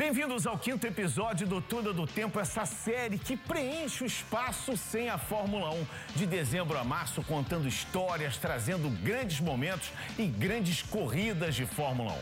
Bem-vindos ao 5º episódio do Túnel do Tempo, essa série que preenche o espaço sem a Fórmula 1. De dezembro a março, contando histórias, trazendo grandes momentos e grandes corridas de Fórmula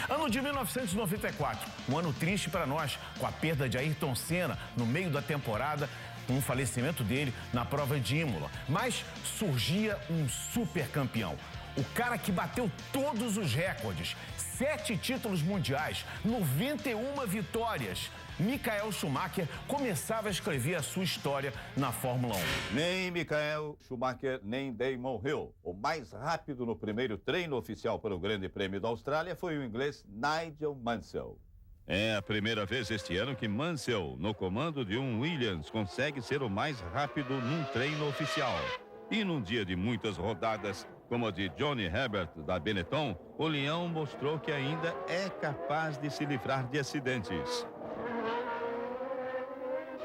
1. Ano de 1994, um ano triste para nós, com a perda de Ayrton Senna no meio da temporada, com o falecimento dele na prova de Imola. Mas surgia um super campeão. O cara que bateu todos os recordes, 7 títulos mundiais, 91 vitórias. Michael Schumacher começava a escrever a sua história na Fórmula 1. Nem Michael Schumacher, nem Damon Hill. O mais rápido no primeiro treino oficial para o Grande Prêmio da Austrália foi o inglês Nigel Mansell. É a primeira vez este ano que Mansell, no comando de um Williams, consegue ser o mais rápido num treino oficial. E num dia de muitas rodadas, como a de Johnny Herbert da Benetton, o leão mostrou que ainda é capaz de se livrar de acidentes.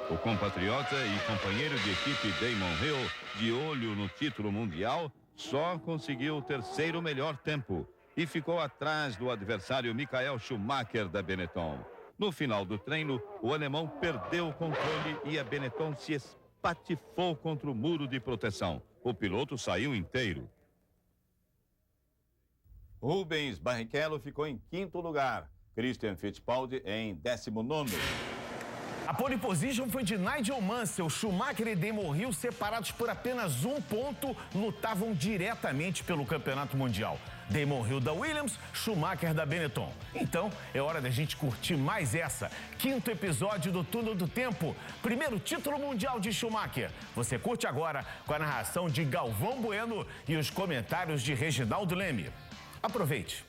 O compatriota e companheiro de equipe Damon Hill, de olho no título mundial, só conseguiu o terceiro melhor tempo e ficou atrás do adversário Michael Schumacher da Benetton. No final do treino, o alemão perdeu o controle e a Benetton se espatifou contra o muro de proteção. O piloto saiu inteiro. Rubens Barrichello ficou em 5º lugar. Christian Fittipaldi em 19º. A pole position foi de Nigel Mansell. Schumacher e Damon Hill, separados por apenas um ponto, lutavam diretamente pelo campeonato mundial. Damon Hill da Williams, Schumacher da Benetton. Então, é hora da gente curtir mais essa. 5º episódio do Túnel do Tempo. Primeiro título mundial de Schumacher. Você curte agora com a narração de Galvão Bueno e os comentários de Reginaldo Leme. Aproveite.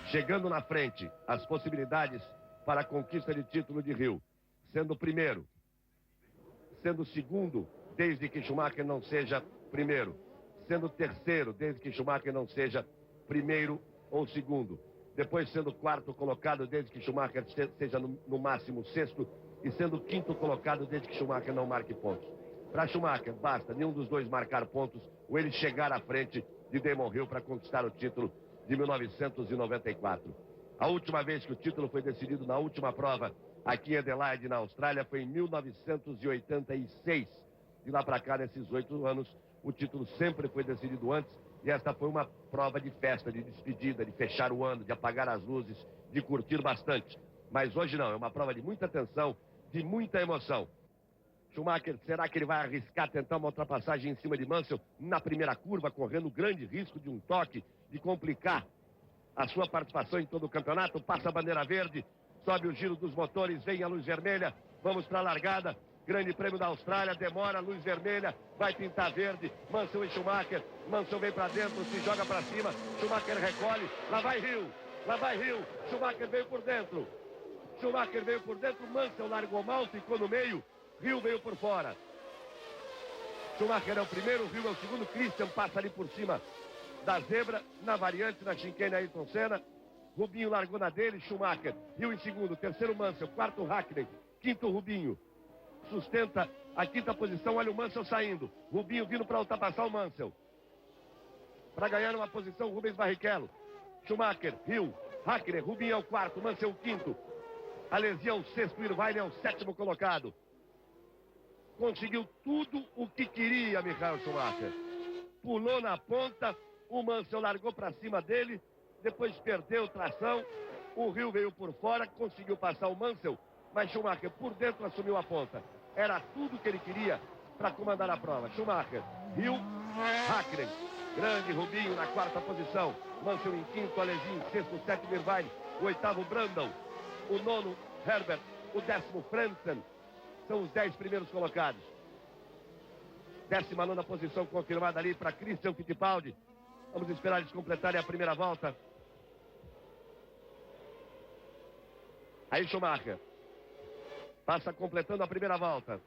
Chegando na frente, as possibilidades para a conquista de título de Hill. Sendo o primeiro, sendo o segundo, desde que Schumacher não seja primeiro, sendo o terceiro, desde que Schumacher não seja primeiro ou segundo, depois sendo o 4º colocado, desde que Schumacher seja no máximo 6º, e sendo o 5º colocado, desde que Schumacher não marque pontos. Para Schumacher, basta nenhum dos dois marcar pontos, ou ele chegar à frente de Damon Hill para conquistar o título de 1994. A última vez que o título foi decidido na última prova aqui em Adelaide, na Austrália, foi em 1986. De lá para cá, nesses 8 anos, o título sempre foi decidido antes. E esta foi uma prova de festa, de despedida, de fechar o ano, de apagar as luzes, de curtir bastante. Mas hoje não, é uma prova de muita tensão, de muita emoção. Schumacher, será que ele vai arriscar tentar uma ultrapassagem em cima de Mansell na primeira curva, correndo grande risco de um toque, de complicar a sua participação em todo o campeonato? Passa a bandeira verde. Sobe o giro dos motores, vem a luz vermelha, vamos para a largada, Grande Prêmio da Austrália, demora, luz vermelha, vai pintar verde, Mansell e Schumacher, Mansell vem para dentro, se joga para cima, Schumacher recolhe, lá vai Hill, Schumacher veio por dentro, Mansell largou mal, ficou no meio, Hill veio por fora. Schumacher é o primeiro, Hill é o segundo, Christian passa ali por cima da zebra, na variante, na chicane Ayrton Senna. Rubinho largou na dele, Schumacher, Hill em segundo, terceiro Mansell, 4º Hackney, 5º Rubinho, sustenta a 5ª posição, olha o Mansell saindo, Rubinho vindo para ultrapassar o Mansell, para ganhar uma posição, Rubens Barrichello, Schumacher, Hill, Hackney, Rubinho é o 4º, Mansell o 5º, Alesi é o 6º, Irvine é o 7º colocado. Conseguiu tudo o que queria Michael Schumacher, pulou na ponta, o Mansell largou para cima dele, depois perdeu tração, o Hill veio por fora, conseguiu passar o Mansell, mas Schumacher por dentro assumiu a ponta. Era tudo que ele queria para comandar a prova. Schumacher, Hill, Hackney, grande Rubinho na 4ª posição, Mansell em 5º, Alesi em 6º, 7º Irvine, o 8º Brundle, o 9º Herbert, o 10º Frentzen, são os 10 primeiros colocados. 19ª posição confirmada ali para Christian Fittipaldi. Vamos esperar eles completarem a primeira volta. Aí Schumacher passa completando a primeira volta.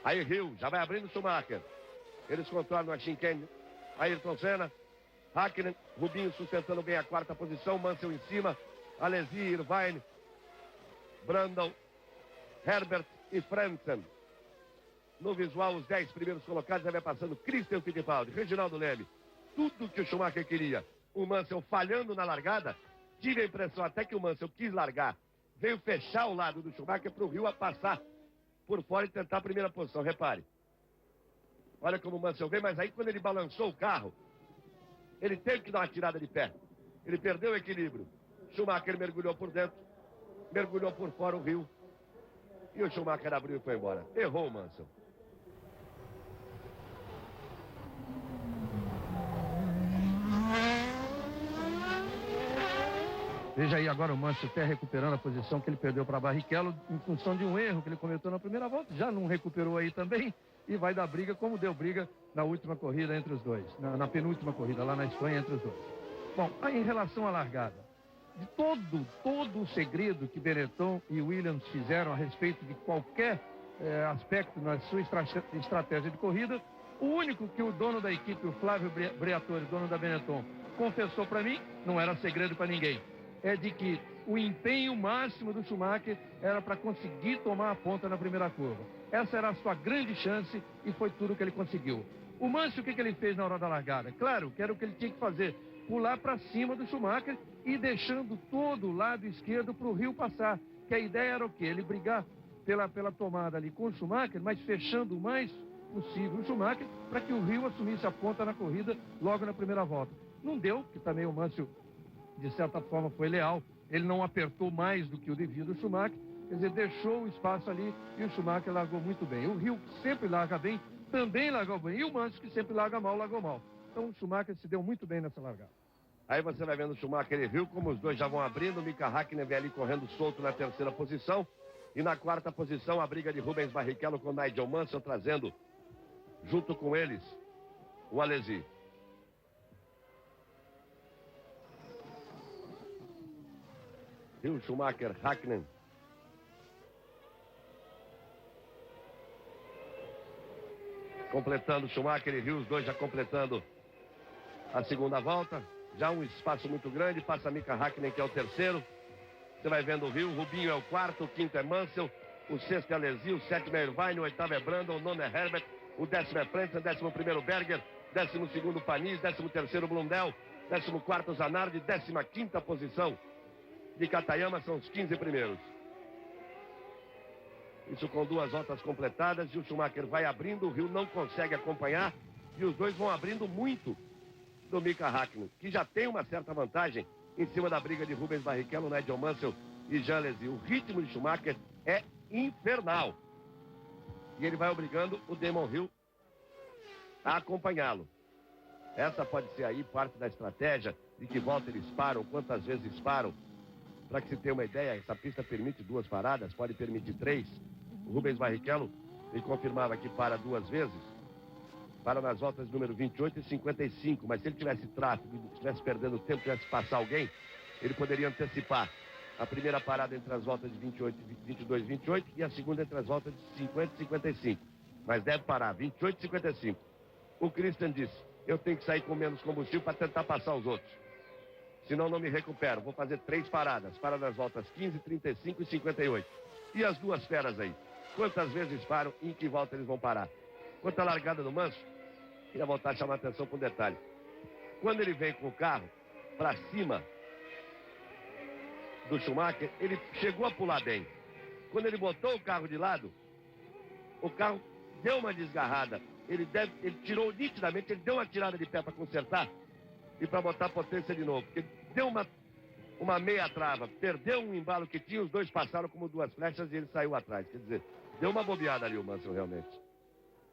Aí Hill já vai abrindo Schumacher. Eles controlam a chicane. Ayrton Senna, Hakkinen, Rubinho sustentando bem a 4ª posição, Mansell em cima, Alesi, Irvine, Brundle, Herbert e Frentzen. No visual, os 10 primeiros colocados, já vai passando Christian Fittipaldi, Reginaldo Leme. Tudo que o Schumacher queria. O Mansell falhando na largada, tive a impressão até que o Mansell quis largar, veio fechar o lado do Schumacher para o Hill a passar por fora e tentar a primeira posição. Repare. Olha como o Mansell veio, mas aí quando ele balançou o carro, ele teve que dar uma tirada de pé. Ele perdeu o equilíbrio. Schumacher mergulhou por dentro, mergulhou por fora o Hill. E o Schumacher abriu e foi embora. Errou o Mansell. Veja aí agora o Mansell até recuperando a posição que ele perdeu para Barrichello em função de um erro que ele cometeu na primeira volta. Já não recuperou aí também e vai dar briga como deu briga na última corrida entre os dois. Na penúltima corrida lá na Espanha entre os dois. Bom, aí em relação à largada. De todo o segredo que Benetton e Williams fizeram a respeito de qualquer aspecto na sua estratégia de corrida, o único que o dono da equipe, o Flávio Briatore, dono da Benetton, confessou para mim, não era segredo para ninguém, é de que o empenho máximo do Schumacher era para conseguir tomar a ponta na primeira curva. Essa era a sua grande chance e foi tudo que ele conseguiu. O Mansell, o que ele fez na hora da largada? Claro, que era o que ele tinha que fazer, pular para cima do Schumacher e deixando todo o lado esquerdo para o Hill passar. Que a ideia era o quê? Ele brigar pela tomada ali com o Schumacher, mas fechando o mais possível o Schumacher para que o Hill assumisse a ponta na corrida logo na primeira volta. Não deu, que também o Mansell, de certa forma, foi leal. Ele não apertou mais do que o devido ao Schumacher, quer dizer, deixou o espaço ali e o Schumacher largou muito bem. O Hill, que sempre larga bem, também largou bem. E o Mansell, que sempre larga mal, largou mal. Então o Schumacher se deu muito bem nessa largada. Aí você vai vendo o Schumacher e Hill, como os dois já vão abrindo. O Mika Hakkinen vem ali correndo solto na terceira posição. E na quarta posição, a briga de Rubens Barrichello com Nigel Mansell, trazendo junto com eles o Alesi. Hill, Schumacher, Hakkinen. Completando Schumacher e Hill, os dois já completando a segunda volta. Já um espaço muito grande, passa Mika Hakkinen, que é o terceiro. Você vai vendo o Hill, Rubinho é o quarto, o quinto é Mansell, o sexto é Alesi, o sétimo é Irvine, o oitavo é Brandon, o nono é Herbert, o décimo é Frentzen, o 11º Berger, 12º Panis, 13º Blundell, 14º Zanardi, 15ª posição de Katayama, são os 15 primeiros. Isso com duas voltas completadas e o Schumacher vai abrindo, o Hill não consegue acompanhar e os dois vão abrindo muito do Mika Hakkinen, que já tem uma certa vantagem em cima da briga de Rubens Barrichello, Nigel Mansell e Jean Alesi. O ritmo de Schumacher é infernal. E ele vai obrigando o Damon Hill a acompanhá-lo. Essa pode ser aí parte da estratégia de que volta eles param, quantas vezes param. Para que se tenha uma ideia, essa pista permite 2 paradas, pode permitir 3. O Rubens Barrichello me confirmava que para 2 vezes. Para nas voltas número 28 e 55. Mas se ele tivesse tráfego, estivesse perdendo tempo, tivesse que passar alguém, ele poderia antecipar a primeira parada entre as voltas de 22 e 28 e a segunda entre as voltas de 50 e 55. Mas deve parar, 28 e 55. O Christian disse, eu tenho que sair com menos combustível para tentar passar os outros. Senão não me recupero. Vou fazer 3 paradas. Para nas voltas 15, 35 e 58. E as duas feras aí? Quantas vezes param e em que volta eles vão parar? Quanto à largada do Mansell, queria voltar a chamar a atenção para um detalhe. Quando ele vem com o carro para cima do Schumacher, ele chegou a pular bem. Quando ele botou o carro de lado, o carro deu uma desgarrada. Ele tirou nitidamente, ele deu uma tirada de pé para consertar e para botar potência de novo. Porque deu uma meia trava, perdeu um embalo que tinha, os dois passaram como 2 flechas e ele saiu atrás. Quer dizer, deu uma bobeada ali o Mansell realmente.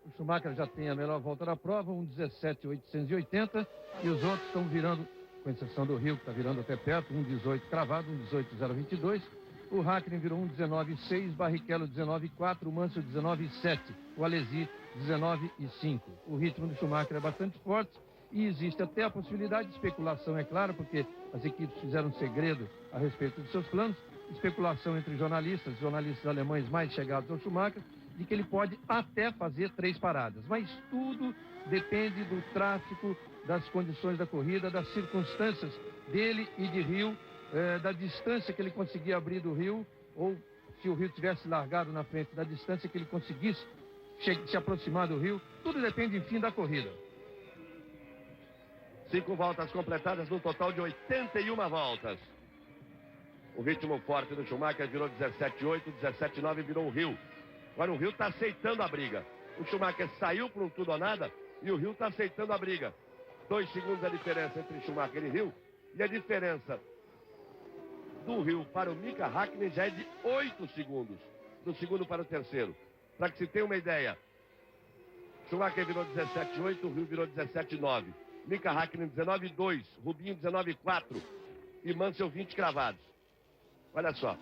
O Schumacher já tem a melhor volta da prova, 1:17.880, e os outros estão virando, com exceção do Hill, que está virando até perto, 1:18 cravado, 1:18.022. O Hakkinen virou 1:19.6, Barrichello 19.4, o Mansell 19.7, o Alesi 19.5. O ritmo do Schumacher é bastante forte e existe até a possibilidade de especulação, é claro, porque as equipes fizeram um segredo a respeito dos seus planos, especulação entre jornalistas alemães mais chegados ao Schumacher, de que ele pode até fazer 3 paradas. Mas tudo depende do tráfego, das condições da corrida, das circunstâncias dele e de Hill, da distância que ele conseguia abrir do Hill, ou se o Hill tivesse largado na frente, da distância que ele conseguisse se aproximar do Hill. Tudo depende, enfim, da corrida. 5 voltas completadas, num total de 81 voltas. O ritmo forte do Schumacher virou 17,8, 17,9 virou o Hill. Agora o Hill está aceitando a briga. O Schumacher saiu para um tudo ou nada e o Hill está aceitando a briga. 2 segundos a diferença entre Schumacher e Hill. E a diferença do Hill para o Mika Häkkinen já é de 8 segundos. Do segundo para o terceiro. Para que se tenha uma ideia. Schumacher virou 17,8, o Hill virou 17,9. Mika Häkkinen 19,2, Rubinho 19,4 e Mansell 20 cravados. Olha só,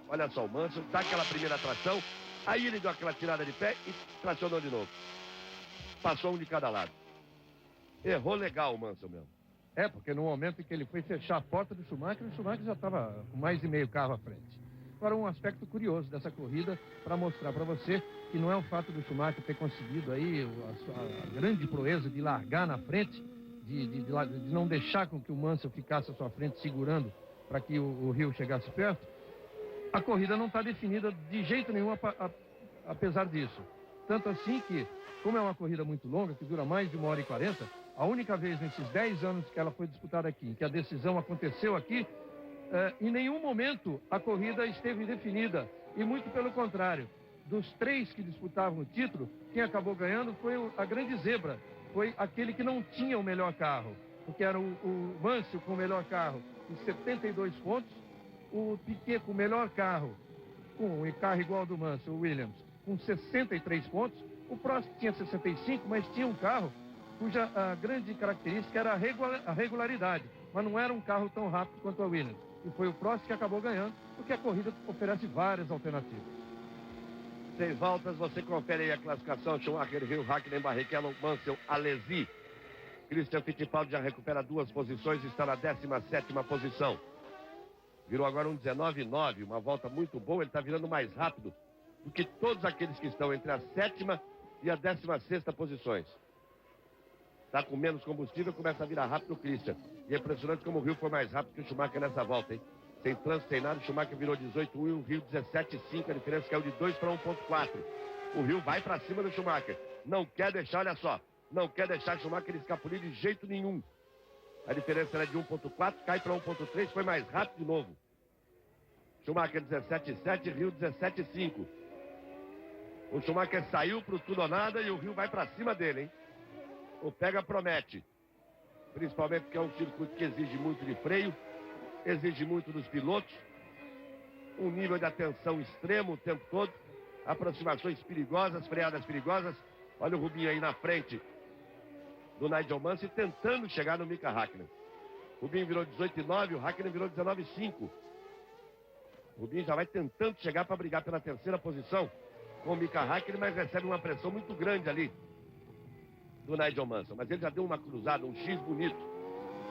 o Mansell dá aquela primeira tração, aí ele deu aquela tirada de pé e tracionou de novo. Passou um de cada lado. Errou legal o Mansell mesmo. É, porque no momento em que ele foi fechar a porta do Schumacher, o Schumacher já estava com mais de meio carro à frente. Agora, um aspecto curioso dessa corrida, para mostrar para você que não é o fato do Schumacher ter conseguido aí a grande proeza de largar na frente, de não deixar com que o Mansell ficasse à sua frente segurando para que o Hill chegasse perto. A corrida não está definida de jeito nenhum, apesar disso. Tanto assim que, como é uma corrida muito longa, que dura mais de 1h40, a única vez nesses 10 anos que ela foi disputada aqui, em que a decisão aconteceu aqui, em nenhum momento a corrida esteve definida. E muito pelo contrário, dos 3 que disputavam o título, quem acabou ganhando foi a grande zebra. Foi aquele que não tinha o melhor carro, porque era o Mansell com o melhor carro, com 72 pontos, o Piquet com o melhor carro, com o carro igual ao do Mansell, o Williams, com 63 pontos, o Prost tinha 65, mas tinha um carro cuja a grande característica era a regularidade, mas não era um carro tão rápido quanto a Williams. E foi o Prost que acabou ganhando, porque a corrida oferece várias alternativas. 6 voltas, você confere aí a classificação. Schumacher, Hill, Häkkinen, Barrichello, Mansell, Alesi. Christian Fittipaldi já recupera 2 posições e está na 17ª posição. Virou agora um 19,9, uma volta muito boa. Ele está virando mais rápido do que todos aqueles que estão entre a 7ª e a 16ª posições. Está com menos combustível, começa a virar rápido o Christian. E é impressionante como o Hill foi mais rápido que o Schumacher nessa volta, hein? Sem trânsito, sem nada, o Schumacher virou 18,1 e o Hill 17,5. A diferença caiu de 2 para 1,4. O Hill vai para cima do Schumacher. Não quer deixar, olha só, não quer deixar o Schumacher escapulir de jeito nenhum. A diferença era de 1,4, cai para 1,3, foi mais rápido de novo. Schumacher 17,7, Hill 17,5. O Schumacher saiu para o tudo ou nada e o Hill vai para cima dele, hein? O pega promete. Principalmente porque é um circuito que exige muito de freio, exige muito dos pilotos, um nível de atenção extremo o tempo todo, aproximações perigosas, freadas perigosas. Olha o Rubinho aí na frente do Nigel Mansell tentando chegar no Mika Häkkinen. Rubinho virou 18,9, o Häkkinen virou 19,5. Rubinho já vai tentando chegar para brigar pela 3ª posição com o Mika Häkkinen, mas recebe uma pressão muito grande ali do Nigel Mansell. Mas ele já deu uma cruzada, um X bonito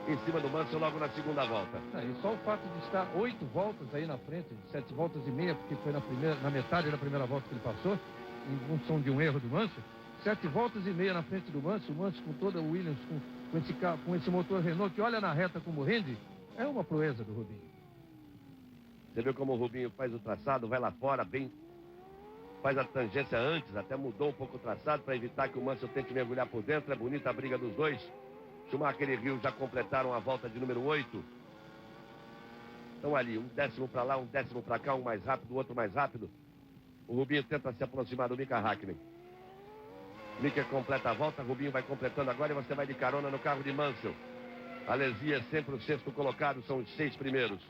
em cima do Mansell logo na 2ª volta. E só o fato de estar 8 voltas aí na frente, 7 voltas e meia, porque foi na metade da primeira volta que ele passou, em função de um erro do Mansell, 7 voltas e meia na frente do Mansell, o Mansell com toda o Williams, com esse motor Renault, que olha na reta como rende, é uma proeza do Rubinho. Você viu como o Rubinho faz o traçado, vai lá fora, bem, faz a tangência antes, até mudou um pouco o traçado para evitar que o Mansell tente mergulhar por dentro. É bonita a briga dos dois. Schumacher e Hill já completaram a volta de número 8. Estão ali, um décimo para lá, um décimo para cá, um mais rápido, o outro mais rápido. O Rubinho tenta se aproximar do Mika Häkkinen. Mika completa a volta, Rubinho vai completando agora e você vai de carona no carro de Mansell. Alesi é sempre o 6º colocado, são os 6 primeiros.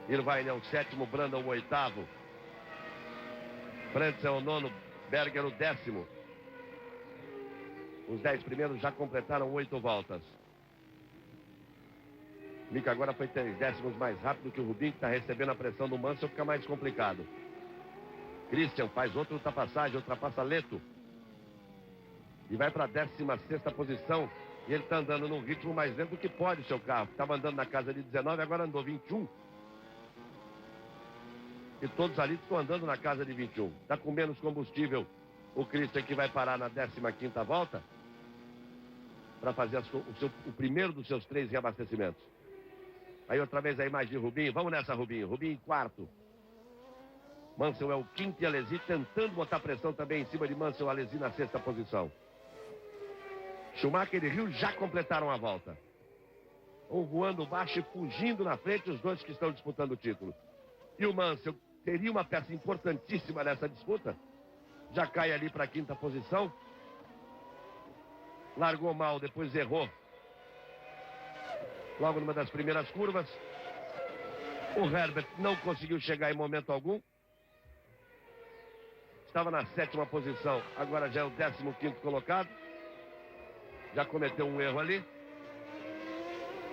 Irvine é o 7º, Brandon o 8º. Frantz é o 9º, Berger o 10º. Os 10 primeiros já completaram 8 voltas. Mika agora foi 3 décimos mais rápido que o Rubinho, que está recebendo a pressão do Mansell, fica mais complicado. Christian faz outra ultrapassagem, ultrapassa Leto. E vai para a 16ª posição. E ele está andando num ritmo mais lento do que pode o seu carro. Estava andando na casa de 19, agora andou 21. E todos ali estão andando na casa de 21. Está com menos combustível o Christian, que vai parar na 15ª volta para fazer o primeiro dos seus 3 reabastecimentos. Aí outra vez a imagem de Rubinho. Vamos nessa, Rubinho. Rubinho em 4º. Mansell é o 5º e Alesi tentando botar pressão também em cima de Mansell. Alesi na 6ª posição. Schumacher e Hill já completaram a volta. Vão voando baixo e fugindo na frente os dois que estão disputando o título. E o Mansell teria uma peça importantíssima nessa disputa. Já cai ali para a quinta posição. Largou mal, depois errou. Logo numa das primeiras curvas. O Herbert não conseguiu chegar em momento algum. Estava na 7ª posição, agora já é o 15º colocado. Já cometeu um erro ali.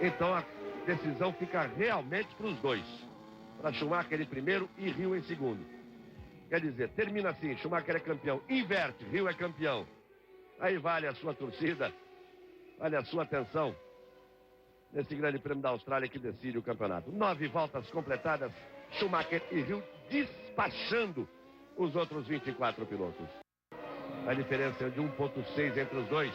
Então a decisão fica realmente para os dois. Para Schumacher em primeiro e Hill em segundo. Quer dizer, termina assim, Schumacher é campeão. Inverte, Hill é campeão. Aí vale a sua torcida, vale a sua atenção. Nesse grande prêmio da Austrália que decide o campeonato. 9 voltas completadas, Schumacher e Hill despachando os outros 24 pilotos. A diferença é de 1,6 entre os dois.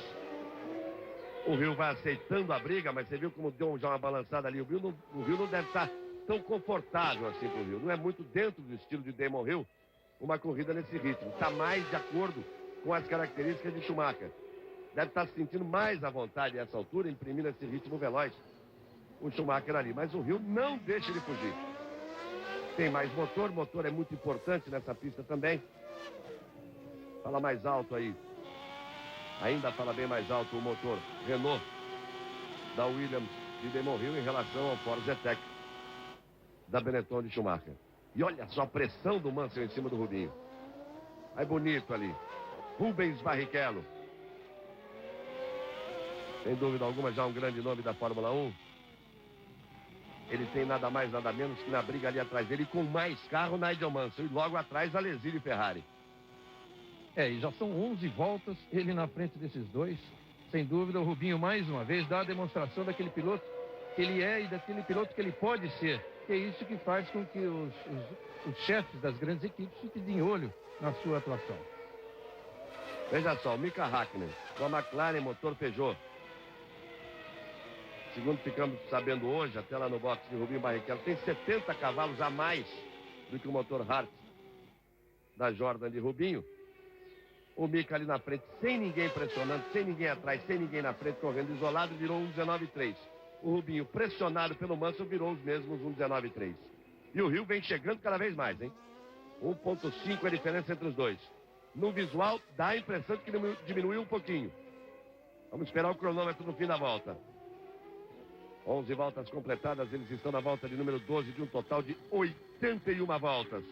O Hill vai aceitando a briga, mas você viu como deu já uma balançada ali. O Hill não deve estar tão confortável assim pro Hill. Não é muito dentro do estilo de Damon Hill uma corrida nesse ritmo. Está mais de acordo com as características de Schumacher. Deve estar se sentindo mais à vontade a essa altura, imprimindo esse ritmo veloz. O Schumacher ali. Mas o Hill não deixa ele fugir. Tem mais motor. Motor é muito importante nessa pista também. Fala mais alto aí. Ainda fala bem mais alto o motor Renault da Williams de Damon Hill em relação ao Ford Zetec da Benetton de Schumacher. E olha só a pressão do Mansell em cima do Rubinho. Aí bonito ali. Rubens Barrichello. Sem dúvida alguma já um grande nome da Fórmula 1. Ele tem nada mais, nada menos que na briga ali atrás dele com mais carro, Nigel Mansell. E logo atrás, Alesi e Ferrari. E já são 11 voltas, ele na frente desses dois. Sem dúvida, o Rubinho, mais uma vez, dá a demonstração daquele piloto que ele é e daquele piloto que ele pode ser. Que é isso que faz com que os chefes das grandes equipes fiquem de olho na sua atuação. Veja só, o Mika Hakkinen, com a McLaren motor Peugeot. Segundo ficamos sabendo hoje, até lá no box de Rubinho Barrichello, tem 70 cavalos a mais do que o motor Hart da Jordan de Rubinho. O Mika ali na frente, sem ninguém pressionando, sem ninguém atrás, sem ninguém na frente, correndo isolado, virou um 19,3. O Rubinho, pressionado pelo Mansell, virou os mesmos um 19,3. E o Hill vem chegando cada vez mais, hein? 1,5 é a diferença entre os dois. No visual, dá a impressão de que diminuiu um pouquinho. Vamos esperar o cronômetro no fim da volta. 11 voltas completadas, eles estão na volta de número 12 de um total de 81 voltas.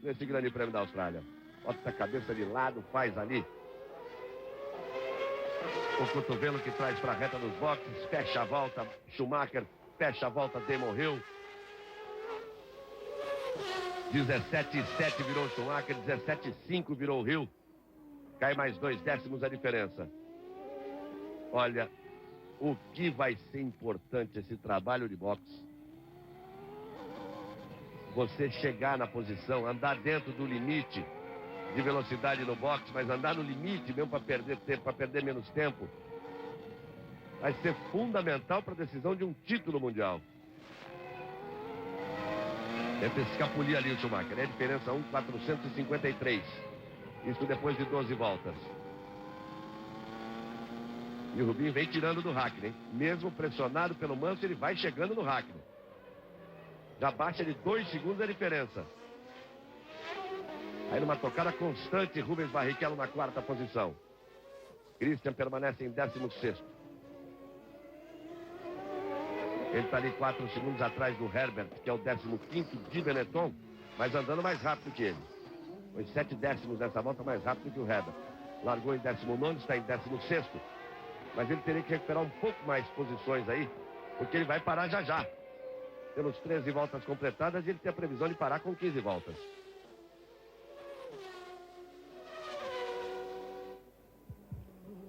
Nesse grande prêmio da Austrália. Bota a cabeça de lado, faz ali. O cotovelo que traz para a reta dos boxes, fecha a volta Schumacher, fecha a volta Damon Hill. 17,7 virou Schumacher, 17,5 virou o Hill. Cai mais 2 décimos a diferença. Olha, o que vai ser importante esse trabalho de boxe. Você chegar na posição, andar dentro do limite de velocidade no boxe, mas andar no limite mesmo para perder tempo, para perder menos tempo, vai ser fundamental para a decisão de um título mundial. Tenta escapulir ali o Schumacher, é a diferença 1,453. Isso depois de 12 voltas. E o Rubinho vem tirando do Hakkinen. Mesmo pressionado pelo Mansell, ele vai chegando no Hakkinen. Já baixa de 2 segundos a diferença. Aí numa tocada constante, Rubens Barrichello na 4ª posição. Christian permanece em 16º. Ele está ali 4 segundos atrás do Herbert, que é o 15º de Benetton, mas andando mais rápido que ele. Foi 7 décimos nessa volta mais rápido que o Herbert. Largou em 19º, está em 16º. Mas ele teria que recuperar um pouco mais posições aí, porque ele vai parar já já. Pelos 13 voltas completadas, ele tem a previsão de parar com 15 voltas.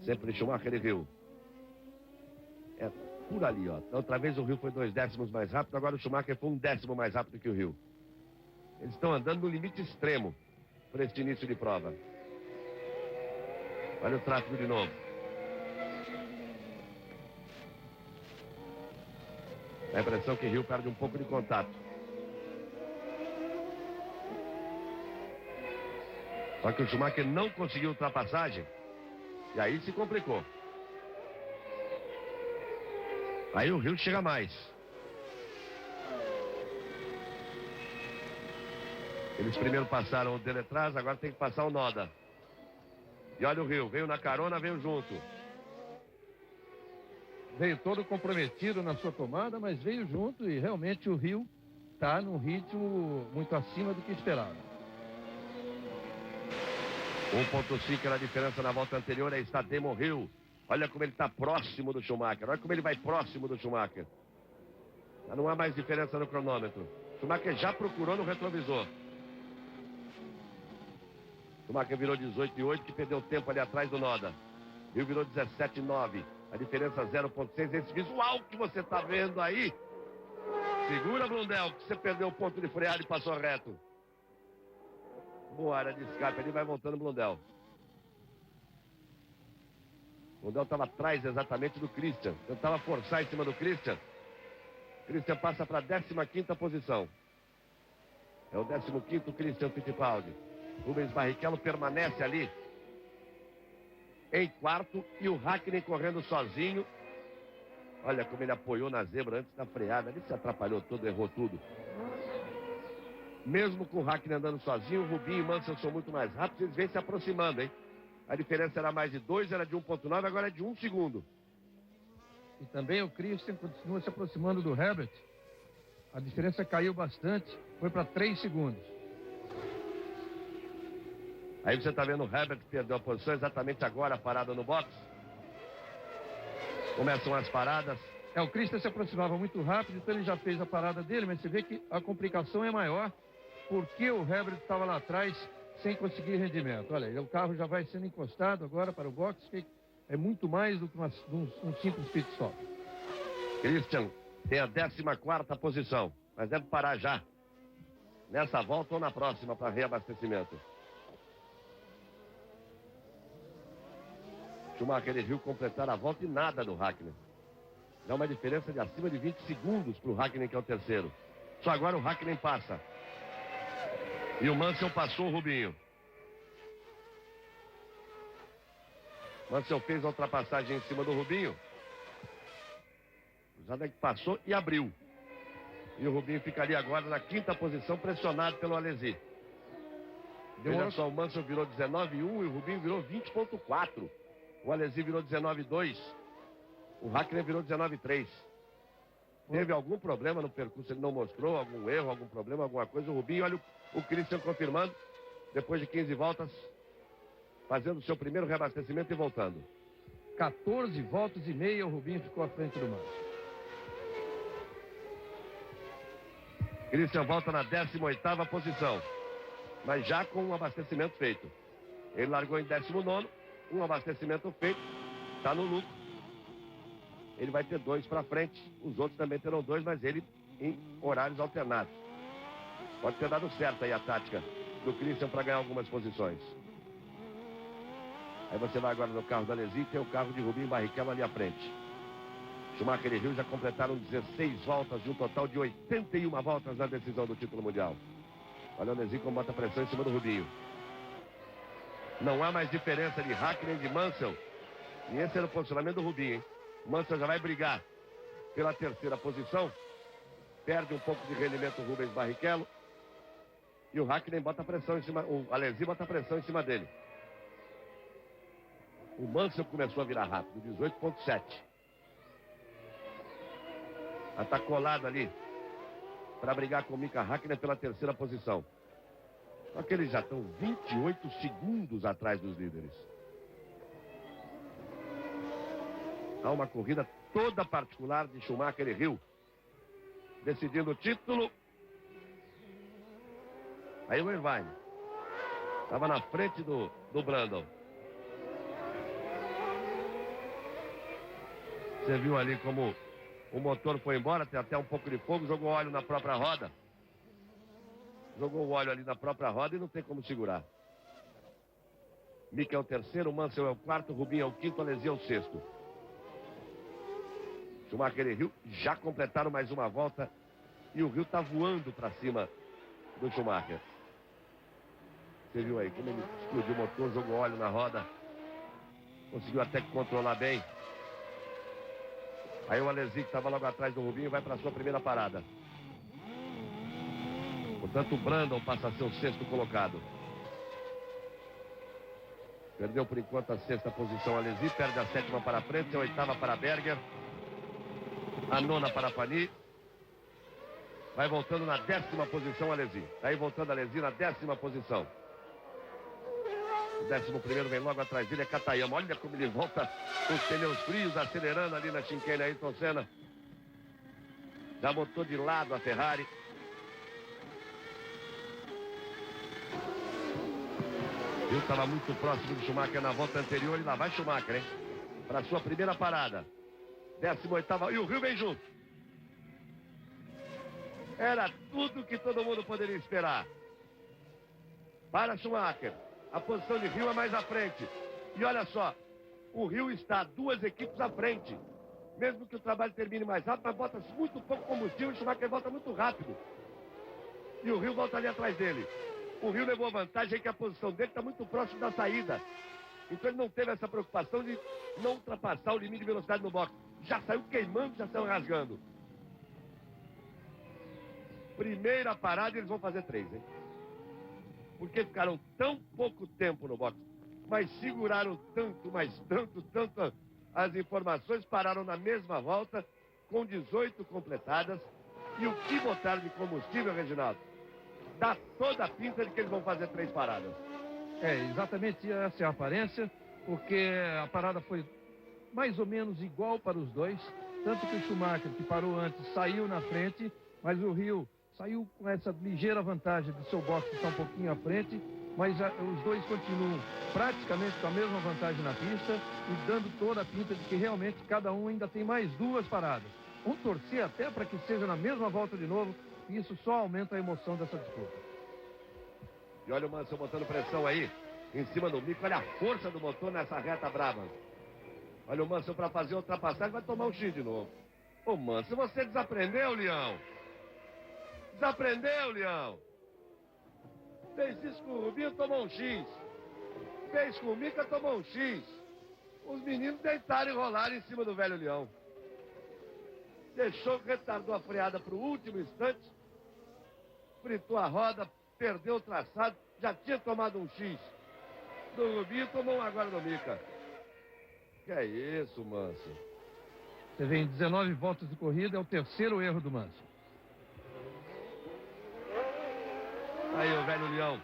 Sempre Schumacher e Hill. É por ali, ó. Outra vez o Hill foi 2 décimos mais rápido, agora o Schumacher foi 1 décimo mais rápido que o Hill. Eles estão andando no limite extremo para este início de prova. Olha o tráfego de novo. Dá a impressão que Hill perde um pouco de contato. Só que o Schumacher não conseguiu ultrapassagem. E aí se complicou. Aí o Hill chega mais. Eles primeiro passaram o Deletraz, agora tem que passar o Noda. E olha o Hill, veio na carona, veio junto. Veio todo comprometido na sua tomada, mas veio junto e realmente o Hill está num ritmo muito acima do que esperava. 1,5 era a diferença na volta anterior, aí está Damon Hill. Olha como ele está próximo do Schumacher, olha como ele vai próximo do Schumacher. Já não há mais diferença no cronômetro. Schumacher já procurou no retrovisor. Schumacher virou 18,8, que perdeu tempo ali atrás do Noda. Hill virou 17,9. A diferença 0,6. Esse visual que você está vendo aí. Segura, Blundell, que você perdeu o ponto de freada e passou reto. Boa área de escape ali, vai voltando o Blundell. O Blundell estava atrás exatamente do Christian. Tentava forçar em cima do Christian. Christian passa para a 15ª posição. É o 15º Christian Fittipaldi. Rubens Barrichello permanece ali em quarto e o Hakkinen correndo sozinho. Olha como ele apoiou na zebra antes da freada. Ele se atrapalhou todo, errou tudo. Mesmo com o Hakkinen andando sozinho, o Rubinho e o Mansell são muito mais rápidos. Eles vêm se aproximando, hein? A diferença era mais de 2, era de 1,9, agora é de 1 segundo. E também o Christian continua se aproximando do Herbert. A diferença caiu bastante, foi para 3 segundos. Aí você está vendo o Herbert perdeu a posição exatamente agora, parado no box. Começam as paradas. O Christian se aproximava muito rápido, então ele já fez a parada dele, mas você vê que a complicação é maior, porque o Herbert estava lá atrás sem conseguir rendimento. Olha, o carro já vai sendo encostado agora para o box, que é muito mais do que um simples pit stop. Christian tem a 14ª posição, mas deve parar já. Nessa volta ou na próxima para reabastecimento. Schumacher viu completar a volta e nada do Hakkinen. Dá uma diferença de acima de 20 segundos para o Hakkinen, que é o terceiro. Só agora o Hakkinen passa. E o Mansell passou o Rubinho. Mansell fez a ultrapassagem em cima do Rubinho. O Zadek passou e abriu. E o Rubinho ficaria agora na 5ª posição, pressionado pelo Alesi. Veja só, o Mansell virou 19,1 e o Rubinho virou 20,4. O Alesi virou 19,2. O Hakkinen virou 19,3. Teve algum problema no percurso, ele não mostrou, algum erro, algum problema, alguma coisa. O Rubinho, olha o Christian confirmando, depois de 15 voltas, fazendo o seu primeiro reabastecimento e voltando. 14 voltas e meia, o Rubinho ficou à frente do Mansell. Christian volta na 18ª posição, mas já com um abastecimento feito. Ele largou em 19º, um abastecimento feito, está no lucro. Ele vai ter 2 para frente, os outros também terão 2, mas ele em horários alternados. Pode ter dado certo aí a tática do Christian para ganhar algumas posições. Aí você vai agora no carro da Alesi, tem o carro de Rubinho Barrichello ali à frente. Schumacher e Hill já completaram 16 voltas de um total de 81 voltas na decisão do título mundial. Olha o Alesi como bota pressão em cima do Rubinho. Não há mais diferença de Hakkinen, de Mansell. E esse era o posicionamento do Rubinho, hein? O Mansell já vai brigar pela 3ª posição. Perde um pouco de rendimento o Rubens Barrichello. E o Hakkinen bota pressão em cima, o Alesi bota pressão em cima dele. O Mansell começou a virar rápido, 18,7. Está colado ali para brigar com o Mika Hakkinen pela 3ª posição. Só que eles já estão 28 segundos atrás dos líderes. Há uma corrida toda particular de Schumacher e Hill, decidindo o título. Aí o Irvine estava na frente do Brundle. Você viu ali como o motor foi embora, tem até um pouco de fogo, jogou óleo na própria roda. Jogou o óleo ali na própria roda e não tem como segurar. Mika é o terceiro, Mansell é o quarto, Rubinho é o quinto, Alesi é o sexto. Schumacher e Hill já completaram mais uma volta e o Hill está voando para cima do Schumacher. Você viu aí como ele explodiu o motor, jogou óleo na roda. Conseguiu até controlar bem. Aí o Alesi, que estava logo atrás do Rubinho, vai para a sua primeira parada. Portanto, o Brandon passa a ser o sexto colocado. Perdeu por enquanto a sexta posição Alesi, perde a sétima para a frente, a oitava para Berger, a nona para Pani. Vai voltando na 10ª posição Alesi. Aí voltando Alesi na 10ª posição. O 11º vem logo atrás dele, é Katayama. Olha como ele volta com os pneus frios, acelerando ali na chicane. Ayrton Senna já botou de lado a Ferrari. Ele estava muito próximo de Schumacher na volta anterior. E lá vai Schumacher, hein? Para sua primeira parada. 18ª. E o Rio vem junto. Era tudo que todo mundo poderia esperar. Para Schumacher. A posição de Rio é mais à frente. E olha só. O Rio está 2 equipes à frente. Mesmo que o trabalho termine mais rápido, mas bota muito pouco combustível. O Schumacher volta muito rápido. E o Rio volta ali atrás dele. O Rio levou a vantagem que a posição dele está muito próximo da saída. Então ele não teve essa preocupação de não ultrapassar o limite de velocidade no box. Já saiu queimando, já saiu rasgando. Primeira parada, eles vão fazer 3, hein? Porque ficaram tão pouco tempo no box, mas seguraram tanto, mas tanto as informações, pararam na mesma volta, com 18 completadas. E o que botaram de combustível, Reginaldo? Dá toda a pinta de que eles vão fazer 3 paradas. É, exatamente essa é a aparência, porque a parada foi mais ou menos igual para os dois, tanto que o Schumacher, que parou antes, saiu na frente, mas o Rio saiu com essa ligeira vantagem do seu box que está um pouquinho à frente, mas os dois continuam praticamente com a mesma vantagem na pista e dando toda a pinta de que realmente cada um ainda tem mais 2 paradas. Vamos torcer até para que seja na mesma volta de novo, e isso só aumenta a emoção dessa disputa. E olha o Mansell botando pressão aí, em cima do bico. Olha a força do motor nessa reta brava. Olha o Mansell para fazer a ultrapassagem, vai tomar um X de novo. Ô Mansell, você desaprendeu, Leão? Desaprendeu, Leão? Fez isso com o Rubinho, tomou um X. Fez com o Mica, tomou um X. Os meninos deitaram e rolaram em cima do velho Leão. Deixou, retardou a freada para o último instante. Fritou a roda, perdeu o traçado. Já tinha tomado um X do Rubinho, tomou um agora do Mica. Que é isso, Mansell? Você vê em 19 voltas de corrida, é o 3º erro do Mansell. Aí o velho Leão.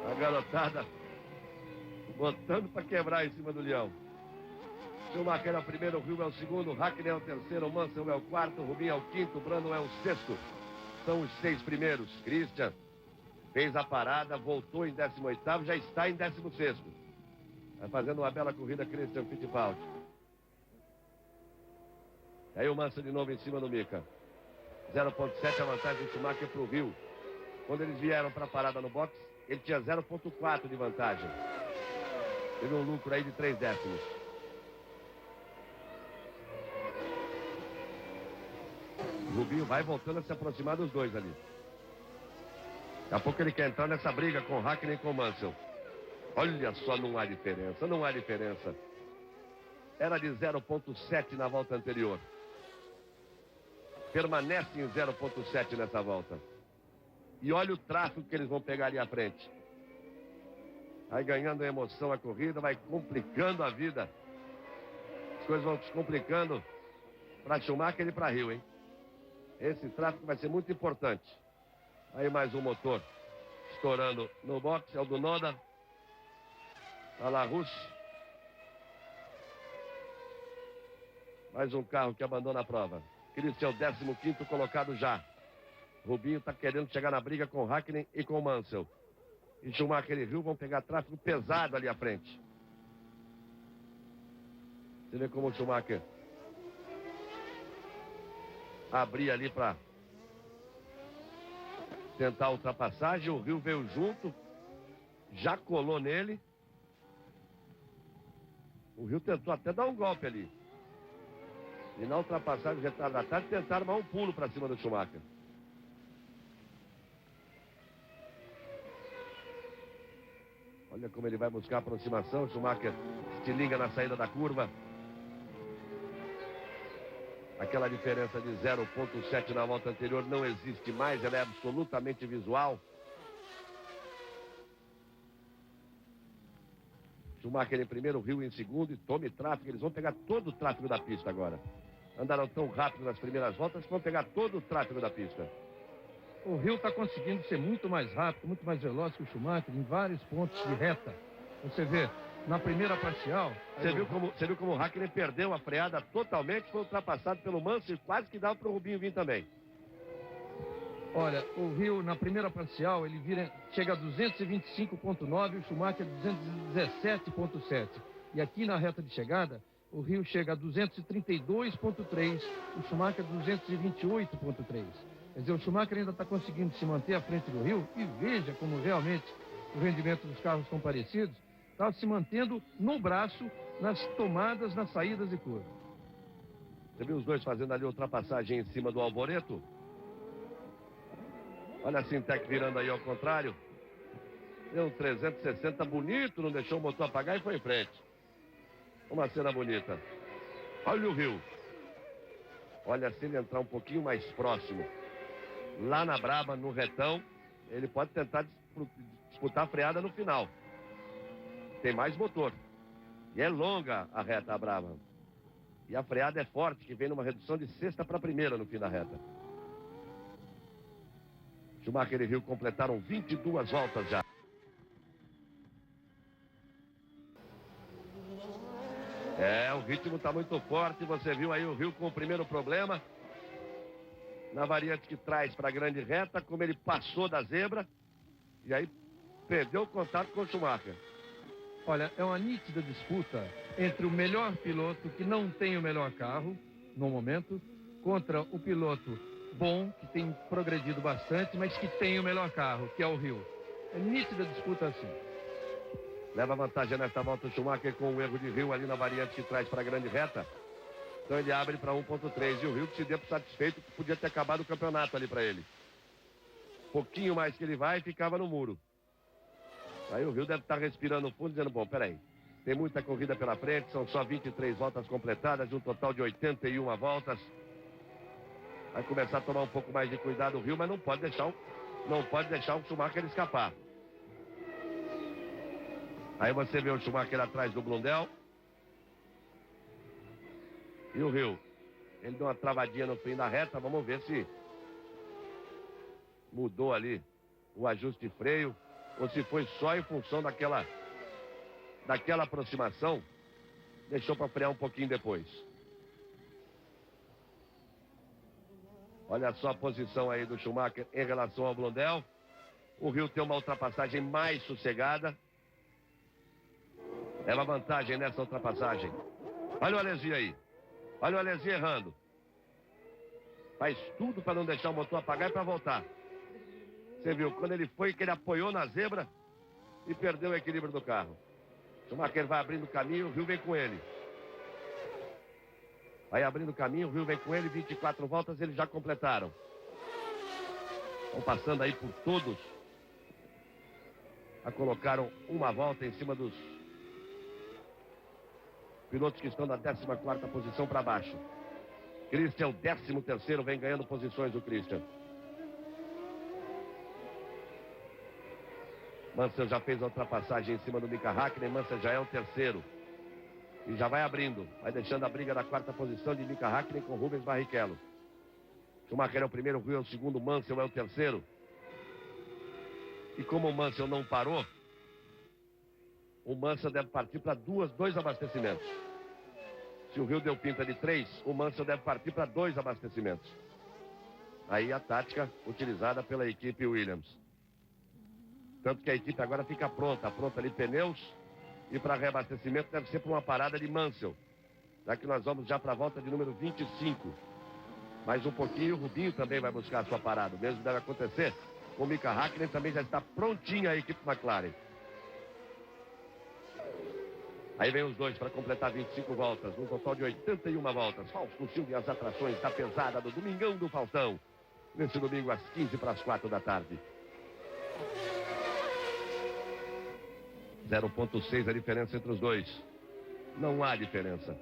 A garotada botando para quebrar em cima do Leão. Schumacher é o primeiro, o Rio é o segundo, Hakkinen é o terceiro, o Mansell é o quarto, o Rubinho é o quinto, o Brandon é o sexto. São os 6 primeiros. Christian fez a parada, voltou em 18º, já está em 16º. Vai fazendo uma bela corrida Christian Fittipaldi. Aí o Mansell de novo em cima do Mica. 0,7 a vantagem do Schumacher para o Rio. Quando eles vieram para a parada no box, ele tinha 0,4 de vantagem. Teve um lucro aí de 3 décimos. O Rubinho vai voltando a se aproximar dos dois ali. Daqui a pouco ele quer entrar nessa briga com o Hakkinen e com o Mansell. Olha só, não há diferença, não há diferença. Era de 0,7 na volta anterior. Permanece em 0,7 nessa volta. E olha o tráfego que eles vão pegar ali à frente. Vai ganhando a emoção a corrida, vai complicando a vida. As coisas vão se complicando para Schumacher e para Rio, hein? Esse tráfego vai ser muito importante. Aí mais um motor estourando no box, é o do Noda. A La Rousse. Mais um carro que abandona a prova. Christian é o 15º colocado já. Rubinho está querendo chegar na briga com o Hakkinen e com o Mansell. E Schumacher e Rio vão pegar tráfego pesado ali à frente. Você vê como o Schumacher abria ali para tentar a ultrapassagem. O Rio veio junto, já colou nele. O Rio tentou até dar um golpe ali. E na ultrapassagem retardatária tentaram dar um pulo para cima do Schumacher. Olha como ele vai buscar a aproximação. O Schumacher estilinga na saída da curva. Aquela diferença de 0,7 na volta anterior não existe mais, ela é absolutamente visual. Schumacher em primeiro, Hill em segundo e tome tráfego. Eles vão pegar todo o tráfego da pista agora. Andaram tão rápido nas primeiras voltas que vão pegar todo o tráfego da pista. O Hill está conseguindo ser muito mais rápido, muito mais veloz que o Schumacher em vários pontos de reta. Você vê, na primeira parcial... Você viu como o Hakkinen perdeu a freada totalmente, foi ultrapassado pelo Mansell, quase que dava para o Rubinho vir também. Olha, o Hill na primeira parcial, ele chega a 225,9 e o Schumacher 217,7. E aqui na reta de chegada, o Hill chega a 232,3, o Schumacher 228,3. Quer dizer, o Schumacher ainda está conseguindo se manter à frente do Hill e veja como realmente o rendimento dos carros são parecidos, está se mantendo no braço, nas tomadas, nas saídas de curva. Você viu os dois fazendo ali ultrapassagem em cima do Alboreto? Olha a Sintec virando aí ao contrário. Deu um 360 bonito, não deixou o motor apagar e foi em frente. Uma cena bonita. Olha o Hill. Olha, se ele entrar um pouquinho mais próximo, lá na Braba, no retão, ele pode tentar disputar a freada no final. Tem mais motor. E é longa a reta, a Braba. E a freada é forte, que vem numa redução de sexta para primeira no fim da reta. Schumacher e Hill completaram 22 voltas já. O ritmo está muito forte. Você viu aí o Hill com o primeiro problema. Na variante que traz para a grande reta, como ele passou da zebra. E aí perdeu o contato com o Schumacher. Olha, é uma nítida disputa entre o melhor piloto, que não tem o melhor carro, no momento, contra o piloto bom, que tem progredido bastante, mas que tem o melhor carro, que é o Hill. É nítida disputa assim. Leva vantagem nesta volta o Schumacher com o erro de Hill ali na variante que traz para a grande reta. Então ele abre para 1,3 e o Hill que se deu por satisfeito, que podia ter acabado o campeonato ali para ele. Pouquinho mais que ele vai e ficava no muro. Aí o Hill deve estar respirando fundo, dizendo, bom, peraí, tem muita corrida pela frente, são só 23 voltas completadas, de um total de 81 voltas. Vai começar a tomar um pouco mais de cuidado o Hill, mas não pode deixar o Schumacher escapar. Aí você vê o Schumacher atrás do Blundell. E o Hill, ele deu uma travadinha no fim da reta, vamos ver se mudou ali o ajuste de freio, ou se foi só em função daquela aproximação, deixou para frear um pouquinho depois. Olha só a posição aí do Schumacher em relação ao Blundell. O Hill tem uma ultrapassagem mais sossegada. Leva vantagem nessa ultrapassagem. Olha o Alesi aí. Olha o Alesi errando. Faz tudo para não deixar o motor apagar e para voltar. Você viu, quando ele foi, que ele apoiou na zebra e perdeu o equilíbrio do carro. Schumacher vai abrindo caminho, o Hill vem com ele. Vai abrindo caminho, o Hill vem com ele, 24 voltas eles já completaram. Estão passando aí por todos. Já colocaram uma volta em cima dos pilotos que estão da 14ª posição para baixo. Christian, o 13º, vem ganhando posições o Christian. Mansell já fez a ultrapassagem em cima do Mika Hakkinen. Mansell já é o 3º. E já vai abrindo. Vai deixando a briga da 4ª posição de Mika Hakkinen com Rubens Barrichello. Schumacher é o 1º, Hill é o 2º, Mansell é o 3º. E como o Mansell não parou, o Mansell deve partir para dois abastecimentos. Se o Hill deu pinta de 3, o Mansell deve partir para 2 abastecimentos. Aí a tática utilizada pela equipe Williams. Tanto que a equipe agora fica pronta ali pneus, e para reabastecimento deve ser para uma parada de Mansell. Já que nós vamos já para a volta de número 25. Mais um pouquinho, o Rubinho também vai buscar a sua parada. O mesmo deve acontecer com o Mika Hakkinen, também já está prontinha a equipe McLaren. Aí vem os dois para completar 25 voltas, num total de 81 voltas. Fausto Silva e as atrações da pesada do Domingão do Faustão. Nesse domingo às 15 para as 4 da tarde. 0,6 a diferença entre os dois. Não há diferença.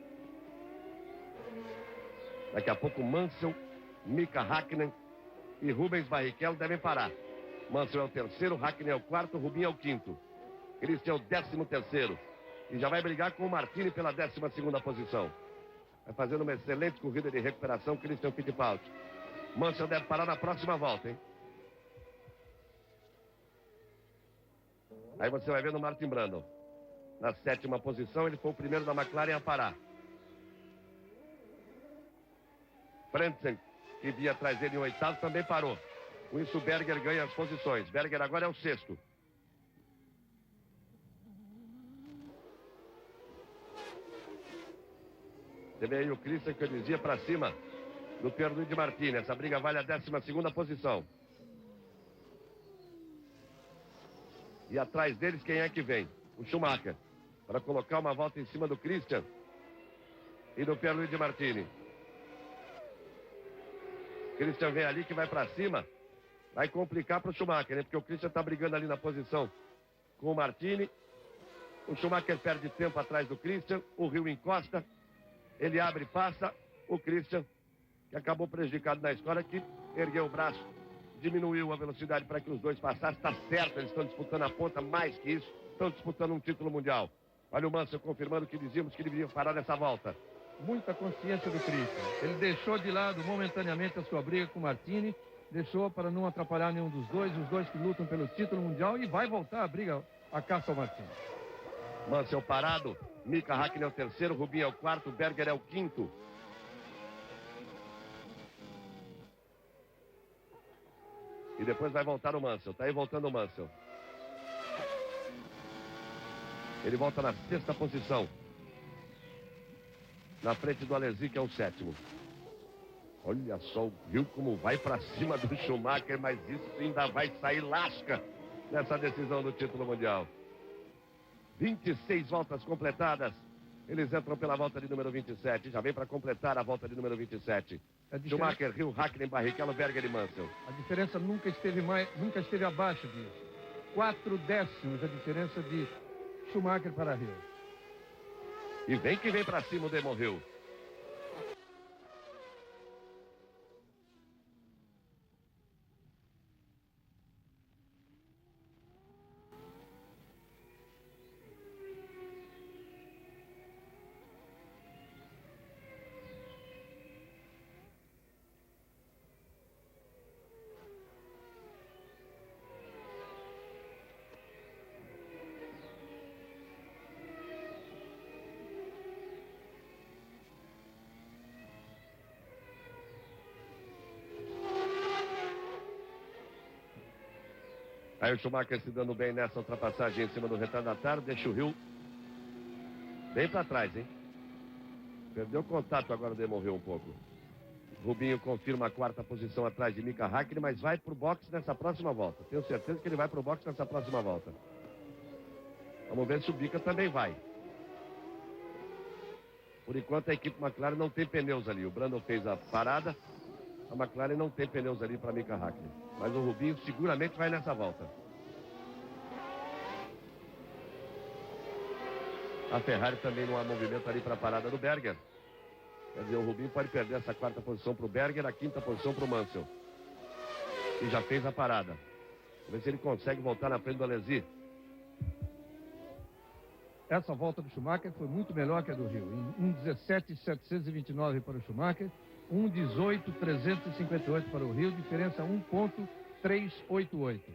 Daqui a pouco Mansell, Mika Hakkinen e Rubens Barrichello devem parar. Mansell é o terceiro, Hakkinen é o quarto, Rubinho é o quinto. Christian é o 13º. E já vai brigar com o Martini pela 12ª posição. Vai fazendo uma excelente corrida de recuperação, Christian Fittipaldi. Mansell deve parar na próxima volta, hein? Aí você vai ver no Martin Brundle. Na 7ª posição, ele foi o primeiro da McLaren a parar. Frentzen, que vinha atrás dele em 8º, também parou. Com isso, o Berger ganha as posições. Berger agora é o 6º. Você vê aí o Christian, que eu dizia, para cima do Pierluigi de Martini. Essa briga vale a 12ª posição. E atrás deles, quem é que vem? O Schumacher. Para colocar uma volta em cima do Christian e do Pierluigi de Martini. Christian vem ali, que vai para cima. Vai complicar para o Schumacher, né? Porque o Christian está brigando ali na posição com o Martini. O Schumacher perde tempo atrás do Christian. O Rio encosta. Ele abre e passa. O Christian, que acabou prejudicado na história, que ergueu o braço, diminuiu a velocidade para que os dois passassem. Está certo, eles estão disputando a ponta. Mais que isso, estão disputando um título mundial. Olha o Mansell confirmando que dizíamos que ele deveria parar nessa volta. Muita consciência do Christian. Ele deixou de lado momentaneamente a sua briga com o Martini, deixou para não atrapalhar nenhum dos dois, os dois que lutam pelo título mundial, e vai voltar a briga, a caça ao Martini. Mansell parado, Mika Hakkinen é o terceiro, Rubinho é o quarto, Berger é o quinto. E depois vai voltar o Mansell, tá aí voltando o Mansell. Ele volta na 6ª posição. Na frente do Alesi, que é o 7º. Olha só o Rio como vai para cima do Schumacher, mas isso ainda vai sair lasca nessa decisão do título mundial. 26 voltas completadas. Eles entram pela volta de número 27. Já vem para completar a volta de número 27. Schumacher, Rio, Hakkinen, Barrichello, Berger e Mansell. A diferença nunca esteve abaixo disso. 4 décimos a diferença de Schumacher para Rio. E vem que vem para cima o Damon Hill. Aí o Schumacher se dando bem nessa ultrapassagem em cima do retardatário, deixa o Hill bem para trás, hein? Perdeu contato agora, demorreu um pouco. Rubinho confirma a 4ª posição atrás de Mika Hakkinen, mas vai pro boxe nessa próxima volta. Tenho certeza que ele vai pro boxe nessa próxima volta. Vamos ver se o Mika também vai. Por enquanto a equipe McLaren não tem pneus ali. O Brundle fez a parada. A McLaren não tem pneus ali para Mika Hakkinen. Mas o Rubinho seguramente vai nessa volta. A Ferrari também não há movimento ali para a parada do Berger. Quer dizer, o Rubinho pode perder essa 4ª posição para o Berger, a 5ª posição para o Mansell. E já fez a parada. Vamos ver se ele consegue voltar na frente do Alesi. Essa volta do Schumacher foi muito melhor que a do Rio. Em 1,17,729 para o Schumacher, 1,18,358 para o Rio, diferença 1,388.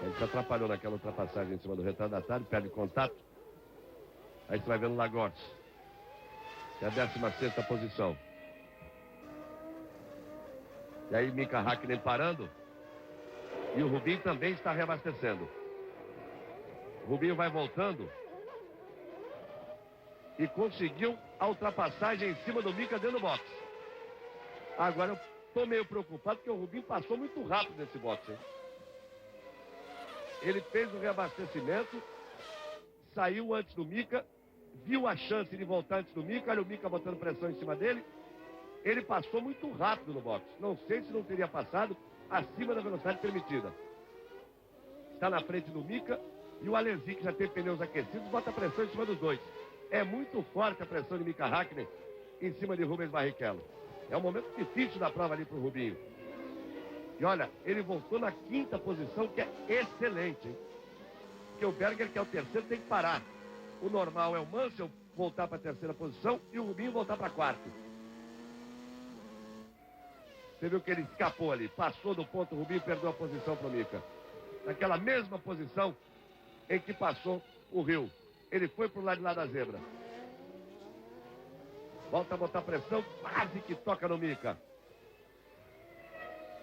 Ele se atrapalhou naquela ultrapassagem em cima do retardatário, perde contato. Aí você vai vendo Lagorce, que é a 16ª posição. E aí Mika Hakkinen parando. E o Rubinho também está reabastecendo. O Rubinho vai voltando. E conseguiu a ultrapassagem em cima do Mika dentro do box. Agora eu estou meio preocupado porque o Rubinho passou muito rápido nesse box, hein? Ele fez o reabastecimento, saiu antes do Mika, viu a chance de voltar antes do Mika, olha o Mika botando pressão em cima dele. Ele passou muito rápido no box. Não sei se não teria passado acima da velocidade permitida. Está na frente do Mika e o Alesi, que já tem pneus aquecidos, bota pressão em cima dos dois. É muito forte a pressão de Mika Hakkinen em cima de Rubens Barrichello. É um momento difícil da prova ali para o Rubinho. E olha, ele voltou na 5ª posição, que é excelente, hein? Porque o Berger, que é o terceiro, tem que parar. O normal é o Mansell voltar para a 3ª posição e o Rubinho voltar para a 4ª. Você viu que ele escapou ali, passou do ponto, o Rubinho perdeu a posição para o Mika. Naquela mesma posição em que passou o Rio. Ele foi para o lado de lá da zebra. Volta a botar pressão, quase que toca no Mika.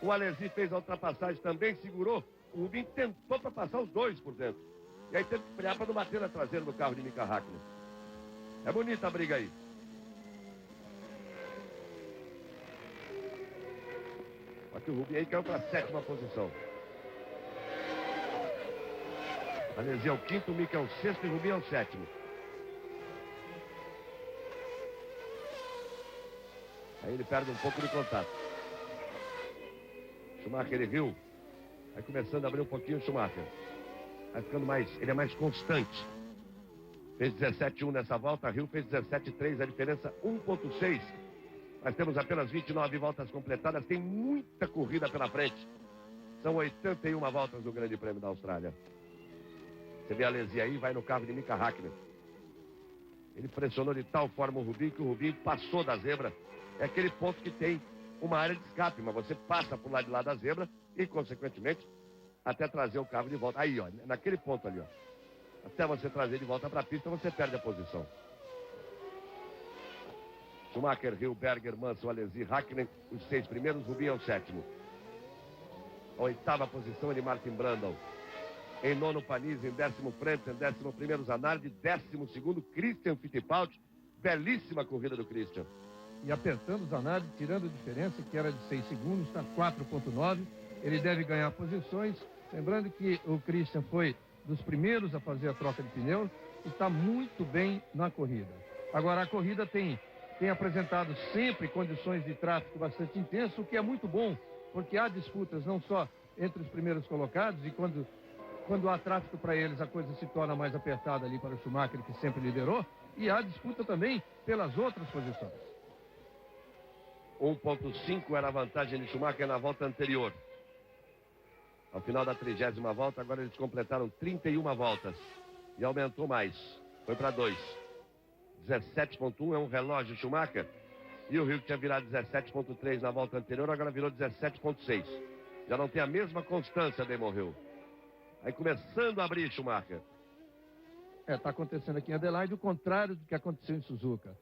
O Alesi fez a ultrapassagem também, segurou. O Rubinho tentou para passar os dois por dentro. E aí teve que frear para não bater na traseira do carro de Mika Häkkinen. É bonita a briga aí. Aqui o Rubinho aí caiu para a 7ª posição. Alesi é o 5º, o Mika é o 6º e o Rubinho é o 7º. Aí ele perde um pouco de contato. Schumacher e Rio. Vai começando a abrir um pouquinho o Schumacher. Vai ficando mais, ele é mais constante. Fez 17,1 nessa volta, Rio fez 17,3, a diferença 1,6. Nós temos apenas 29 voltas completadas, tem muita corrida pela frente. São 81 voltas do Grande Prêmio da Austrália. Você vê a Alesi aí, vai no carro de Mika Häkkinen. Ele pressionou de tal forma o Rubinho que o Rubinho passou da zebra. É aquele ponto que tem uma área de escape, mas você passa por lado de lá da zebra e, consequentemente, até trazer o carro de volta. Aí, ó, naquele ponto ali, ó. Até você trazer de volta para a pista, você perde a posição. Schumacher, Rio, Berger, Mansell, Alesi, Häkkinen, os 6 primeiros, Rubinho é o 7º. A 8ª posição é de Martin Brundle. Em 9º, Panis, em 10º, Frentzen, 11º, Zanardi, 12º, Christian Fittipaldi. Belíssima corrida do Christian. E apertando o Zanardi, tirando a diferença, que era de 6 segundos, está 4,9. Ele deve ganhar posições. Lembrando que o Christian foi dos primeiros a fazer a troca de pneus e está muito bem na corrida. Agora, a corrida tem apresentado sempre condições de tráfego bastante intenso, o que é muito bom, porque há disputas não só entre os primeiros colocados, e quando há tráfego para eles, a coisa se torna mais apertada ali para o Schumacher, que sempre liderou, e há disputa também pelas outras posições. 1,5 era a vantagem de Schumacher na volta anterior. Ao final da 30ª volta, agora eles completaram 31 voltas. E aumentou mais. Foi para 2. 17,1 é um relógio Schumacher. E o Rio que tinha virado 17,3 na volta anterior, agora virou 17,6. Já não tem a mesma constância, Damon Hill. Aí começando a abrir Schumacher. Está acontecendo aqui em Adelaide o contrário do que aconteceu em Suzuka.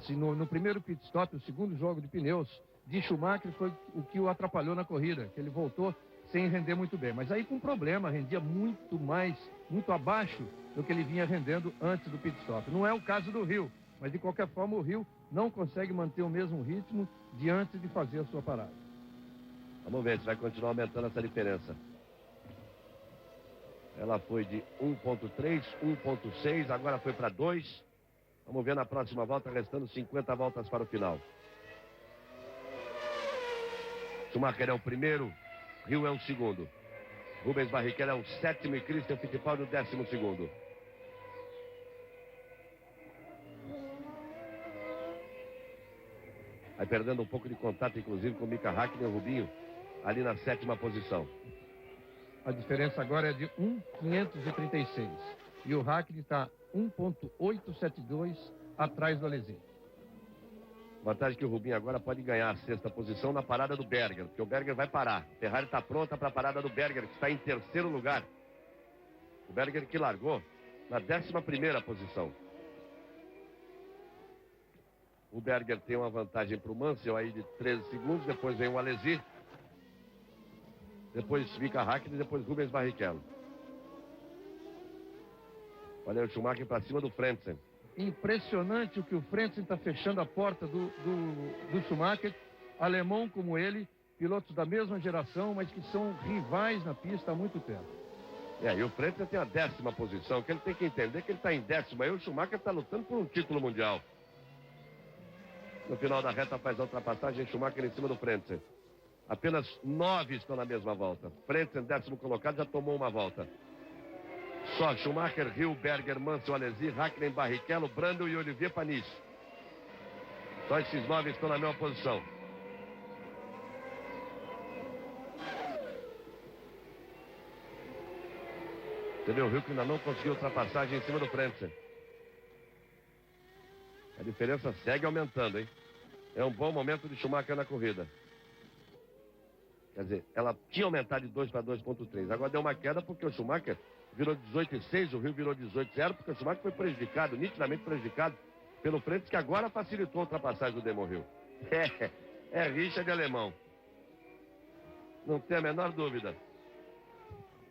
No primeiro pit stop, o segundo jogo de pneus de Schumacher foi o que o atrapalhou na corrida, que ele voltou sem render muito bem. Mas aí com problema, rendia muito abaixo do que ele vinha rendendo antes do pit stop. Não é o caso do Rio, mas de qualquer forma o Rio não consegue manter o mesmo ritmo de antes de fazer a sua parada. Vamos ver se vai continuar aumentando essa diferença. Ela foi de 1,3, 1,6, agora foi para 2. Vamos ver na próxima volta, restando 50 voltas para o final. Schumacher é o primeiro, Rio é o segundo. Rubens Barrichello é o 7º e Christian Fittipaldi o 12º. Vai perdendo um pouco de contato, inclusive, com o Mika Häkkinen e o Rubinho, ali na 7ª posição. A diferença agora é de 1,536. E o Häkkinen está 1,872 atrás do Alesi. Vantagem que o Rubinho agora pode ganhar a 6ª posição na parada do Berger, porque o Berger vai parar. A Ferrari está pronta para a parada do Berger, que está em 3º lugar. O Berger que largou na 11ª posição. O Berger tem uma vantagem para o Mansell aí de 13 segundos, depois vem o Alesi. Depois Mika Häkkinen e depois Rubens Barrichello. Olha o Schumacher para cima do Frentzen. Impressionante o que o Frentzen está fechando a porta do Schumacher. Alemão como ele, pilotos da mesma geração, mas que são rivais na pista há muito tempo. E o Frentzen tem a 10ª posição, que ele tem que entender que ele está em 10ª. Aí o Schumacher está lutando por um título mundial. No final da reta faz a ultrapassagem, Schumacher em cima do Frentzen. Apenas 9 estão na mesma volta. Frentzen, 10º colocado, já tomou uma volta. Só Schumacher, Rio, Berger, Mansell, Alesi, Häkkinen, Barrichello, Brundle e Olivier Panis. Só esses 9 estão na mesma posição. Entendeu? O Rio que ainda não conseguiu ultrapassagem em cima do Frentzen. A diferença segue aumentando, hein? É um bom momento de Schumacher na corrida. Quer dizer, ela tinha aumentado de 2 para 2,3. Agora deu uma queda porque o Schumacher virou 18,6, o Rio virou 18,0, porque o Schumacher foi prejudicado, nitidamente prejudicado, pelo Frentzen, que agora facilitou a ultrapassagem do Damon Hill. É rixa de alemão. Não tem a menor dúvida.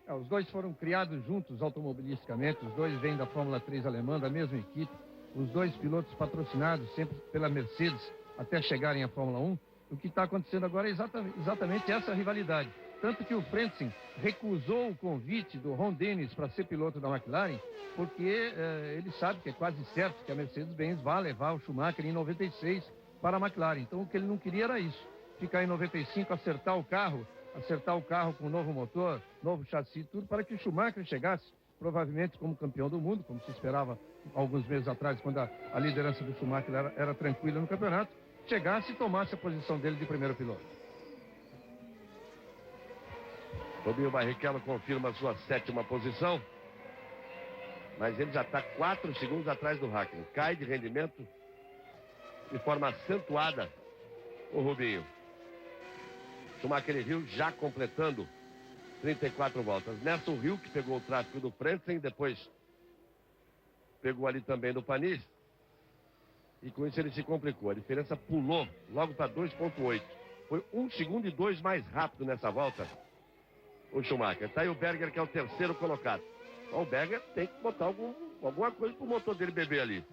Os dois foram criados juntos automobilisticamente, os dois vêm da Fórmula 3 alemã, da mesma equipe, os dois pilotos patrocinados sempre pela Mercedes até chegarem à Fórmula 1. O que está acontecendo agora é exatamente essa rivalidade. Tanto que o Frentzen recusou o convite do Ron Dennis para ser piloto da McLaren, porque ele sabe que é quase certo que a Mercedes-Benz vai levar o Schumacher em 96 para a McLaren. Então o que ele não queria era isso, ficar em 95, acertar o carro com um novo motor, novo chassi, tudo, para que o Schumacher chegasse, provavelmente como campeão do mundo, como se esperava alguns meses atrás, quando a liderança do Schumacher era tranquila no campeonato, chegasse e tomasse a posição dele de primeiro piloto. Rubinho Barrichello confirma a sua 7ª posição, mas ele já está 4 segundos atrás do Hakkinen. Cai de rendimento de forma acentuada o Rubinho. Schumacher e Hill já completando 34 voltas. Nessa, o Hill que pegou o tráfego do Frentzen, depois pegou ali também do Panis. E com isso ele se complicou. A diferença pulou logo para 2,8. Foi 1 segundo e 2 mais rápido nessa volta o Schumacher. Está aí o Berger, que é o 3º colocado. O Berger tem que botar alguma coisa para o motor dele beber ali.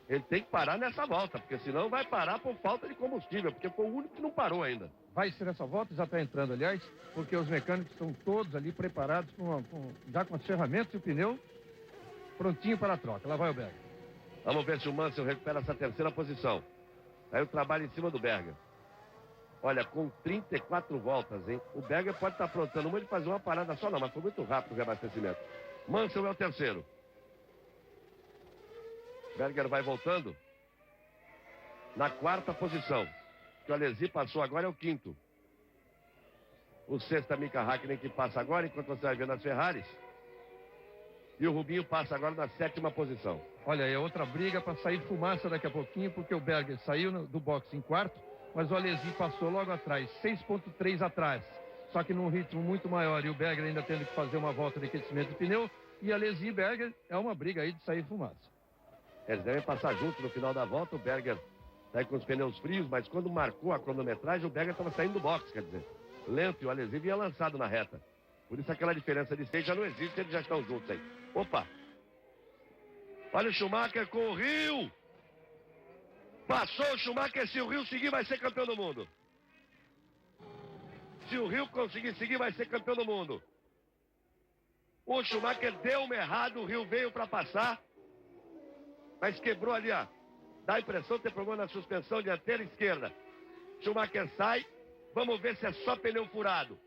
Ele tem que parar nessa volta, porque senão vai parar por falta de combustível, porque foi o único que não parou ainda. Vai ser essa volta, já está entrando, aliás, porque os mecânicos estão todos ali preparados já com as ferramentas e o pneu prontinho para a troca. Lá vai o Berger. Vamos ver se o Mansell recupera essa 3ª posição. Aí o trabalho em cima do Berger. Olha, com 34 voltas, hein? O Berger pode estar aprontando uma de fazer uma parada só, não, mas foi muito rápido o reabastecimento. Mansell é o 3º. Berger vai voltando na 4ª posição. Que o Alesi passou agora é o 5º. O 6º é Mika Hakkinen, que passa agora, enquanto você vai ver nas Ferraris. E o Rubinho passa agora na 7ª posição. Olha, é outra briga para sair fumaça daqui a pouquinho, porque o Berger saiu do boxe em 4º, mas o Alesi passou logo atrás, 6,3 atrás. Só que num ritmo muito maior, e o Berger ainda tendo que fazer uma volta de aquecimento de pneu. E Alesi e Berger é uma briga aí de sair fumaça. Eles devem passar juntos no final da volta. O Berger está aí com os pneus frios, mas quando marcou a cronometragem, o Berger estava saindo do box, quer dizer, lento, e o Alesi vinha lançado na reta. Por isso aquela diferença de 6 já não existe, eles já estão juntos aí. Opa! Olha o Schumacher com o Rio! Passou o Schumacher, se o Rio seguir vai ser campeão do mundo. Se o Rio conseguir seguir vai ser campeão do mundo. O Schumacher deu uma errada, o Rio veio para passar, mas quebrou ali, ó. Dá a impressão de ter problema na suspensão dianteira esquerda. Schumacher sai, vamos ver se é só pneu furado.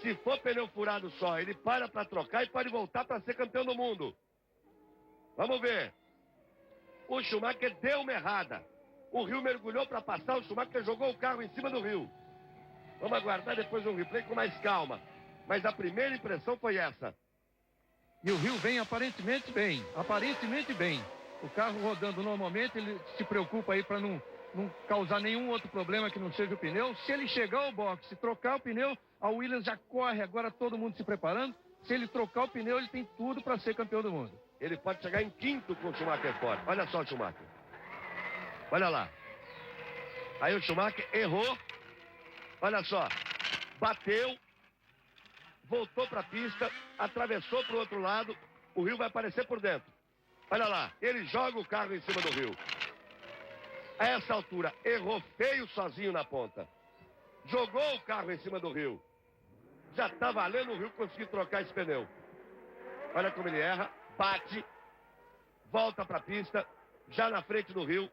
Se for pneu furado só, ele para trocar e pode voltar para ser campeão do mundo. Vamos ver. O Schumacher deu uma errada. O Rio mergulhou para passar, o Schumacher jogou o carro em cima do Rio. Vamos aguardar depois um replay com mais calma. Mas a primeira impressão foi essa. E o Rio vem aparentemente bem. O carro rodando normalmente, ele se preocupa aí para não causar nenhum outro problema que não seja o pneu. Se ele chegar ao boxe e trocar o pneu, a Williams já corre agora, todo mundo se preparando. Se ele trocar o pneu, ele tem tudo para ser campeão do mundo. Ele pode chegar em 5º com o Schumacher fora. Olha só o Schumacher. Olha lá. Aí o Schumacher errou. Olha só. Bateu. Voltou para a pista. Atravessou para o outro lado. O Rio vai aparecer por dentro. Olha lá. Ele joga o carro em cima do Rio. A essa altura, errou feio sozinho na ponta. Jogou o carro em cima do Rio. Já está valendo o Rio conseguir trocar esse pneu. Olha como ele erra. Bate. Volta para a pista. Já na frente do Rio.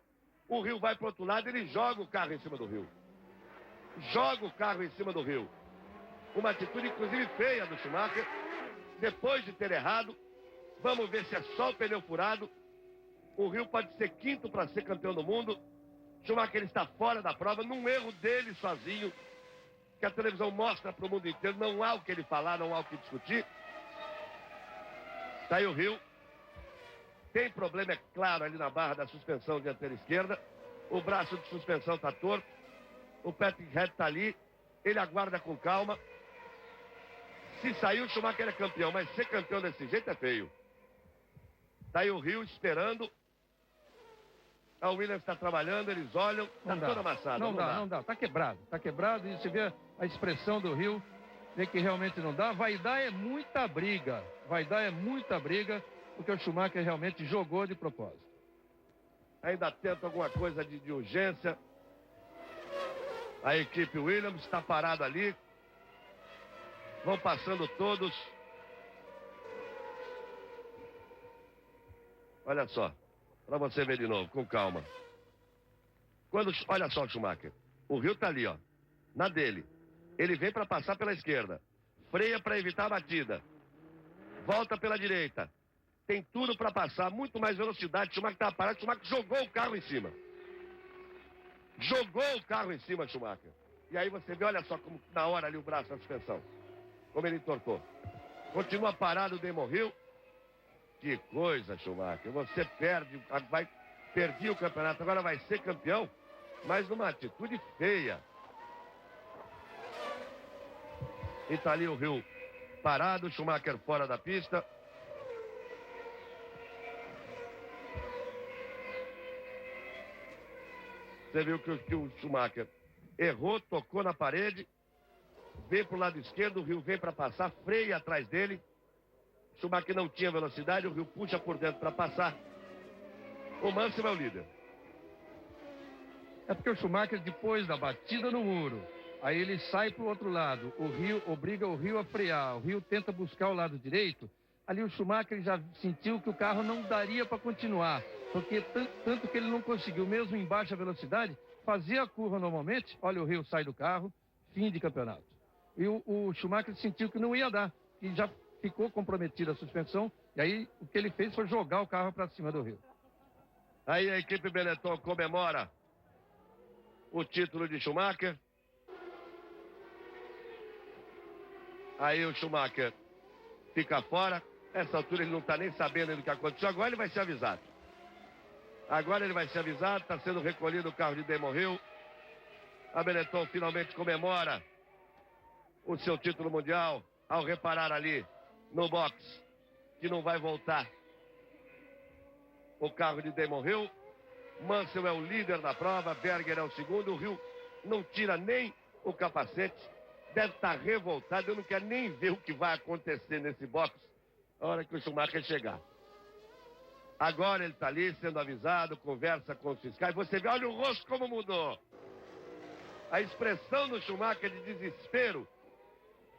O Rio vai para o outro lado. Ele joga o carro em cima do Rio. Joga o carro em cima do Rio. Uma atitude, inclusive, feia do Schumacher. Depois de ter errado. Vamos ver se é só o pneu furado. O Rio pode ser 5º para ser campeão do mundo. Schumacher está fora da prova, num erro dele sozinho, que a televisão mostra para o mundo inteiro. Não há o que ele falar, não há o que discutir. Está aí o Hill. Tem problema, é claro, ali na barra da suspensão dianteira esquerda. O braço de suspensão está torto. O Patrick Head está ali. Ele aguarda com calma. Se sair, o Schumacher é campeão. Mas ser campeão desse jeito é feio. Está aí o Hill esperando. A Williams está trabalhando, eles olham. Está toda amassada. Não dá. Está quebrado. E você vê a expressão do Hill. Vê que realmente não dá. Vai dar é muita briga. Porque o Schumacher realmente jogou de propósito. Ainda tenta alguma coisa de urgência. A equipe Williams está parada ali. Vão passando todos. Olha só. Para você ver de novo, com calma. Olha só o Schumacher. O Hill está ali, ó. Na dele. Ele vem para passar pela esquerda. Freia para evitar a batida. Volta pela direita. Tem tudo para passar. Muito mais velocidade. Schumacher estava parado. Schumacher jogou o carro em cima. Schumacher. E aí você vê, olha só, como na hora ali o braço na suspensão. Como ele entortou. Continua parado o Damon Hill. Que coisa, Schumacher. Você perdi o campeonato. Agora vai ser campeão, mas numa atitude feia. E tá ali o Hill parado, Schumacher fora da pista. Você viu que o Schumacher errou, tocou na parede, veio para o lado esquerdo, o Hill vem para passar, freia atrás dele. Schumacher não tinha velocidade, o Hill puxa por dentro para passar. O Mansell é o líder. É porque o Schumacher, depois da batida no muro, aí ele sai para o outro lado. O Hill obriga o Hill a frear. O Hill tenta buscar o lado direito. Ali o Schumacher já sentiu que o carro não daria para continuar. Porque tanto que ele não conseguiu, mesmo em baixa velocidade, fazer a curva normalmente. Olha, o Hill sai do carro, fim de campeonato. E o Schumacher sentiu que não ia dar. E já ficou comprometida a suspensão. E aí o que ele fez foi jogar o carro para cima do Hill. Aí a equipe Benetton comemora o título de Schumacher. Aí o Schumacher fica fora. Nessa altura ele não está nem sabendo do que aconteceu. Agora ele vai ser avisado. Está sendo recolhido o carro de Damon Hill. A Benetton finalmente comemora o seu título mundial ao reparar ali no box que não vai voltar o carro de Damon Hill. Mansell é o líder da prova, Berger é o segundo. O Hill não tira nem o capacete, deve estar revoltado. Eu não quero nem ver o que vai acontecer nesse box na hora que o Schumacher chegar. Agora ele está ali sendo avisado, conversa com os fiscais. Você vê, olha o rosto como mudou. A expressão do Schumacher de desespero.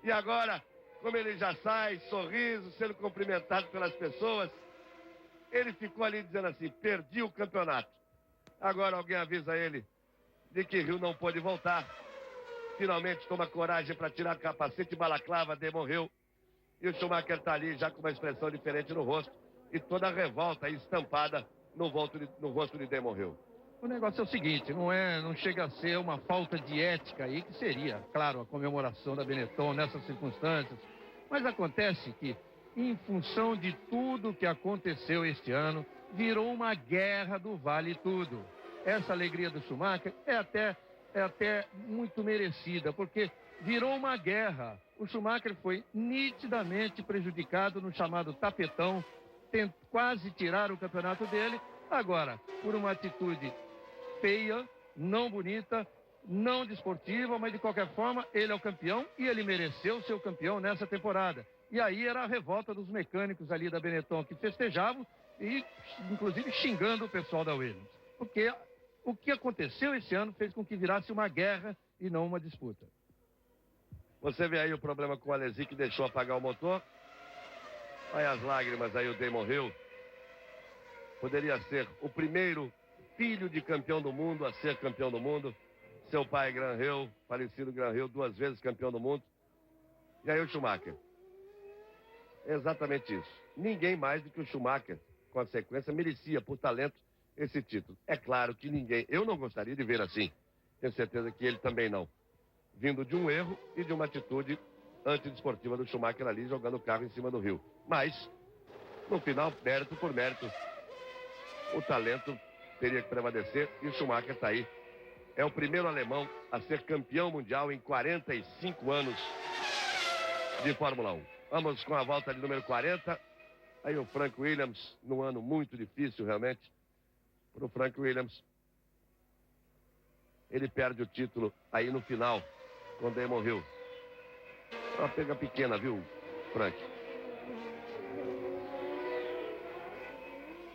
E agora, como ele já sai, sorriso, sendo cumprimentado pelas pessoas, ele ficou ali dizendo assim, perdi o campeonato. Agora alguém avisa ele de que Hill não pôde voltar. Finalmente toma coragem para tirar o capacete, balaclava, Damon Hill. E o Schumacher está ali já com uma expressão diferente no rosto. E toda a revolta aí estampada no rosto de Damon Hill. O negócio é o seguinte, não chega a ser uma falta de ética aí, que seria, claro, a comemoração da Benetton nessas circunstâncias. Mas acontece que, em função de tudo que aconteceu este ano, virou uma guerra do vale tudo. Essa alegria do Schumacher é até muito merecida, porque virou uma guerra. O Schumacher foi nitidamente prejudicado no chamado tapetão, quase tirar o campeonato dele. Agora, por uma atitude feia, não bonita, não desportiva, mas de qualquer forma, ele é o campeão e ele mereceu ser o campeão nessa temporada. E aí era a revolta dos mecânicos ali da Benetton que festejavam e, inclusive, xingando o pessoal da Williams. Porque o que aconteceu esse ano fez com que virasse uma guerra e não uma disputa. Você vê aí o problema com o Alesi, que deixou apagar o motor. Olha as lágrimas aí, o Damon Hill. Poderia ser o primeiro filho de campeão do mundo a ser campeão do mundo. Seu pai, Graham Hill, falecido Graham Hill, 2 vezes campeão do mundo. E aí o Schumacher. Exatamente isso. Ninguém mais do que o Schumacher, com a sequência, merecia, por talento, esse título. É claro que eu não gostaria de ver assim. Tenho certeza que ele também não. Vindo de um erro e de uma atitude antidesportiva do Schumacher ali, jogando o carro em cima do Hill. Mas, no final, mérito por mérito, o talento teria que prevalecer e o Schumacher está aí. É o primeiro alemão a ser campeão mundial em 45 anos de Fórmula 1. Vamos com a volta de número 40. Aí o Frank Williams, num ano muito difícil realmente, para o Frank Williams. Ele perde o título aí no final, com Damon Hill. Uma pega pequena, viu, Frank?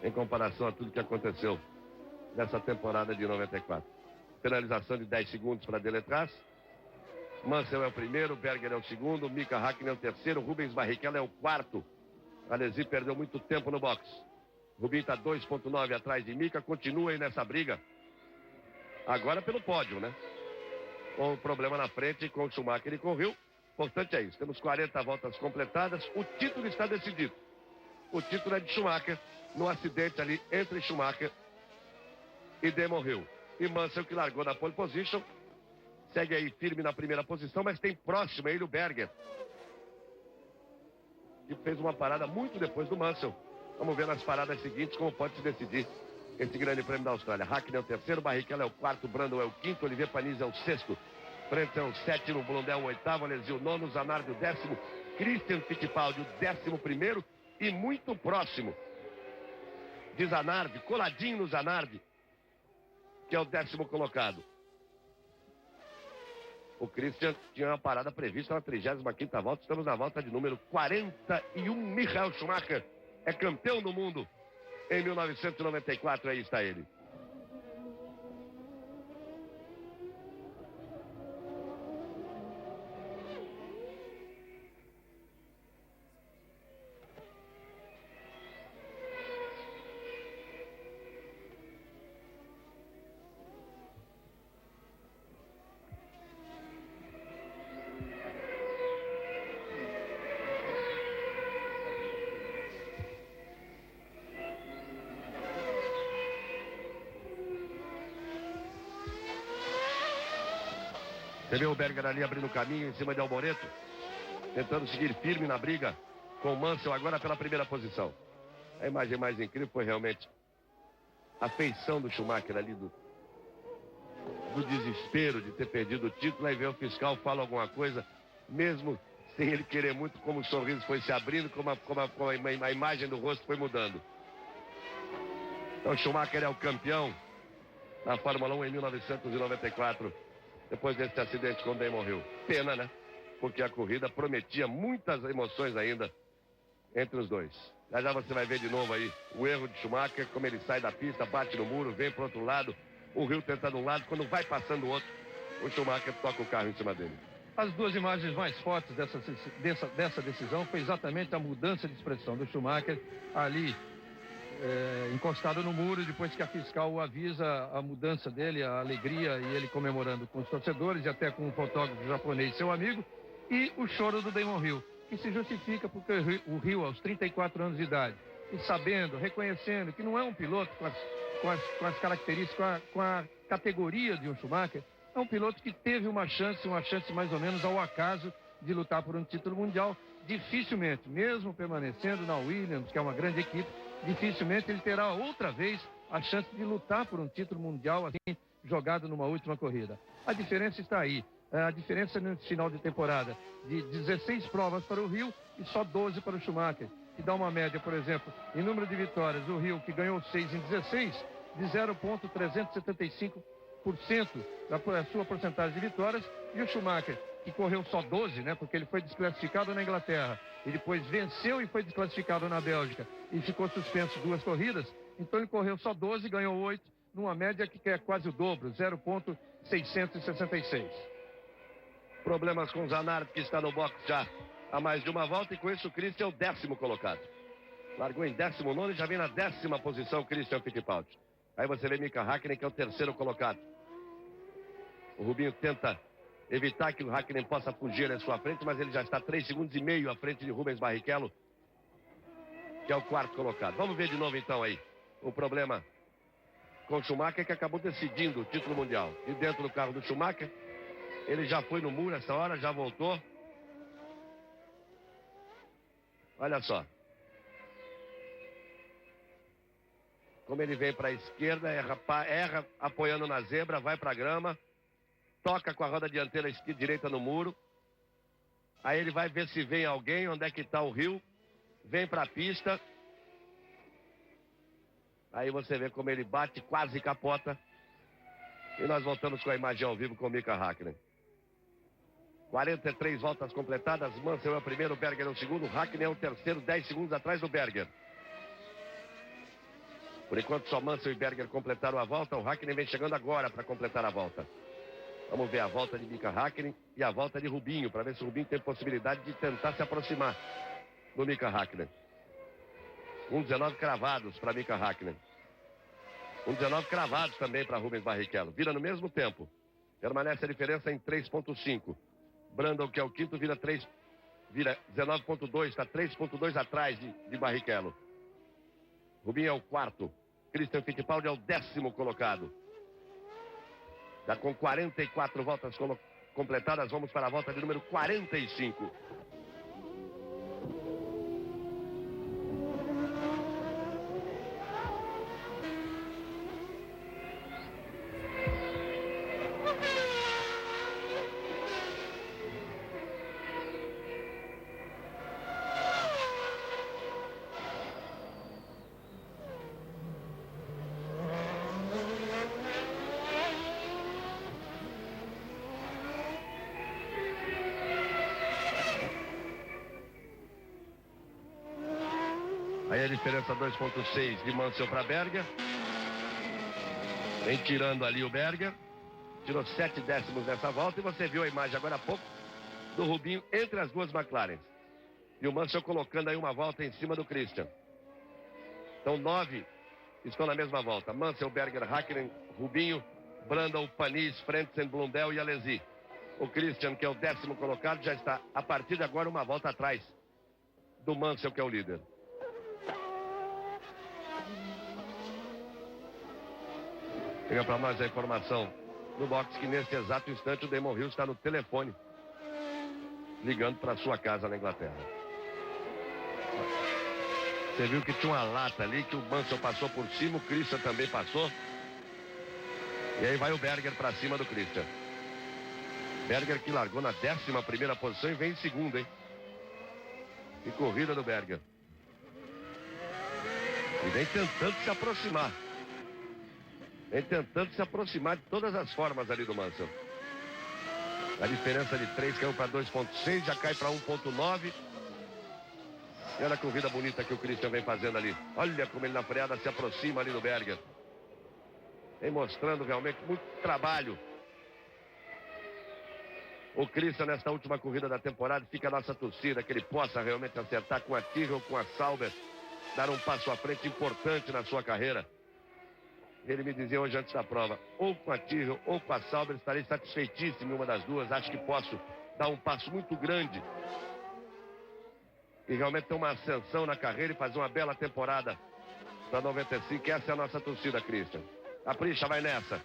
Em comparação a tudo que aconteceu nessa temporada de 94. Penalização de 10 segundos para Deletraz. Mansell é o primeiro, Berger é o segundo, Mika Hakkinen é o terceiro, Rubens Barrichello é o quarto. Alesi perdeu muito tempo no box. Rubinho está 2,9 atrás de Mika, continua aí nessa briga. Agora pelo pódio, né? Com o problema na frente, com o Schumacher e com o Hill. Importante é isso, temos 40 voltas completadas, o título está decidido. O título é de Schumacher, no acidente ali entre Schumacher e Damon Hill. E Mansell, que largou na pole position, segue aí firme na primeira posição, mas tem próximo a ele o Berger, que fez uma parada muito depois do Mansell. Vamos ver nas paradas seguintes como pode se decidir esse grande prêmio da Austrália. Hakkinen é o terceiro, Barrichello é o quarto, Brandon é o quinto, Olivier Panis é o sexto, Frentzen é o sétimo, Blondel o oitavo, Alesi o nono, Zanardi o décimo, Christian Fittipaldi o 11º e muito próximo de Zanardi, coladinho no Zanardi, que é o 10º colocado. O Christian tinha uma parada prevista na 35ª volta. Estamos na volta de número 41. Michael Schumacher é campeão do mundo em 1994. Aí está ele. Você vê o Berger ali abrindo caminho em cima de Alboreto, tentando seguir firme na briga com o Mansell agora pela primeira posição. A imagem mais incrível foi realmente a feição do Schumacher ali, do desespero de ter perdido o título. Aí vem o fiscal, fala alguma coisa, mesmo sem ele querer muito, como o sorriso foi se abrindo, como a imagem do rosto foi mudando. Então Schumacher é o campeão na Fórmula 1 em 1994. Depois desse acidente com o Damon Hill. Pena, né? Porque a corrida prometia muitas emoções ainda entre os dois. Já você vai ver de novo aí o erro de Schumacher, como ele sai da pista, bate no muro, vem pro outro lado, o Hill tenta de um lado, quando vai passando o outro, o Schumacher toca o carro em cima dele. As duas imagens mais fortes dessa decisão foi exatamente a mudança de expressão do Schumacher ali encostado no muro, depois que a fiscal o avisa a mudança dele, a alegria, e ele comemorando com os torcedores e até com um fotógrafo japonês, seu amigo, e o choro do Damon Hill, que se justifica porque o Hill, aos 34 anos de idade, e sabendo, reconhecendo que não é um piloto com as características, com a categoria de um Schumacher, é um piloto que teve uma chance mais ou menos ao acaso de lutar por um título mundial. Dificilmente, mesmo permanecendo na Williams, que é uma grande equipe, dificilmente ele terá outra vez a chance de lutar por um título mundial assim, jogado numa última corrida. A diferença está aí. A diferença no final de temporada de 16 provas para o Hill e só 12 para o Schumacher, que dá uma média, por exemplo, em número de vitórias, o Hill, que ganhou 6 em 16, de 0,375% da sua porcentagem de vitórias, e o Schumacher, que correu só 12, né, porque ele foi desclassificado na Inglaterra e depois venceu e foi desclassificado na Bélgica e ficou suspenso 2 corridas, então ele correu só 12 e ganhou 8, numa média que é quase o dobro, 0,666. Problemas com o Zanardi, que está no box já há mais de uma volta, e com isso o Christian é o 10º colocado. Largou em 19º e já vem na 10ª posição o Christian Fittipaldi. Aí você vê Mika Hakkinen, que é o 3º colocado. O Rubinho tenta evitar que o Hakkinen possa fugir na sua frente, mas ele já está 3,5 segundos à frente de Rubens Barrichello, que é o 4º colocado. Vamos ver de novo então aí o problema com o Schumacher, que acabou decidindo o título mundial. E dentro do carro do Schumacher, ele já foi no muro essa hora, já voltou. Olha só. Como ele vem para a esquerda, erra apoiando na zebra, vai para a grama, toca com a roda dianteira direita no muro. Aí ele vai ver se vem alguém, onde é que está o Hill, vem para a pista. Aí você vê como ele bate, quase capota. E nós voltamos com a imagem ao vivo com o Mika Häkkinen. 43 voltas completadas, Mansell é o primeiro, Berger é o segundo, Häkkinen é o terceiro, 10 segundos atrás do Berger. Por enquanto só Mansell e Berger completaram a volta, o Häkkinen vem chegando agora para completar a volta. Vamos ver a volta de Mika Häkkinen e a volta de Rubinho, para ver se o Rubinho tem possibilidade de tentar se aproximar do Mika Häkkinen. 1,19 cravados para Mika Häkkinen. 1,19 cravados também para Rubens Barrichello. Vira no mesmo tempo. Permanece a diferença em 3,5. Brandon, que é o quinto, vira 19,2. Está 3,2 atrás de Barrichello. Rubinho é o quarto. Christian Fittipaldi é o 10º colocado. Já com 44 voltas completadas, vamos para a volta de número 45. Aí a diferença 2,6 de Mansell para Berger. Vem tirando ali o Berger. Tirou 7 décimos nessa volta. E você viu a imagem agora há pouco do Rubinho entre as duas McLaren. E o Mansell colocando aí uma volta em cima do Christian. Então 9 estão na mesma volta. Mansell, Berger, Häkkinen, Rubinho, Brandon, Panis, Frentzen, Blundell e Alesi. O Christian, que é o 10º colocado, já está a partir de agora uma volta atrás do Mansell, que é o líder. Chega para nós a informação no box que nesse exato instante o Damon Hill está no telefone ligando para sua casa na Inglaterra. Você viu que tinha uma lata ali que o Mansell passou por cima, o Christian também passou. E aí vai o Berger para cima do Christian. Berger que largou na 11ª posição e vem em segundo, hein? Que corrida do Berger. E vem tentando se aproximar. Vem tentando se aproximar de todas as formas ali do Mansell. A diferença de 3 caiu para 2,6, já cai para 1,9. E olha a corrida bonita que o Christian vem fazendo ali. Olha como ele na freada se aproxima ali do Berger. Vem mostrando realmente muito trabalho. O Christian nesta última corrida da temporada, fica a nossa torcida, que ele possa realmente acertar com a Tyrrell, com a Sauber, dar um passo à frente importante na sua carreira. Ele me dizia hoje antes da prova, ou com a Tyrrell ou com a Sauber, estarei satisfeitíssimo em uma das duas. Acho que posso dar um passo muito grande e realmente ter uma ascensão na carreira e fazer uma bela temporada para 95. Essa é a nossa torcida, Christian. Capricha, vai nessa.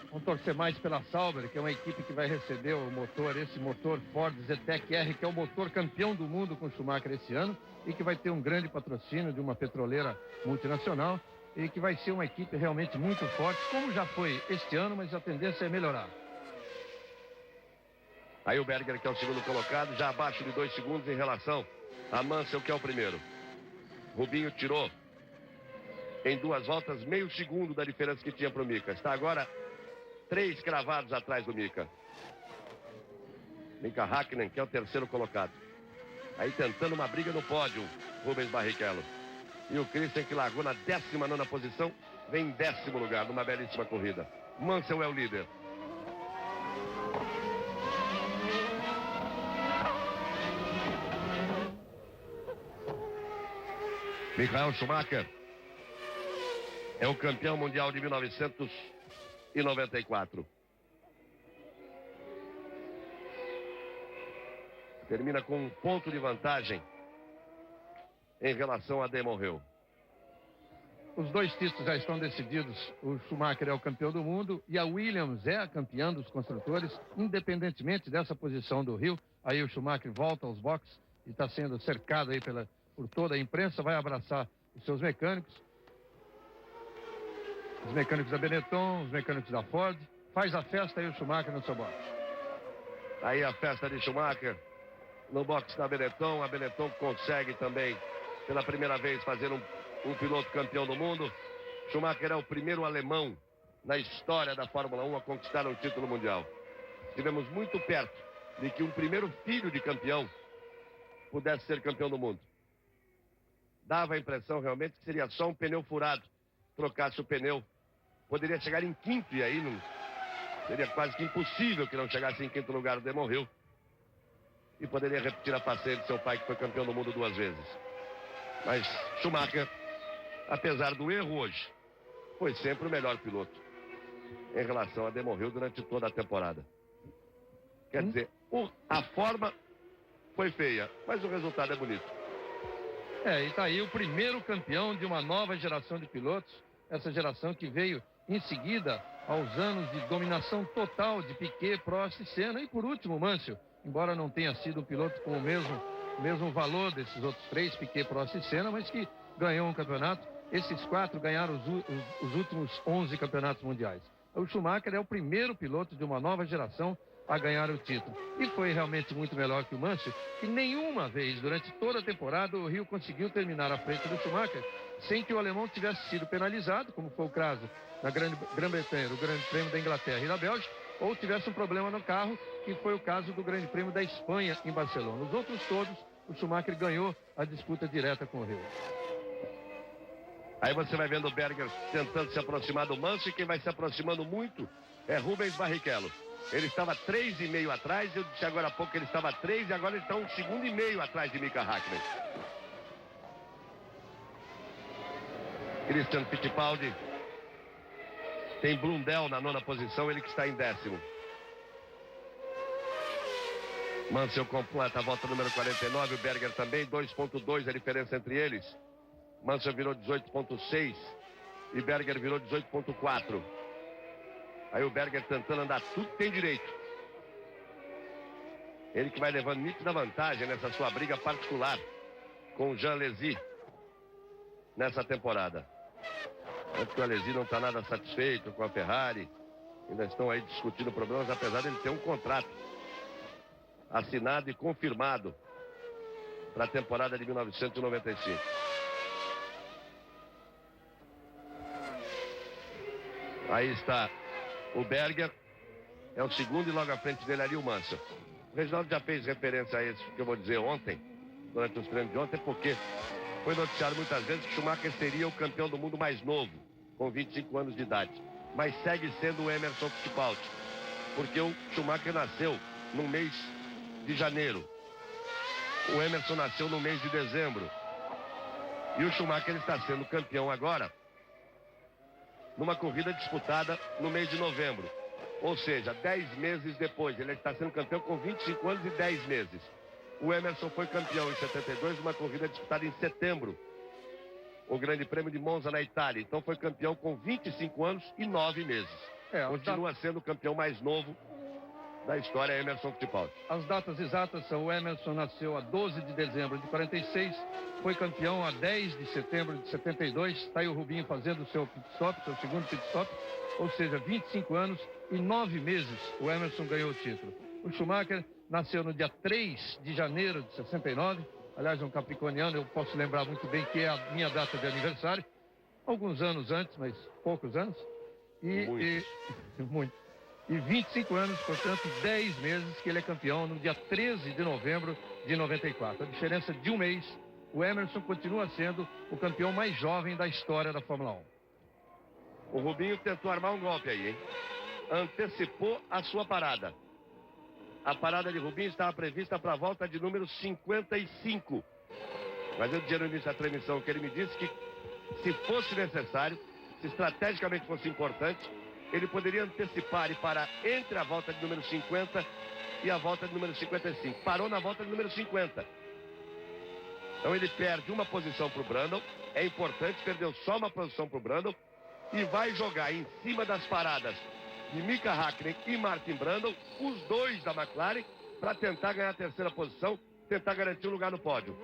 Vamos torcer mais pela Sauber, que é uma equipe que vai receber o motor, esse motor Ford Zetec R, que é o motor campeão do mundo com o Schumacher esse ano, e que vai ter um grande patrocínio de uma petroleira multinacional, e que vai ser uma equipe realmente muito forte, como já foi este ano, mas a tendência é melhorar. Aí o Berger, que é o segundo colocado, já abaixo de 2 segundos em relação a Mansell, que é o primeiro. Rubinho tirou em 2 voltas meio segundo da diferença que tinha para o Mika. Está agora 3 cravados atrás do Mika. Mika Häkkinen, que é o terceiro colocado. Aí tentando uma briga no pódio, Rubens Barrichello. E o Christian, que largou na 19ª posição, vem em 10º lugar, numa belíssima corrida. Mansell é o líder. Michael Schumacher é o campeão mundial de 1994. Termina com 1 ponto de vantagem em relação a Damon Hill. Os dois títulos já estão decididos. O Schumacher é o campeão do mundo e a Williams é a campeã dos construtores, independentemente dessa posição do Hill. Aí o Schumacher volta aos boxes e está sendo cercado aí por toda a imprensa, vai abraçar os seus mecânicos. Os mecânicos da Benetton, os mecânicos da Ford. Faz a festa aí o Schumacher no seu box. Aí a festa de Schumacher no box da Benetton. A Benetton consegue também, pela primeira vez, fazer um piloto campeão do mundo. Schumacher é o primeiro alemão na história da Fórmula 1 a conquistar um título mundial. Estivemos muito perto de que um primeiro filho de campeão pudesse ser campeão do mundo. Dava a impressão realmente que seria só um pneu furado. Trocasse o pneu, poderia chegar em quinto e aí seria quase que impossível que não chegasse em quinto lugar o Damon Hill. E poderia repetir a façanha de seu pai, que foi campeão do mundo 2 vezes. Mas Schumacher, apesar do erro hoje, foi sempre o melhor piloto em relação a Damon Hill durante toda a temporada. Quer dizer, a forma foi feia, mas o resultado é bonito. E tá aí o primeiro campeão de uma nova geração de pilotos. Essa geração que veio em seguida aos anos de dominação total de Piquet, Prost e Senna. E por último, Mansell, embora não tenha sido um piloto com o mesmo valor desses outros 3, Piquet, Prost e Senna, mas que ganhou um campeonato. Esses 4 ganharam os últimos 11 campeonatos mundiais. O Schumacher é o primeiro piloto de uma nova geração a ganhar o título. E foi realmente muito melhor que o Mansell, que nenhuma vez durante toda a temporada o Hill conseguiu terminar à frente do Schumacher sem que o alemão tivesse sido penalizado, como foi o caso na Grã-Bretanha, do Grande Prêmio da Inglaterra e da Bélgica, ou tivesse um problema no carro, que foi o caso do Grande Prêmio da Espanha em Barcelona. Nos outros todos, o Schumacher ganhou a disputa direta com o Hill. Aí você vai vendo o Berger tentando se aproximar do Mansell, e quem vai se aproximando muito é Rubens Barrichello. Ele estava 3,5 atrás, eu disse agora há pouco que ele estava 3 e agora ele está 1,5 segundos atrás de Mika Häkkinen. Christian Fittipaldi tem Blundell na 9ª posição, ele que está em 10º. Mansell completa a volta número 49, o Berger também, 2,2 a diferença entre eles. Mansell virou 18,6 e Berger virou 18,4. Aí o Berger tentando andar tudo que tem direito. Ele que vai levando nítida vantagem nessa sua briga particular com o Jean Alesi nessa temporada. Antes que o Alesi não está nada satisfeito com a Ferrari. Ainda estão aí discutindo problemas, apesar de ele ter um contrato assinado e confirmado para a temporada de 1995. Aí está o Berger, é o segundo e logo à frente dele ali o Mansell. O Reginaldo já fez referência a isso que eu vou dizer ontem, durante os treinos de ontem, porque foi noticiado muitas vezes que Schumacher seria o campeão do mundo mais novo, com 25 anos de idade. Mas segue sendo o Emerson Fittipaldi, porque o Schumacher nasceu no mês de janeiro. O Emerson nasceu no mês de dezembro. E o Schumacher está sendo campeão agora numa corrida disputada no mês de novembro. Ou seja, 10 meses depois. Ele está sendo campeão com 25 anos e 10 meses. O Emerson foi campeão em 72, numa corrida disputada em setembro. O Grande Prêmio de Monza, na Itália. Então foi campeão com 25 anos e 9 meses. Continua sendo o campeão mais novo da história, Emerson Fittipaldi. As datas exatas são: o Emerson nasceu a 12 de dezembro de 46, foi campeão a 10 de setembro de 72, está aí o Rubinho fazendo o seu pit stop, seu segundo pit stop, ou seja, 25 anos e 9 meses o Emerson ganhou o título. O Schumacher nasceu no dia 3 de janeiro de 69, aliás, é um capricorniano, eu posso lembrar muito bem que é a minha data de aniversário, alguns anos antes, mas poucos anos, muito. E 25 anos, portanto, 10 meses que ele é campeão no dia 13 de novembro de 94. A diferença de um mês, o Emerson continua sendo o campeão mais jovem da história da Fórmula 1. O Rubinho tentou armar um golpe aí, hein? Antecipou a sua parada. A parada de Rubinho estava prevista para a volta de número 55. Mas eu dizia no início da transmissão que ele me disse que, se fosse necessário, se estrategicamente fosse importante, ele poderia antecipar e parar entre a volta de número 50 e a volta de número 55. Parou na volta de número 50. Então ele perde uma posição para o Brundle. É importante, perdeu só uma posição para o Brundle. E vai jogar em cima das paradas de Mika Häkkinen e Martin Brundle, os dois da McLaren, para tentar ganhar a terceira posição, tentar garantir um lugar no pódio.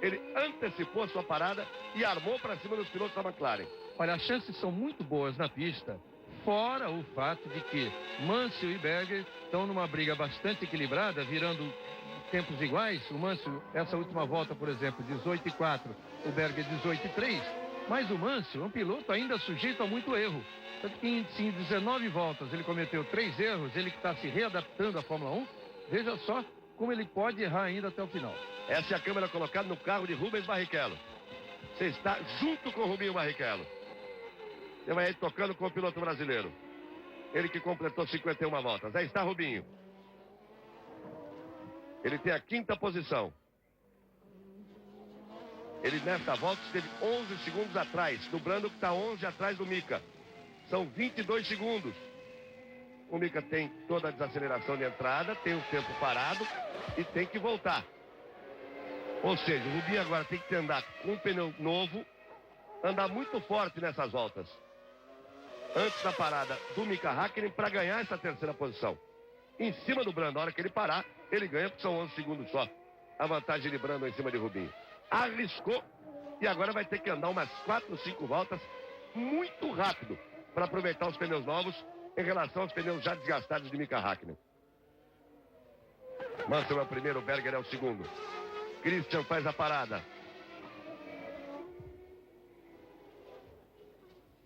Ele antecipou a sua parada e armou para cima dos pilotos da McLaren. Olha, as chances são muito boas na pista, fora o fato de que Mansell e Berger estão numa briga bastante equilibrada, virando tempos iguais. O Mansell, essa última volta, por exemplo, 18,4, o Berger 18,3. Mas o Mansell é um piloto ainda sujeito a muito erro. Tanto que em 19 voltas ele cometeu 3 erros, ele que está se readaptando à Fórmula 1. Veja só como ele pode errar ainda até o final. Essa é a câmera colocada no carro de Rubens Barrichello. Você está junto com o Rubinho Barrichello. Você vai aí tocando com o piloto brasileiro. Ele que completou 51 voltas. Aí está Rubinho. Ele tem a 5ª posição. Ele nesta volta esteve 11 segundos atrás do Brundle, que está 11 atrás do Mika. São 22 segundos. O Mika tem toda a desaceleração de entrada, tem o tempo parado e tem que voltar. Ou seja, o Rubinho agora tem que andar com um pneu novo, andar muito forte nessas voltas. Antes da parada do Mika Häkkinen para ganhar essa terceira posição. Em cima do Brundle, na hora que ele parar, ele ganha, porque são 11 segundos só. A vantagem de Brundle em cima de Rubinho. Arriscou e agora vai ter que andar umas 4 ou 5 voltas muito rápido para aproveitar os pneus novos em relação aos pneus já desgastados de Mika Häkkinen. Mansell é o primeiro, Berger é o segundo. Christian faz a parada.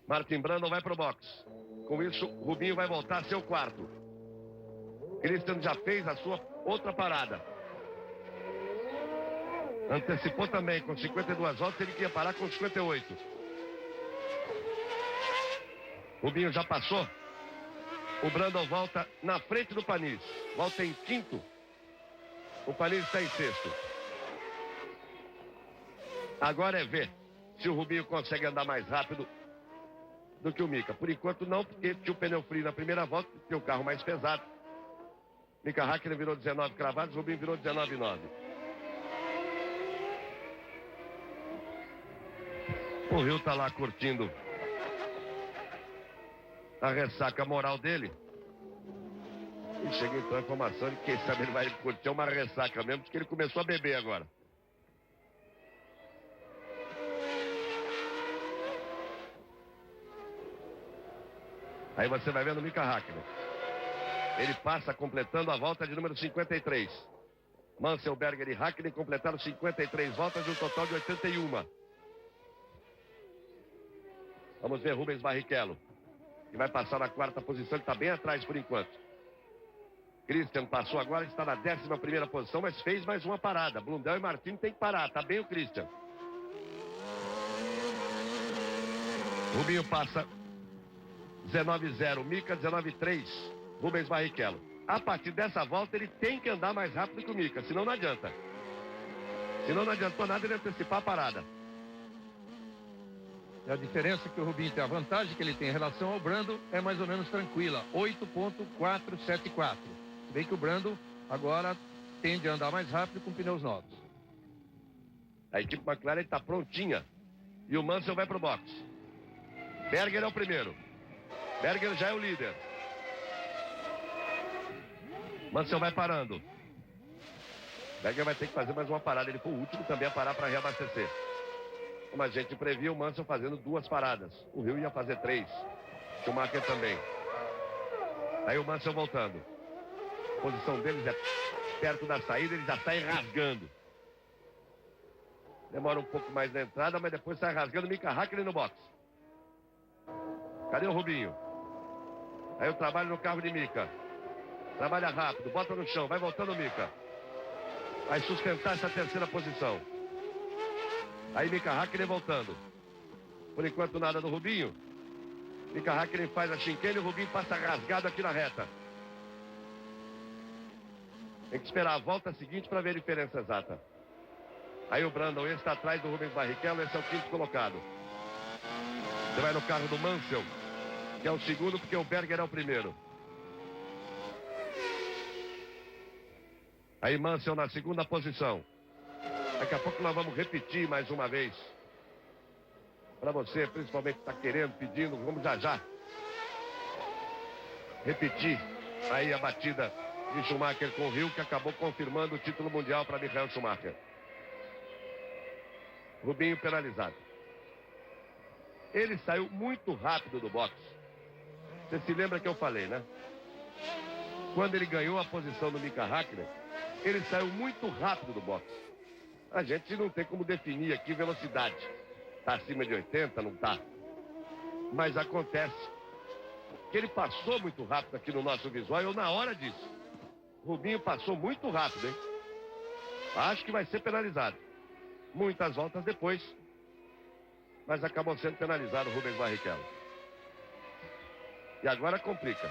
Martin Brundle vai para o box. Com isso, Rubinho vai voltar a ser o quarto. Christian já fez a sua outra parada. Antecipou também com 52 voltas, ele queria parar com 58. Rubinho já passou. O Brundle volta na frente do Panis. Volta em 5º. O Panis está em 6º. Agora é ver se o Rubinho consegue andar mais rápido do que o Mika. Por enquanto não, porque tinha o pneu frio na primeira volta, tinha o carro mais pesado. Mika Häkkinen virou 19 cravados, o Rubinho virou 19,9. O Rio está lá curtindo a ressaca moral dele. E chega então a informação de que quem sabe ele vai curtir uma ressaca mesmo, porque ele começou a beber agora. Aí você vai vendo o Mika Häkkinen. Ele passa completando a volta de número 53. Mansell, Berger e Häkkinen completaram 53 voltas de um total de 81. Vamos ver Rubens Barrichello, que vai passar na 4ª posição, ele está bem atrás por enquanto. Christian passou agora, está na 11ª posição, mas fez mais uma parada. Blundell e Martin tem que parar, está bem o Christian. Rubinho passa 19,0, Mika 19,3, Rubens Barrichello. A partir dessa volta ele tem que andar mais rápido que o Mika, senão não adianta. Senão não adiantou nada ele antecipar a parada. E a diferença que o Rubinho tem, a vantagem que ele tem em relação ao Brundle é mais ou menos tranquila, 8,474. Se bem que o Brundle agora tende a andar mais rápido com pneus novos. A equipe McLaren está prontinha e o Mansell vai para o box. Berger é o primeiro. Berger já é o líder. Mansell vai parando. Berger vai ter que fazer mais uma parada. Ele foi o último também a parar para reabastecer. Como a gente previu, o Mansell fazendo 2 paradas. O Rio ia fazer 3. Schumacher também. Aí o Mansell voltando. A posição deles é perto da saída, ele já sai rasgando. Demora um pouco mais na entrada, mas depois sai rasgando. Mika Häkkinen no box. Cadê o Rubinho? Aí o trabalho no carro de Mika. Trabalha rápido, bota no chão, vai voltando o Mika. Vai sustentar essa terceira posição. Aí Mika Häkkinen voltando. Por enquanto nada do Rubinho. Mika Häkkinen faz a chicane e o Rubinho passa rasgado aqui na reta. Tem que esperar a volta seguinte para ver a diferença exata. Aí o Brundle, esse está atrás do Rubens Barrichello, esse é o 5º colocado. Você vai no carro do Mansell, que é o segundo, porque o Berger é o primeiro. Aí Mansell na 2ª posição. Daqui a pouco nós vamos repetir mais uma vez. Para você, principalmente que está querendo, pedindo, vamos já repetir aí a batida de Schumacher com o Hill, que acabou confirmando o título mundial para Michael Schumacher. Rubinho penalizado. Ele saiu muito rápido do boxe. Você se lembra que eu falei, né? Quando ele ganhou a posição do Mika Hakkinen, ele saiu muito rápido do boxe. A gente não tem como definir aqui velocidade. Está acima de 80, não está. Mas acontece que ele passou muito rápido aqui no nosso visual e eu na hora disso. Rubinho passou muito rápido, hein? Acho que vai ser penalizado. Muitas voltas depois, mas acabou sendo penalizado o Rubens Barrichello. E agora complica.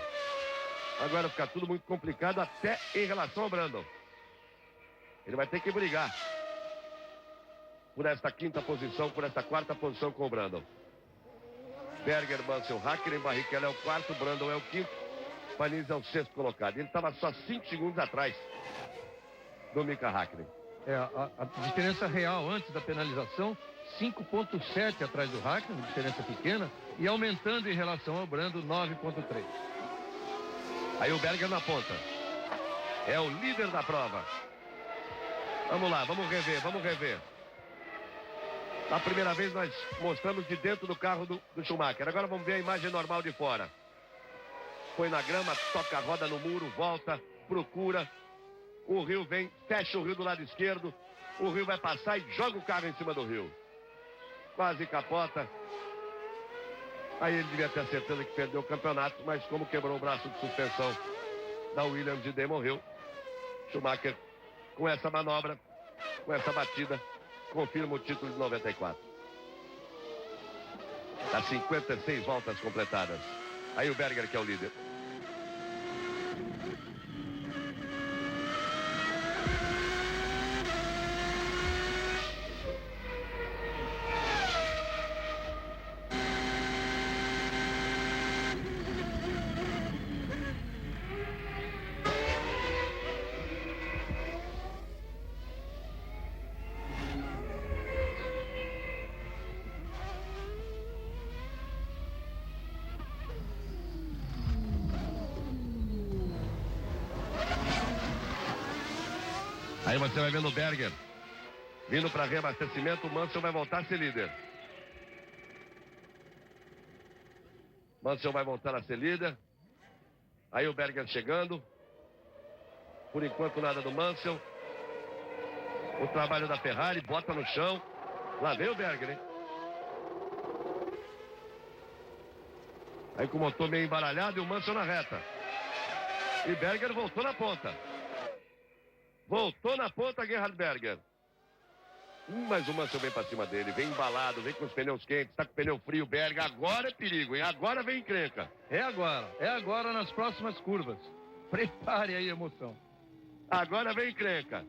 Agora fica tudo muito complicado até em relação ao Brandon. Ele vai ter que brigar por esta quinta posição, por esta quarta posição com o Brandon. Berger, Mansell, Hakkinen, Barrichello é o quarto, Brandon é o quinto, Panizzi é o sexto colocado. Ele estava só 5 segundos atrás do Mika Hakkinen. A diferença real antes da penalização, 5,7 atrás do Hakkinen, diferença pequena, e aumentando em relação ao Brandon, 9,3. Aí o Berger na ponta. É o líder da prova. Vamos lá, vamos rever. A primeira vez nós mostramos de dentro do carro do Schumacher. Agora vamos ver a imagem normal de fora. Foi na grama, toca a roda no muro, volta, procura. O Hill vem, fecha o Hill do lado esquerdo. O Hill vai passar e joga o carro em cima do Hill. Quase capota. Aí ele devia ter certeza que perdeu o campeonato, mas como quebrou o braço de suspensão da Williams de Damon Hill, Schumacher, com essa manobra, com essa batida, confirma o título de 94. Há 56 voltas completadas. Aí o Berger, que é o líder. Aí você vai vendo o Berger vindo para reabastecimento. O Mansell vai voltar a ser líder. Mansell vai voltar a ser líder. Aí o Berger chegando. Por enquanto nada do Mansell. O trabalho da Ferrari, bota no chão. Lá vem o Berger, hein? Aí com o motor meio embaralhado e o Mansell na reta. E Berger voltou na ponta. Voltou na ponta, Gerhard Berger. Mas o Mansell vem pra cima dele, vem embalado, vem com os pneus quentes, tá com o pneu frio, Berger. Agora é perigo, hein? Agora vem encrenca. É agora nas próximas curvas. Prepare aí a emoção. Agora vem encrenca.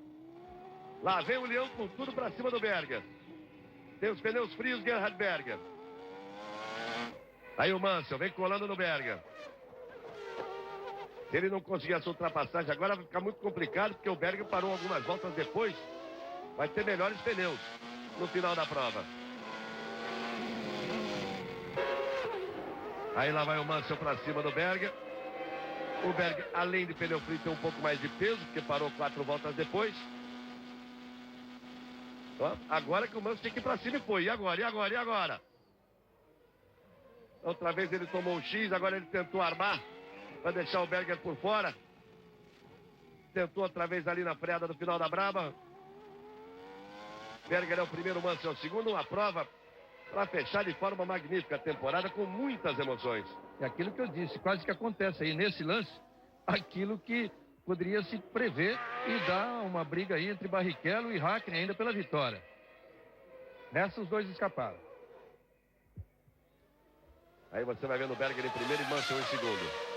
Lá vem o Leão com tudo pra cima do Berger. Tem os pneus frios, Gerhard Berger. Aí o Mansell vem colando no Berger. Se ele não conseguir essa ultrapassagem agora vai ficar muito complicado, porque o Berger parou algumas voltas depois. Vai ter melhores pneus no final da prova. Aí lá vai o Mansell para cima do Berger. O Berger, além de pneu frio, tem um pouco mais de peso, porque parou 4 voltas depois. Ó, agora que o Mansell tinha que ir para cima e foi. E agora? Outra vez ele tomou o X, agora ele tentou armar para deixar o Berger por fora. Tentou outra vez ali na freada do final da Braba. Berger é o primeiro, Mansell é o segundo. Uma prova para fechar de forma magnífica a temporada, com muitas emoções. É aquilo que eu disse, quase que acontece aí nesse lance, aquilo que poderia se prever e dar uma briga aí entre Barrichello e Hakkinen ainda pela vitória. Nessa os dois escaparam. Aí você vai vendo o Berger em primeiro e Mansell em segundo.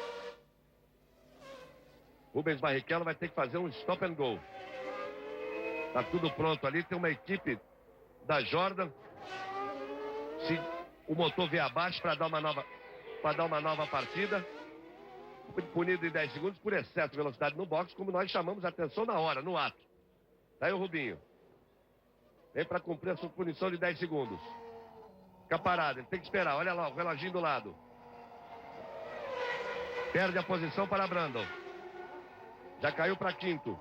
Rubens Barrichello vai ter que fazer um stop and go. Tá tudo pronto ali, tem uma equipe da Jordan. Se o motor vier abaixo para dar uma nova partida, punido em 10 segundos por excesso de velocidade no box, como nós chamamos a atenção na hora, no ato. Tá aí o Rubinho. Vem para cumprir a sua punição de 10 segundos. Fica parado, ele tem que esperar. Olha lá, o reloginho do lado. Perde a posição para Brandon. Já caiu para quinto.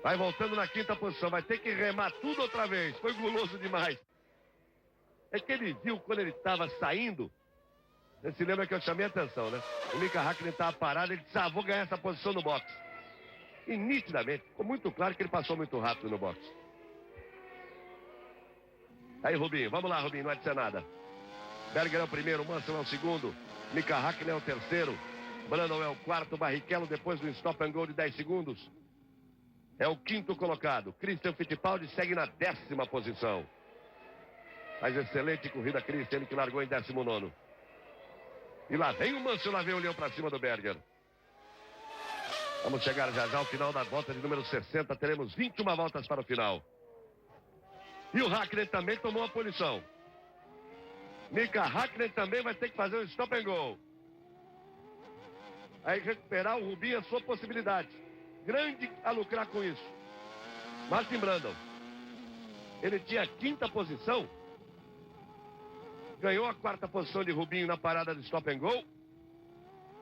Vai voltando na quinta posição. Vai ter que remar tudo outra vez. Foi guloso demais. É que ele viu quando ele estava saindo. Você se lembra que eu chamei a atenção, né? O Mika Häkkinen estava parado. Ele disse, vou ganhar essa posição no boxe. E nitidamente, ficou muito claro que ele passou muito rápido no boxe. Aí, Rubinho. Vamos lá, Rubinho. Não vai dizer nada. Berger é o primeiro. Mansell é o segundo. Mika Häkkinen é o terceiro. Brandon é o quarto. Barrichello, depois do stop and go de 10 segundos, é o quinto colocado. Christian Fittipaldi segue na 10ª posição. Mas excelente corrida, Christian, ele que largou em 19º. E lá vem o Mansell, lá vem o leão para cima do Berger. Vamos chegar já ao final da volta de número 60. Teremos 21 voltas para o final. E o Häkkinen também tomou a punição. Mika Häkkinen também vai ter que fazer um stop and go. Aí recuperar o Rubinho a sua possibilidade. Grande a lucrar com isso. Martin Brandon. Ele tinha a 5ª posição. Ganhou a 4ª posição de Rubinho na parada do stop and go.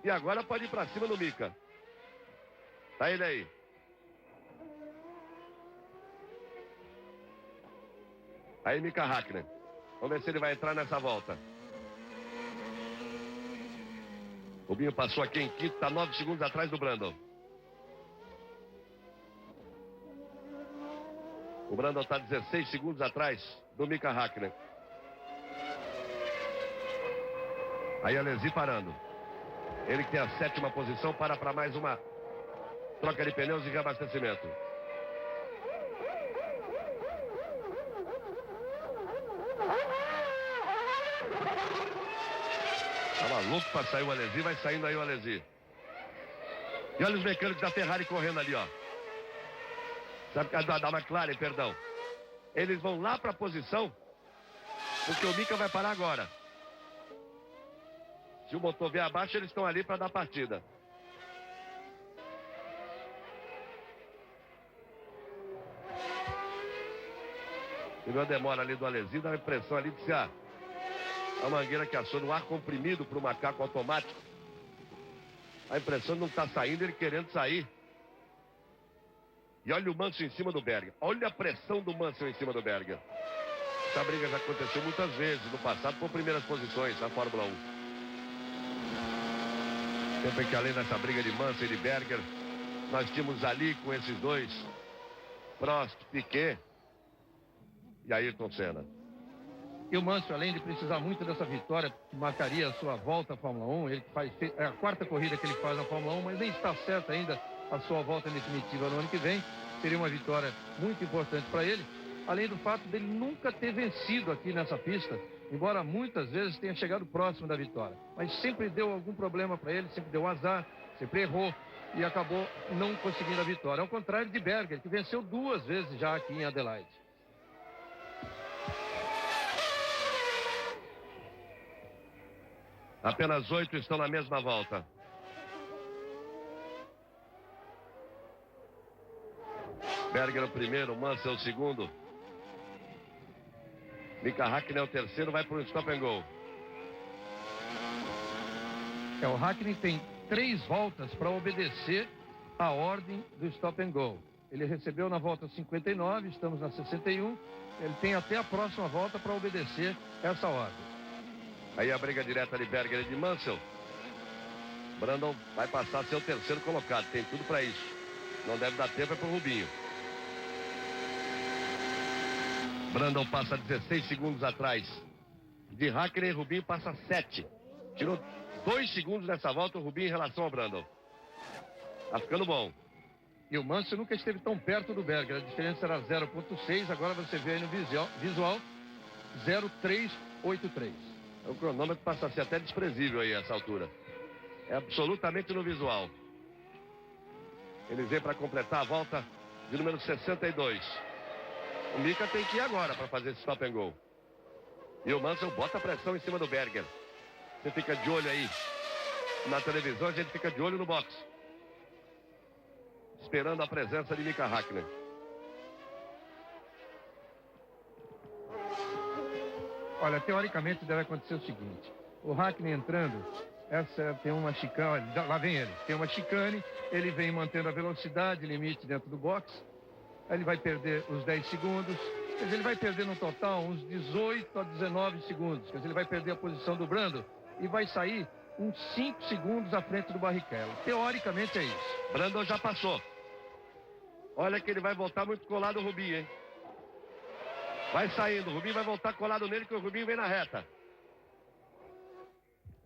E agora pode ir para cima do Mika. Tá ele aí. Aí Mika Häkkinen. Vamos ver se ele vai entrar nessa volta. Rubinho passou aqui em quinto, está 9 segundos atrás do Brandon. O Brandon está 16 segundos atrás do Mika Häkkinen. Aí Alesi parando. Ele que tem a 7ª posição, para mais uma troca de pneus e reabastecimento. Tava louco para sair o Alesi, vai saindo aí o Alesi. E olha os mecânicos da Ferrari correndo ali, ó. Da McLaren, perdão. Eles vão lá para a posição, porque o Mika vai parar agora. Se o motor vier abaixo, eles estão ali para dar partida. E uma demora ali do Alesi, dá uma impressão ali de ser a mangueira que aciona o ar comprimido para o macaco automático. A impressão de não estar saindo, ele querendo sair. E olha o Mansell em cima do Berger. Olha a pressão do Mansell em cima do Berger. Essa briga já aconteceu muitas vezes no passado por primeiras posições na Fórmula 1. Sempre que além dessa briga de Mansell e de Berger, nós tínhamos ali com esses dois, Prost, Piquet e Ayrton Senna. E o Mansell, além de precisar muito dessa vitória, que marcaria a sua volta à Fórmula 1, ele faz, é a 4ª corrida que ele faz na Fórmula 1, mas nem está certa ainda a sua volta definitiva no ano que vem. Seria uma vitória muito importante para ele, além do fato dele nunca ter vencido aqui nessa pista, embora muitas vezes tenha chegado próximo da vitória. Mas sempre deu algum problema para ele, sempre deu azar, sempre errou e acabou não conseguindo a vitória. Ao contrário de Berger, que venceu 2 vezes já aqui em Adelaide. Apenas 8 estão na mesma volta. Berger o primeiro, Mansell o segundo. Mika Häkkinen é o terceiro, vai para o stop and go. O Häkkinen tem 3 voltas para obedecer a ordem do stop and go. Ele recebeu na volta 59, estamos na 61. Ele tem até a próxima volta para obedecer essa ordem. Aí a briga direta de Berger e de Mansell. Brandon vai passar a ser o terceiro colocado, tem tudo para isso. Não deve dar tempo, é para o Rubinho. Brandon passa 16 segundos atrás de Häkkinen, Rubinho passa 7. Tirou 2 segundos nessa volta o Rubinho em relação ao Brandon. Tá ficando bom. E o Mansell nunca esteve tão perto do Berger. A diferença era 0,6. Agora você vê aí no visual 0,383. O cronômetro passa a ser até desprezível aí a essa altura. É absolutamente no visual. Eles vêm para completar a volta de número 62. O Mika tem que ir agora para fazer esse stop and go. E o Mansell bota a pressão em cima do Berger. Você fica de olho aí. Na televisão a gente fica de olho no boxe. Esperando a presença de Mika Häkkinen. Olha, teoricamente deve acontecer o seguinte. O Hackney entrando, essa tem uma chicane, olha, lá vem ele. Tem uma chicane, ele vem mantendo a velocidade limite dentro do box. Aí ele vai perder os 10 segundos. Quer dizer, ele vai perder no total uns 18 a 19 segundos. Quer dizer, ele vai perder a posição do Brando e vai sair uns 5 segundos à frente do Barrichello. Teoricamente é isso. Brando já passou. Olha que ele vai voltar muito colado o Rubinho, hein? Vai saindo, o Rubinho vai voltar colado nele, que o Rubinho vem na reta.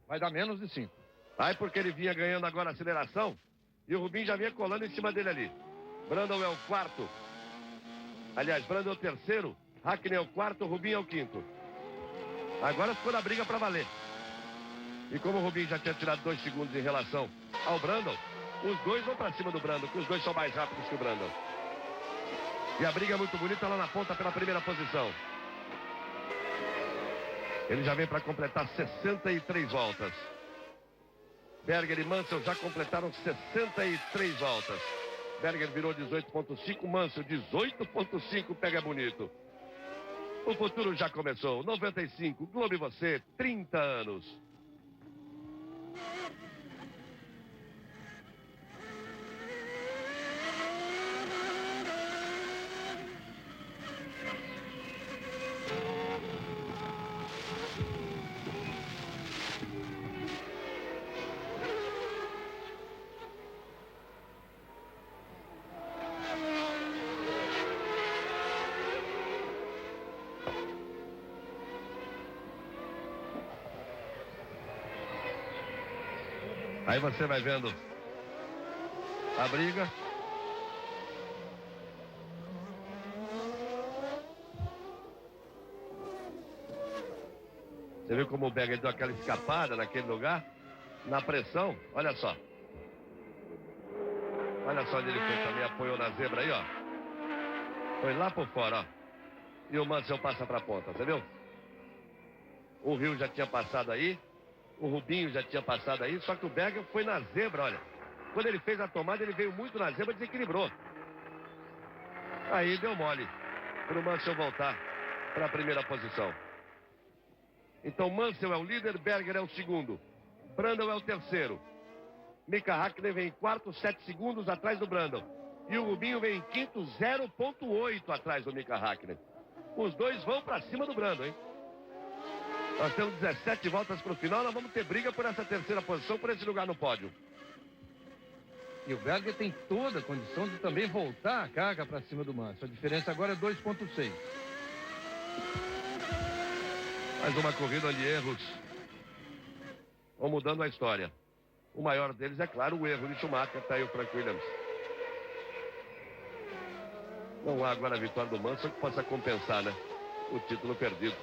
Vai dar menos de 5. Aí porque ele vinha ganhando agora a aceleração e o Rubinho já vinha colando em cima dele ali. Brando é o quarto. Aliás, Brando é o terceiro, Hackney é o quarto, Rubinho é o quinto. Agora ficou na briga para valer. E como o Rubinho já tinha tirado 2 segundos em relação ao Brando, os dois vão para cima do Brando, que os dois são mais rápidos que o Brando. E a briga é muito bonita lá na ponta pela primeira posição. Ele já vem para completar 63 voltas. Berger e Mansell já completaram 63 voltas. Berger virou 18.5, Mansell 18.5, pega bonito. O futuro já começou. 95, Globo e você, 30 anos. Aí você vai vendo a briga. Você viu como o Berger deu aquela escapada naquele lugar? Na pressão, olha só. Olha só onde ele foi também, apoiou na zebra aí, ó. Foi lá por fora, ó. E o Mansell passa pra ponta, você viu? O Rio já tinha passado aí. O Rubinho já tinha passado aí, só que o Berger foi na zebra, olha. Quando ele fez a tomada, ele veio muito na zebra, desequilibrou. Aí deu mole para o Mansell voltar para a primeira posição. Então Mansell é o líder, Berger é o segundo. Brando é o terceiro. Mika Hakkinen vem em quarto, 7 segundos atrás do Brando. E o Rubinho vem em quinto, 0.8 atrás do Mika Hakkinen. Os dois vão para cima do Brando, hein? Nós temos 17 voltas para o final, nós vamos ter briga por essa terceira posição, por esse lugar no pódio. E o Berger tem toda a condição de também voltar a carga para cima do Mansell. A diferença agora é 2.6. Mais uma corrida onde erros vão mudando a história. O maior deles é, claro, o erro de Schumacher, está aí o Frank Williams. Não há agora a vitória do Mansell que possa compensar, né? O título perdido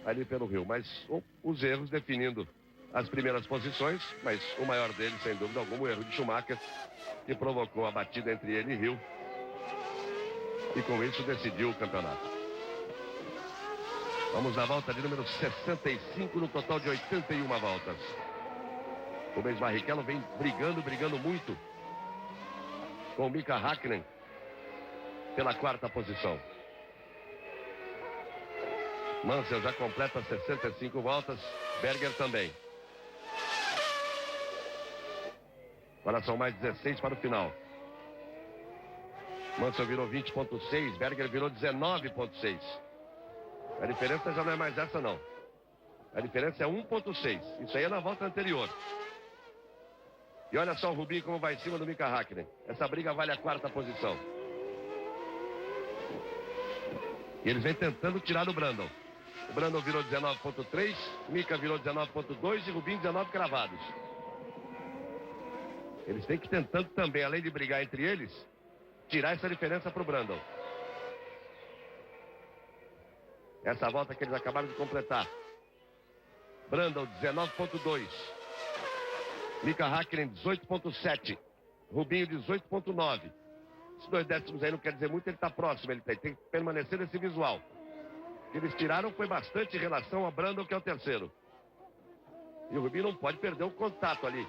ali pelo Rio, mas os erros definindo as primeiras posições, mas o maior deles, sem dúvida alguma, o erro de Schumacher, que provocou a batida entre ele e Rio, e com isso decidiu o campeonato. Vamos na volta de número 65 no total de 81 voltas. O Rubens Barrichello vem brigando muito com o Mika Hakkinen pela quarta posição. Mansell já completa 65 voltas, Berger também. Agora são mais 16 para o final. Mansell virou 20.6, Berger virou 19.6. A diferença já não é mais essa, não. A diferença é 1.6. Isso aí é na volta anterior. E olha só o Rubinho como vai em cima do Mika Hakkinen. Essa briga vale a quarta posição. E eles vêm tentando tirar o Brandon. O Brandon virou 19.3, Mika virou 19.2 e Rubinho 19 cravados. Eles têm que ir tentando também, além de brigar entre eles, tirar essa diferença para o Brandon. Essa volta que eles acabaram de completar. Brandon 19.2. Mika Hakkinen 18.7. Rubinho 18.9. Esses 2 décimos aí não quer dizer muito, ele está próximo, ele tem que permanecer nesse visual. O que eles tiraram foi bastante em relação a Brandon, que é o terceiro. E o Rubinho não pode perder o contato ali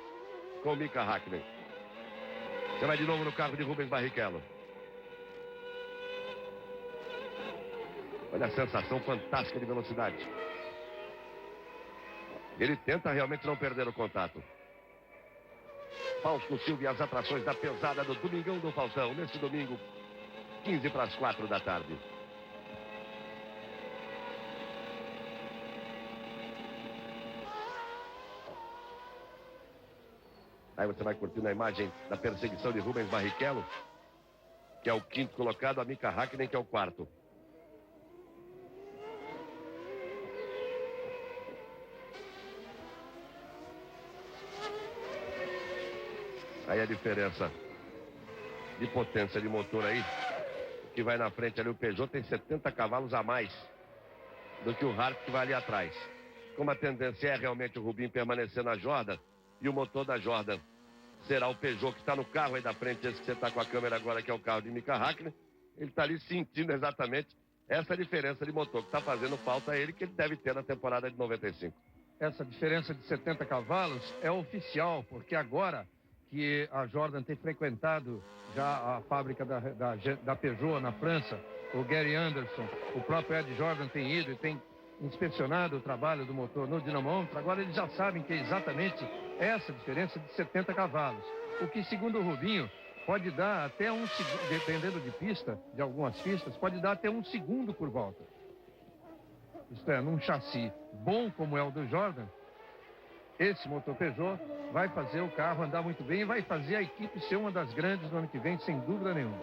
com o Mika Hakkinen. Você vai de novo no carro de Rubens Barrichello. Olha a sensação fantástica de velocidade. Ele tenta realmente não perder o contato. Fausto Silva e as atrações da pesada do Domingão do Faustão. Neste domingo, 15 para as 4 da tarde. Aí você vai curtindo a imagem da perseguição de Rubens Barrichello, que é o quinto colocado, a Mika Häkkinen, que é o quarto. Aí a diferença de potência de motor aí, que vai na frente ali, o Peugeot tem 70 cavalos a mais do que o Hart, que vai ali atrás. Como a tendência é realmente o Rubinho permanecer na Jordan, e o motor da Jordan será o Peugeot, que está no carro aí da frente, esse que você está com a câmera agora, que é o carro de Mika Häkkinen. Ele está ali sentindo exatamente essa diferença de motor que está fazendo falta a ele, que ele deve ter na temporada de 95. Essa diferença de 70 cavalos é oficial, porque agora que a Jordan tem frequentado já a fábrica da Peugeot na França, o Gary Anderson, o próprio Ed Jordan tem ido e tem inspecionado o trabalho do motor no dinamômetro. Agora eles já sabem que é exatamente essa diferença de 70 cavalos. O que, segundo o Rubinho, pode dar até um segundo, dependendo de pista, de algumas pistas, pode dar até 1 segundo por volta. Isto é, num chassi bom como é o do Jordan, esse motor Peugeot vai fazer o carro andar muito bem e vai fazer a equipe ser uma das grandes no ano que vem, sem dúvida nenhuma.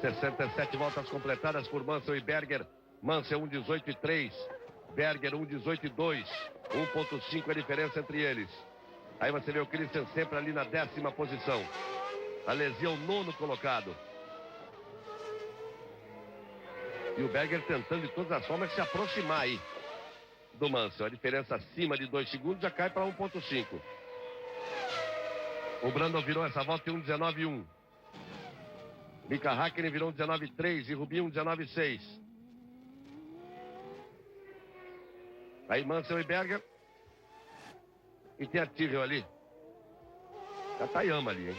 67 voltas completadas por Mansell e Berger. Mansell 1:18.3, Berger 1:18.2, 1.5 a diferença entre eles. Aí você vê o Christian sempre ali na 10ª posição. A Alesi, o 9º colocado. E o Berger tentando de todas as formas se aproximar aí do Mansell. A diferença acima de 2 segundos já cai para 1.5. O Brandon virou essa volta em 1:19.1. Mika Häkkinen virou 1:19.3 e Rubinho 1:19.6. Aí Mansell e Berger. E tem a Tyrrell ali. Katayama ali, hein?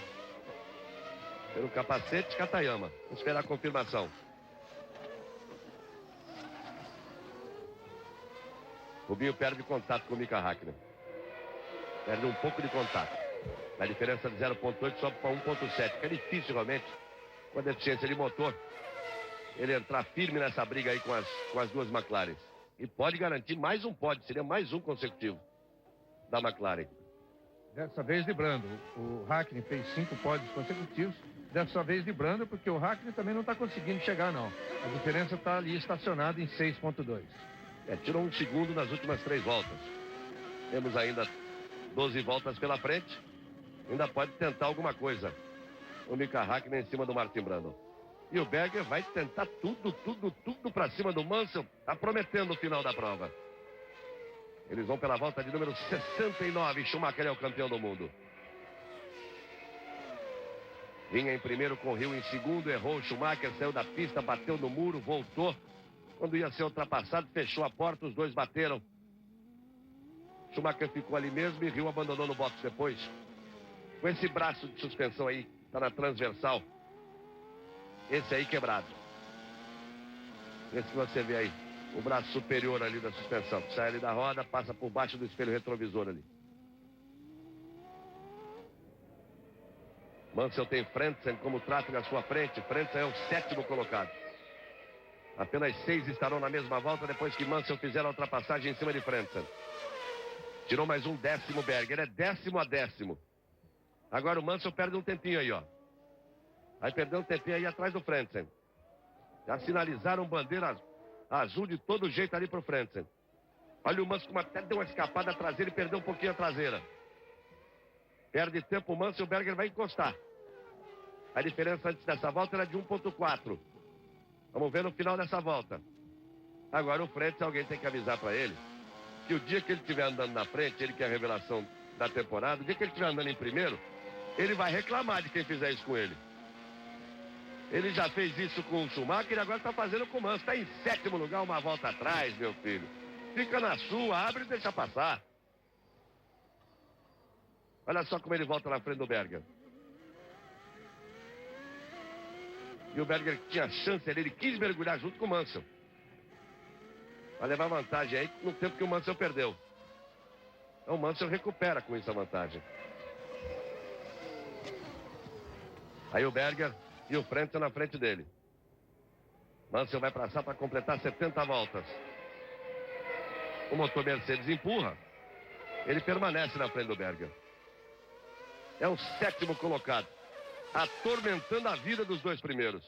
Pelo capacete, Katayama. Vamos esperar a confirmação. Rubinho perde contato com o Mika Häkkinen. Perde um pouco de contato. A diferença de 0.8 sobe para 1.7. Fica difícil realmente, com a deficiência de motor, ele entrar firme nessa briga aí com as duas McLaren. E pode garantir mais um pódio, seria mais um consecutivo da McLaren. Dessa vez librando, o Häkkinen fez 5 pódios consecutivos, dessa vez librando, porque o Häkkinen também não está conseguindo chegar, não. A diferença está ali estacionada em 6.2. Tirou 1 segundo nas últimas 3 voltas. Temos ainda 12 voltas pela frente. Ainda pode tentar alguma coisa. O Mika Häkkinen em cima do Martin Brundle. E o Berger vai tentar tudo para cima do Mansell. Está prometendo o final da prova. Eles vão pela volta de número 69. Schumacher é o campeão do mundo. Vinha em primeiro com o Hill em segundo. Errou o Schumacher, saiu da pista, bateu no muro, voltou. Quando ia ser ultrapassado, fechou a porta, os dois bateram. Schumacher ficou ali mesmo e Hill abandonou no box depois. Com esse braço de suspensão aí, tá na transversal. Esse aí quebrado. Esse que você vê aí, o braço superior ali da suspensão. Sai ali da roda, passa por baixo do espelho retrovisor ali. Mansell tem Frentzen como tráfego à sua frente. Frentzen é o 7º colocado. Apenas 6 estarão na mesma volta depois que Mansell fizer a ultrapassagem em cima de Frentzen. Tirou mais um 10º Berger. É 10º a 10º. Agora o Mansell perde um tempinho aí, ó. Vai perder um tempinho aí atrás do Frentzen. Já sinalizaram bandeira azul de todo jeito ali pro Frentzen. Olha o Mansell como até deu uma escapada traseira e perdeu um pouquinho a traseira. Perde tempo o Mansell, o Berger vai encostar. A diferença antes dessa volta era de 1.4. Vamos ver no final dessa volta. Agora o Frentzen, alguém tem que avisar para ele que o dia que ele estiver andando na frente, ele que é a revelação da temporada, o dia que ele estiver andando em primeiro, ele vai reclamar de quem fizer isso com ele. Ele já fez isso com o Schumacher e agora está fazendo com o Mansell. Está em 7º lugar, uma volta atrás, meu filho. Fica na sua, abre e deixa passar. Olha só como ele volta na frente do Berger. E o Berger tinha chance ali, ele quis mergulhar junto com o Mansell. Vai levar vantagem aí no tempo que o Mansell perdeu. Então o Mansell recupera com isso a vantagem. Aí o Berger e o Frentzen na frente dele. Mansell vai passar para completar 70 voltas. O motor Mercedes empurra. Ele permanece na frente do Berger. É o 7º colocado, atormentando a vida dos 2 primeiros.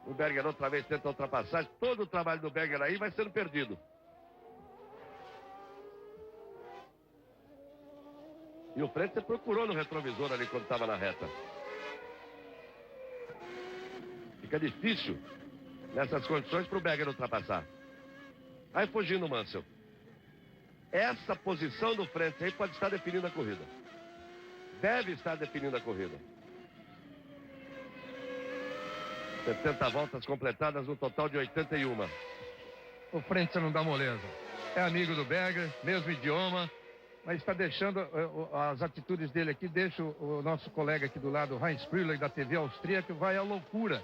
O Berger outra vez tenta ultrapassagem. Todo o trabalho do Berger aí vai sendo perdido. E o Frentzen procurou no retrovisor ali quando estava na reta. Fica difícil nessas condições para o Berger ultrapassar. Aí fugindo o Mansell. Essa posição do Frentzen aí pode estar definindo a corrida. Deve estar definindo a corrida. 70 voltas completadas no total de 81. O Frentzen não dá moleza. É amigo do Berger, mesmo idioma, mas está deixando as atitudes dele aqui, deixa o nosso colega aqui do lado, Heinz Prüller, da TV austríaca, vai à loucura.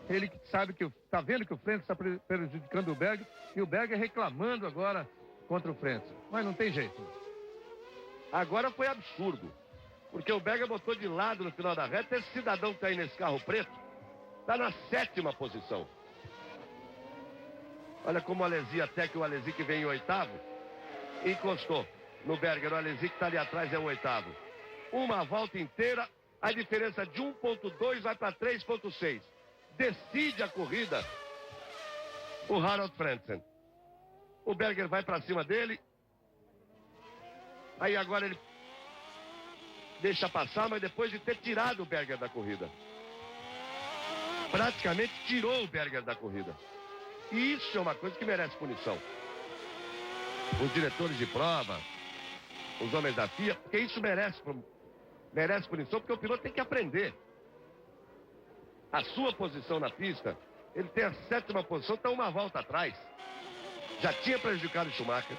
Ele sabe que está vendo que o Frentzen está prejudicando o Berger e o Berger reclamando agora contra o Frentzen. Mas não tem jeito. Agora foi absurdo, porque o Berger botou de lado no final da reta. Esse cidadão que está aí nesse carro preto está na 7ª posição. Olha como o Alesi, até que o Alesi que vem em 8º, encostou no Berger. O Alesi que está ali atrás é o 8º. Uma volta inteira, a diferença de 1.2 vai para 3.6. Decide a corrida o Harald Frentzen. O Berger vai para cima dele. Aí agora ele deixa passar, mas depois de ter tirado o Berger da corrida. Praticamente tirou o Berger da corrida. E isso é uma coisa que merece punição. Os diretores de prova, os homens da FIA, porque isso merece punição, porque o piloto tem que aprender. A sua posição na pista, ele tem a 7ª posição, está uma volta atrás. Já tinha prejudicado o Schumacher,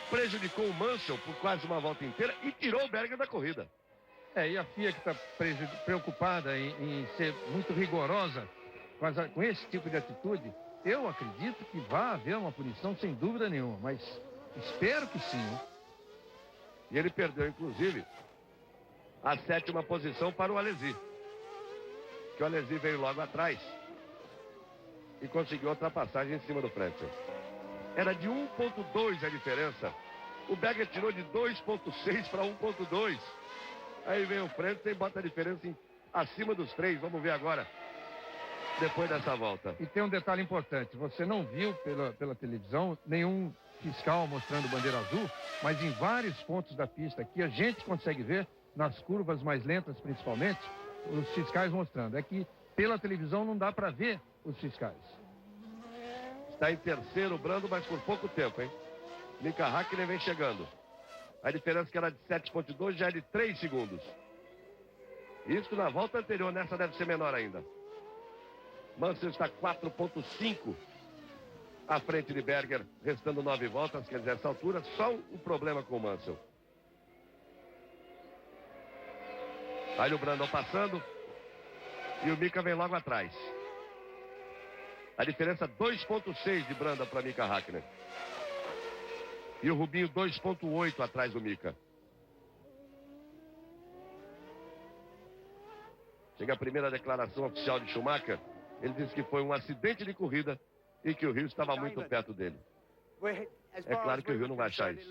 prejudicou o Mansell por quase uma volta inteira e tirou o Berger da corrida. E a FIA que está preocupada em ser muito rigorosa com esse tipo de atitude, eu acredito que vai haver uma punição sem dúvida nenhuma, mas espero que sim. Hein? E ele perdeu, inclusive, a 7ª posição para o Alesi. Que o Alesi veio logo atrás e conseguiu ultrapassagem em cima do Frentzen. Era de 1.2 a diferença. O Berger tirou de 2.6 para 1.2. Aí vem o Frentzen e bota a diferença acima dos 3. Vamos ver agora, depois dessa volta. E tem um detalhe importante. Você não viu pela televisão nenhum fiscal mostrando bandeira azul, mas em vários pontos da pista aqui a gente consegue ver, nas curvas mais lentas principalmente, os fiscais mostrando. É que pela televisão não dá para ver os fiscais. Está em terceiro, Brando, mas por pouco tempo, hein? Mika Häkkinen vem chegando. A diferença que era de 7.2 já é de 3 segundos. Isso na volta anterior, nessa deve ser menor ainda. Mansell está 4.5 à frente de Berger, restando 9 voltas, quer dizer, essa altura, só um problema com o Mansell. Aí o Brandon passando e o Mika vem logo atrás. A diferença 2.6 de Brandon para Mika Häkkinen. E o Rubinho 2.8 atrás do Mika. Chega a primeira declaração oficial de Schumacher. Ele disse que foi um acidente de corrida e que o Rio estava muito perto dele. É claro que o Rio não vai achar isso.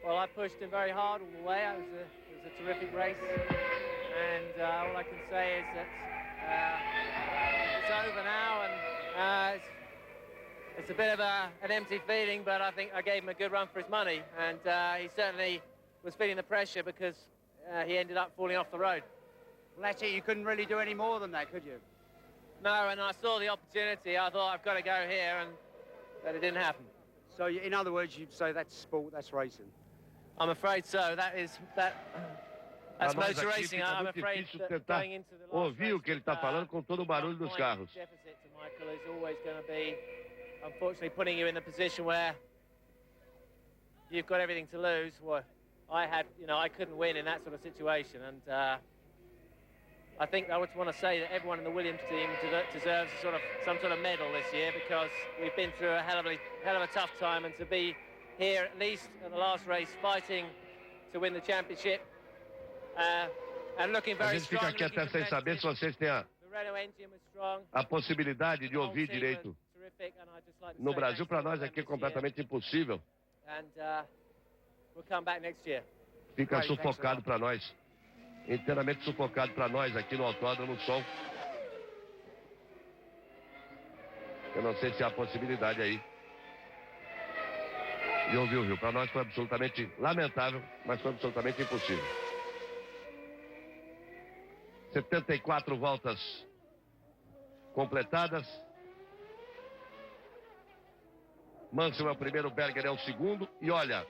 Well, I pushed him very hard all the way. It was a terrific race, and all I can say is that it's over now, and it's a bit of an empty feeling. But I think I gave him a good run for his money, and he certainly was feeling the pressure because he ended up falling off the road. Well, that's it. You couldn't really do any more than that, could you? No, and I saw the opportunity. I thought I've got to go here, but it didn't happen. So, in other words, you'd say that's sport, that's racing. I'm afraid so. That's motor racing. I'm afraid that going into the last ouvir o que ele está falando com todo o barulho dos carros. Deficit to Michael is always going to be, unfortunately, putting you in a position where you've got everything to lose. Well, I couldn't win in that sort of situation, and I think I would want to say that everyone in the Williams team deserves some sort of medal this year, because we've been through a hell of a tough time, and to be here at least at the last race fighting to win the championship and looking very strong. A gente fica aqui até sem saber se vocês têm a possibilidade de ouvir direito. No Brasil, para nós aqui é completamente impossível. Fica sufocado para nós. Inteiramente sufocado para nós aqui no autódromo, o som. Eu não sei se há possibilidade aí de ouvir o Rio. Para nós foi absolutamente lamentável, mas foi absolutamente impossível. 74 voltas completadas. Mansell é o primeiro, Berger é o segundo. E olha,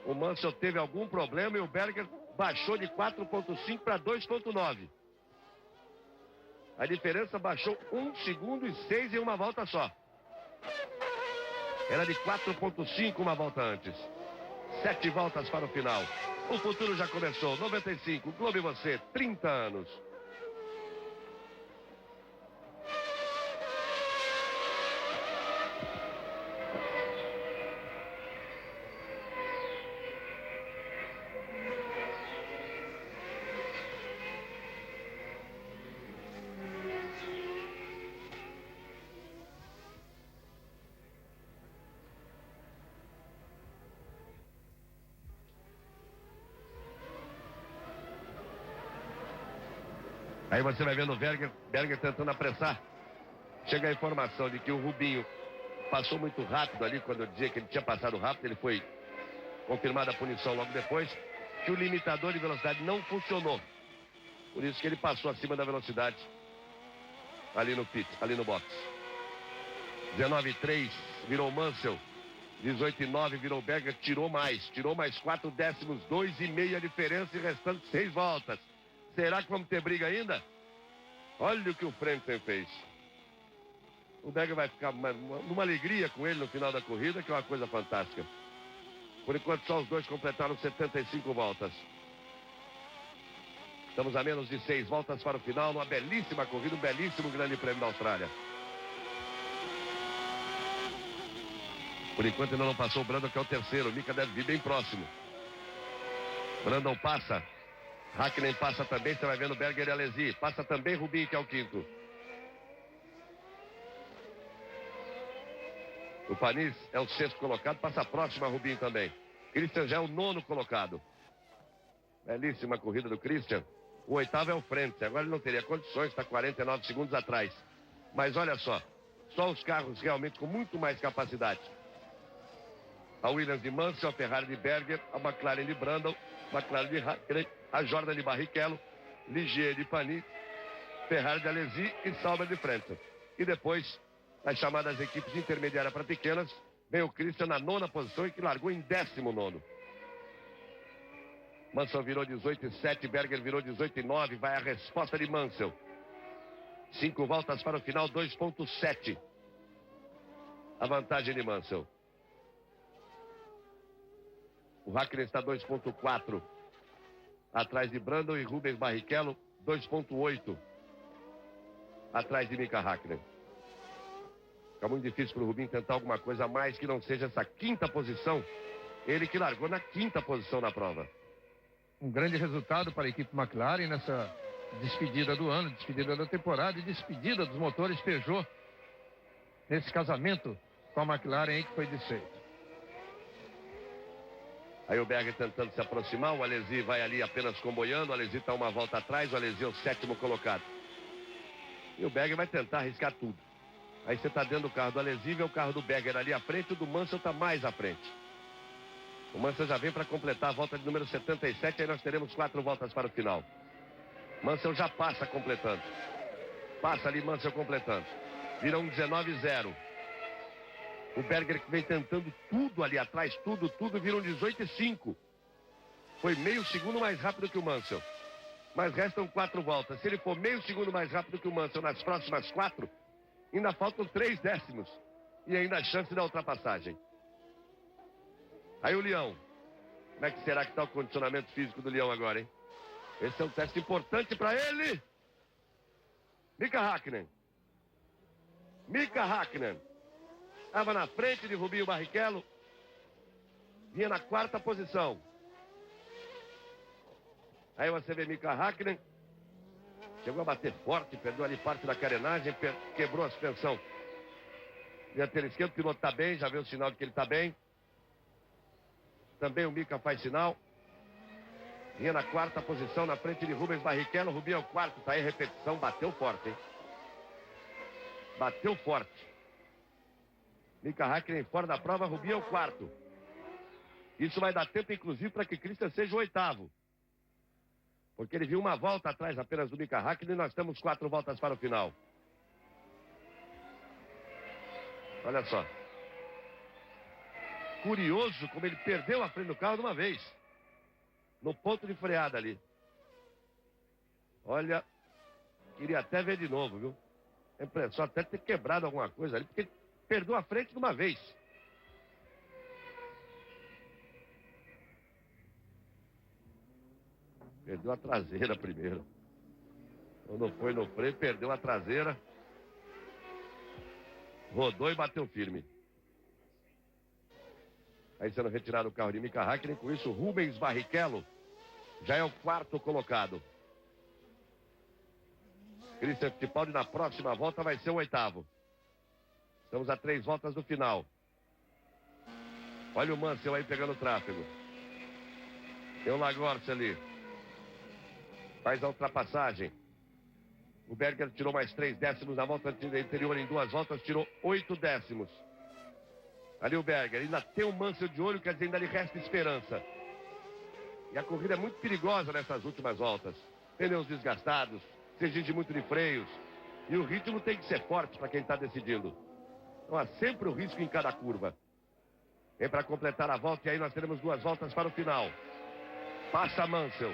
o Mansell teve algum problema e o Berger baixou de 4.5 para 2.9. A diferença baixou 1 segundo e 6 em uma volta só. Era de 4.5 uma volta antes. 7 voltas para o final. O futuro já começou. 95, Globo e você, 30 anos. Aí você vai vendo o Berger tentando apressar. Chega a informação de que o Rubinho passou muito rápido ali, quando eu dizia que ele tinha passado rápido, ele foi confirmada a punição logo depois, que o limitador de velocidade não funcionou. Por isso que ele passou acima da velocidade ali no pit, ali no box. 19,3 virou Mansell. 18,9 virou Berger, tirou mais 4 décimos, 2,5 a diferença e restando 6 voltas. Será que vamos ter briga ainda? Olha o que o Frentzen fez. O Berger vai ficar numa alegria com ele no final da corrida, que é uma coisa fantástica. Por enquanto, só os dois completaram 75 voltas. Estamos a menos de 6 voltas para o final, numa belíssima corrida, um belíssimo Grande Prêmio da Austrália. Por enquanto ainda não passou o Brandon, que é o terceiro. O Mika deve vir bem próximo. Brandon passa. Hakkinen passa também, você vai vendo Berger e Alesi. Passa também Rubinho, que é o quinto. O Panis é o sexto colocado, passa próximo a Rubinho também. Christian já é o nono colocado. Belíssima corrida do Christian. O oitavo é o Frentzen. Agora ele não teria condições, está 49 segundos atrás. Mas olha só os carros realmente com muito mais capacidade. A Williams de Mansell, a Ferrari de Berger, a McLaren de Brundle, a McLaren de Hakkinen, a Jordan de Barrichello, Ligier de Panis, Ferrari de Alesi e Sauber de Frentzen. E depois, as chamadas equipes intermediárias para pequenas, vem o Christian na nona posição e que largou em 19º. Mansell virou 18,7, Berger virou 18,9, vai a resposta de Mansell. 5 voltas para o final, 2,7. A vantagem de Mansell. O Hakkinen está 2,4. Atrás de Brundle e Rubens Barrichello, 2,8. Atrás de Mika Hakkinen. Fica muito difícil para o Rubinho tentar alguma coisa a mais que não seja essa quinta posição. Ele que largou na quinta posição na prova. Um grande resultado para a equipe McLaren nessa despedida do ano, despedida da temporada e despedida dos motores Peugeot nesse casamento com a McLaren aí que foi desfeito. Aí o Berger tentando se aproximar, o Alesi vai ali apenas comboiando, o Alesi está uma volta atrás, o Alesi é o 7º colocado. E o Berger vai tentar arriscar tudo. Aí você está dentro do carro do Alesi, vê o carro do Berger ali à frente, o do Mansell está mais à frente. O Mansell já vem para completar a volta de número 77, aí nós teremos 4 voltas para o final. Mansell já passa completando. Passa ali Mansell completando. Vira um 19,0. O Berger que vem tentando tudo ali atrás, tudo, vira um 18,5. Foi meio segundo mais rápido que o Mansell. Mas restam 4 voltas. Se ele for meio segundo mais rápido que o Mansell nas próximas 4, ainda faltam 3 décimos. E ainda a chance da ultrapassagem. Aí o Leão. Como é que será que está o condicionamento físico do Leão agora, hein? Esse é um teste importante para ele. Mika Häkkinen. Mika Häkkinen. Estava na frente de Rubinho Barrichello. Vinha na quarta posição. Aí você vê Mika Häkkinen. Chegou a bater forte, perdeu ali parte da carenagem, quebrou a suspensão. Dianteiro esquerdo, o piloto está bem, já vê o sinal de que ele está bem. Também o Mika faz sinal. Vinha na quarta posição, na frente de Rubens Barrichello. Rubinho é o quarto, tá aí a repetição, bateu forte, hein? Bateu forte. Mika Häkkinen fora da prova, Rubinho é o quarto. Isso vai dar tempo, inclusive, para que Christian seja o oitavo. Porque ele viu uma volta atrás apenas do Mika Häkkinen e nós temos 4 voltas para o final. Olha só. Curioso como ele perdeu a frente do carro de uma vez. No ponto de freada ali. Olha, queria até ver de novo, viu? A impressão até ter quebrado alguma coisa ali, porque ele perdeu a frente de uma vez. Perdeu a traseira primeiro. Quando foi no freio, perdeu a traseira. Rodou e bateu firme. Aí sendo retirado o carro de Mika Häkkinen. Com isso, Rubens Barrichello já é o quarto colocado. Christian Fittipaldi na próxima volta vai ser o oitavo. Estamos a 3 voltas do final. Olha o Mansell aí pegando o tráfego. Tem o Lagorce ali. Faz a ultrapassagem. O Berger tirou mais 3 décimos na volta anterior. Em 2 voltas tirou 8 décimos. Ali o Berger. Ainda tem o Mansell de olho, quer dizer, ainda lhe resta esperança. E a corrida é muito perigosa nessas últimas voltas. Pneus desgastados, se exige muito de freios. E o ritmo tem que ser forte para quem está decidindo. Então há sempre o risco em cada curva. Vem para completar a volta e aí nós teremos 2 voltas para o final. Passa Mansell.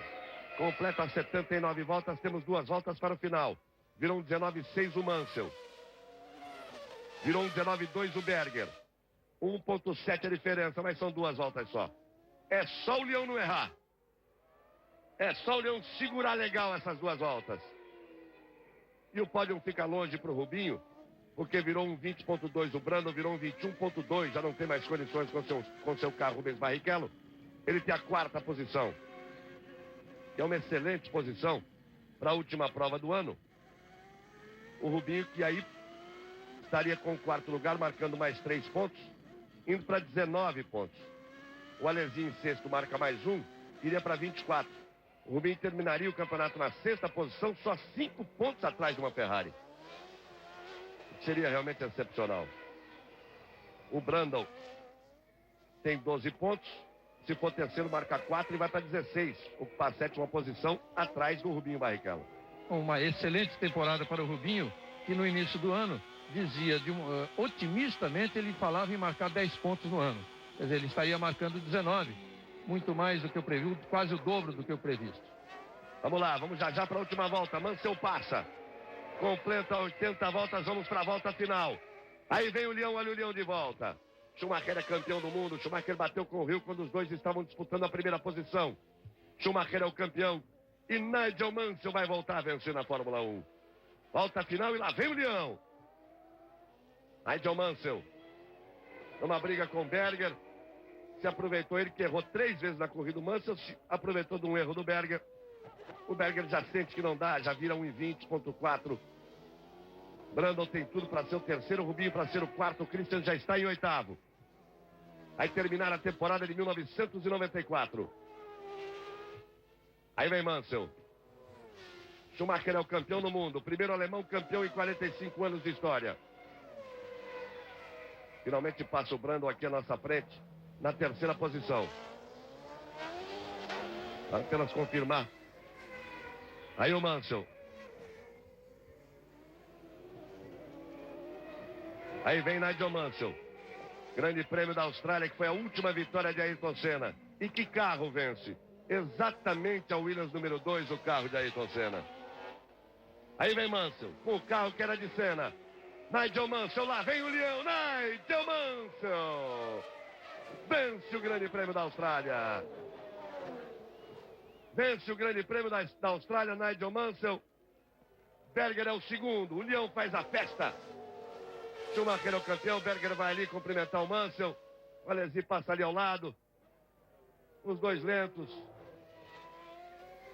Completa 79 voltas, temos 2 voltas para o final. Virou um 19,6 o Mansell. Virou um 19,2 o Berger. 1,7 a diferença, mas são 2 voltas só. É só o Leão não errar. É só o Leão segurar legal essas 2 voltas. E o pódio fica longe para o Rubinho, porque virou um 20,2 o Brandon, virou um 21,2, já não tem mais condições com seu carro Rubens Barrichello. Ele tem a 4ª posição. Que é uma excelente posição para a última prova do ano. O Rubinho que aí estaria com o 4º lugar, marcando mais 3 pontos, indo para 19 pontos. O Alesi em 6º marca mais 1, iria para 24. O Rubinho terminaria o campeonato na 6ª posição, só 5 pontos atrás de uma Ferrari. Seria realmente excepcional. O Brandon tem 12 pontos. Se for terceiro, marca 4 e vai para 16. Ocupar a 7ª posição atrás do Rubinho Barrichello. Uma excelente temporada para o Rubinho, que no início do ano dizia, otimistamente, ele falava em marcar 10 pontos no ano. Quer dizer, ele estaria marcando 19. Muito mais do que eu previ, quase o dobro do que eu previsto. Vamos lá, vamos já para a última volta. Mansell passa. Completa 80 voltas, vamos para a volta final. Aí vem o Leão, olha o Leão de volta. Schumacher é campeão do mundo. Schumacher bateu com o Hill quando os dois estavam disputando a primeira posição. Schumacher é o campeão. E Nigel Mansell vai voltar a vencer na Fórmula 1. Volta final e lá vem o Leão. Nigel Mansell. Numa briga com Berger. Se aproveitou, ele que errou 3 vezes na corrida. O Mansell se aproveitou de um erro do Berger. O Berger já sente que não dá, já vira 1,20,4. Brandon tem tudo para ser o terceiro, Rubinho para ser o 4º, o Christian já está em 8º. Aí terminar a temporada de 1994. Aí vem Mansell. Schumacher é o campeão do mundo, o primeiro alemão campeão em 45 anos de história. Finalmente passa o Brandon aqui à nossa frente, na 3ª posição. Vai apenas confirmar. Aí o Mansell. Aí vem Nigel Mansell. Grande Prêmio da Austrália, que foi a última vitória de Ayrton Senna. E que carro vence? Exatamente a Williams número 2, o carro de Ayrton Senna. Aí vem Mansell, com o carro que era de Senna. Nigel Mansell, lá vem o Leão. Nigel Mansell vence o Grande Prêmio da Austrália. Vence o Grande Prêmio da Austrália, Nigel Mansell. Berger é o segundo. O Leão faz a festa. Schumacher é o campeão. Berger vai ali cumprimentar o Mansell. O Alesi passa ali ao lado. Os dois lentos.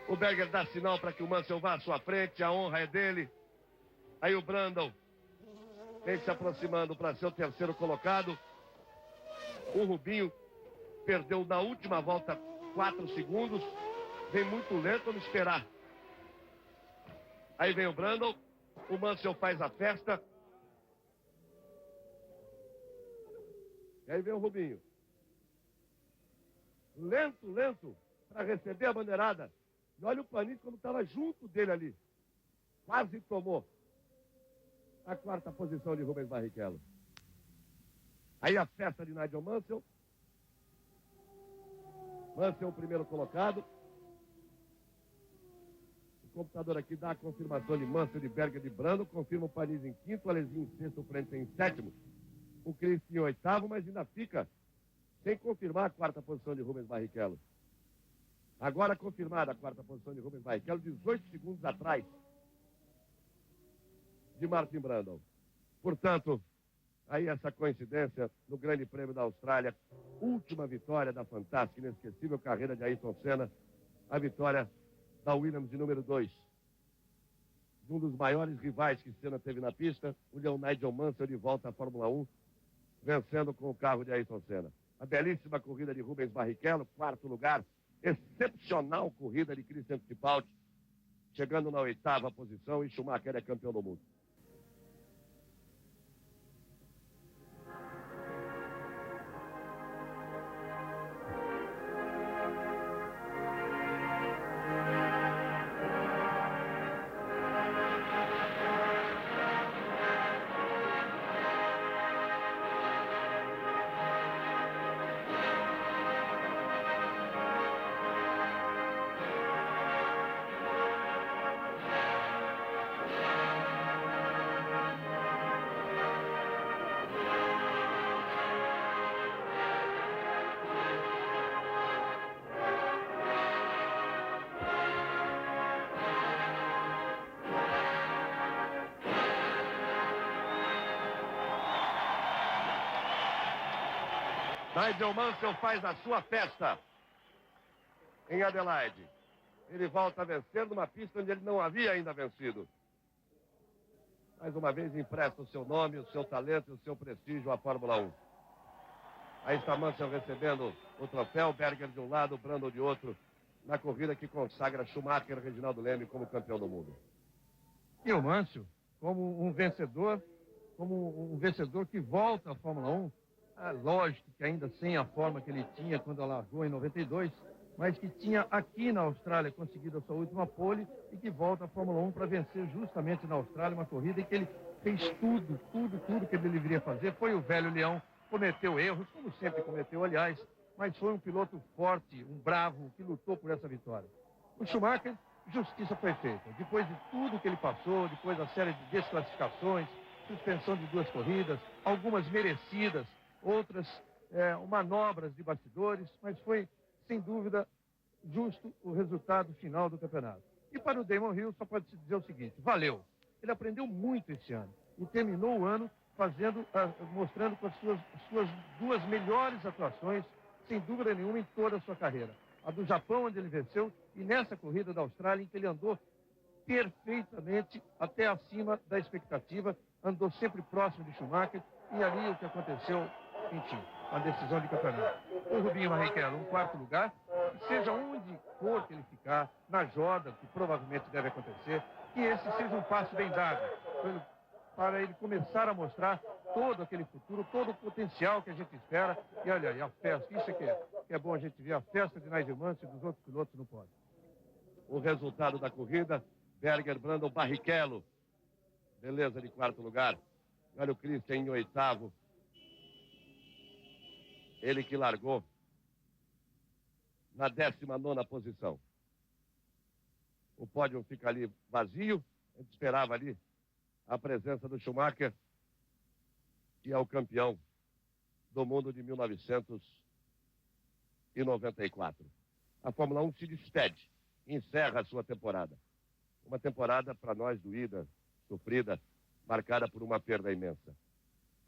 O Berger dá sinal para que o Mansell vá à sua frente. A honra é dele. Aí o Brundle vem se aproximando para ser o terceiro colocado. O Rubinho perdeu na última volta 4 segundos. Vem muito lento, vamos esperar. Aí vem o Brundle. O Mansell faz a festa. E aí vem o Rubinho. Lento, lento, para receber a bandeirada. E olha o Panini como estava junto dele ali. Quase tomou a 4ª posição de Rubens Barrichello. Aí a festa de Nigel Mansell. Mansell o primeiro colocado. O computador aqui dá a confirmação de Mansell, de Berger, de Brundle. Confirma o Panini em 5º, o Alesi em 6º, o Frentzen em 7º. O Christian em 8º, mas ainda fica sem confirmar a 4ª posição de Rubens Barrichello. Agora confirmada a 4ª posição de Rubens Barrichello, 18 segundos atrás de Martin Brundle. Portanto, aí essa coincidência no Grande Prêmio da Austrália, última vitória da fantástica, inesquecível carreira de Ayrton Senna, a vitória da Williams de número 2. De um dos maiores rivais que Senna teve na pista, o Leão Nigel Mansell de volta à Fórmula 1, vencendo com o carro de Ayrton Senna. A belíssima corrida de Rubens Barrichello, 4º lugar. Excepcional corrida de Christian Fittipaldi, chegando na 8ª posição, e Schumacher é campeão do mundo. Nigel Mansell faz a sua festa em Adelaide. Ele volta a vencer numa pista onde ele não havia ainda vencido. Mais uma vez empresta o seu nome, o seu talento e o seu prestígio à Fórmula 1. Aí está Mansell recebendo o troféu, Berger de um lado, Brundle de outro, na corrida que consagra Schumacher e Reginaldo Leme como campeão do mundo. E o Mansell, como um vencedor que volta à Fórmula 1, lógico que ainda sem a forma que ele tinha quando largou em 92, mas que tinha aqui na Austrália conseguido a sua última pole e que volta à Fórmula 1 para vencer justamente na Austrália uma corrida em que ele fez tudo que ele deveria fazer. Foi o velho leão, cometeu erros, como sempre cometeu, aliás, mas foi um piloto forte, um bravo, que lutou por essa vitória. O Schumacher, justiça foi feita. Depois de tudo que ele passou, depois da série de desclassificações, suspensão de 2 corridas, algumas merecidas, outras manobras de bastidores, mas foi, sem dúvida, justo o resultado final do campeonato. E para o Damon Hill só pode se dizer o seguinte: valeu. Ele aprendeu muito esse ano e terminou o ano mostrando com as suas 2 melhores atuações, sem dúvida nenhuma, em toda a sua carreira. A do Japão, onde ele venceu, e nessa corrida da Austrália, em que ele andou perfeitamente até acima da expectativa, andou sempre próximo de Schumacher, e ali o que aconteceu, enfim, a decisão de campeonato. O Rubinho Barrichello, um 4º lugar, e seja onde for que ele ficar, na Jordan, que provavelmente deve acontecer, que esse seja um passo bem dado, para ele começar a mostrar todo aquele futuro, todo o potencial que a gente espera. E olha aí, a festa, isso é que é bom a gente ver, a festa de Nigel Mansell e dos outros pilotos no pódio. O resultado da corrida, Berger, Brundle, Barrichello, beleza, de 4º lugar. Olha o Christian em 8º. Ele que largou na 19ª posição. O pódio fica ali vazio. A gente esperava ali a presença do Schumacher, que é o campeão do mundo de 1994. A Fórmula 1 se despede, encerra a sua temporada. Uma temporada para nós doída, sofrida, marcada por uma perda imensa.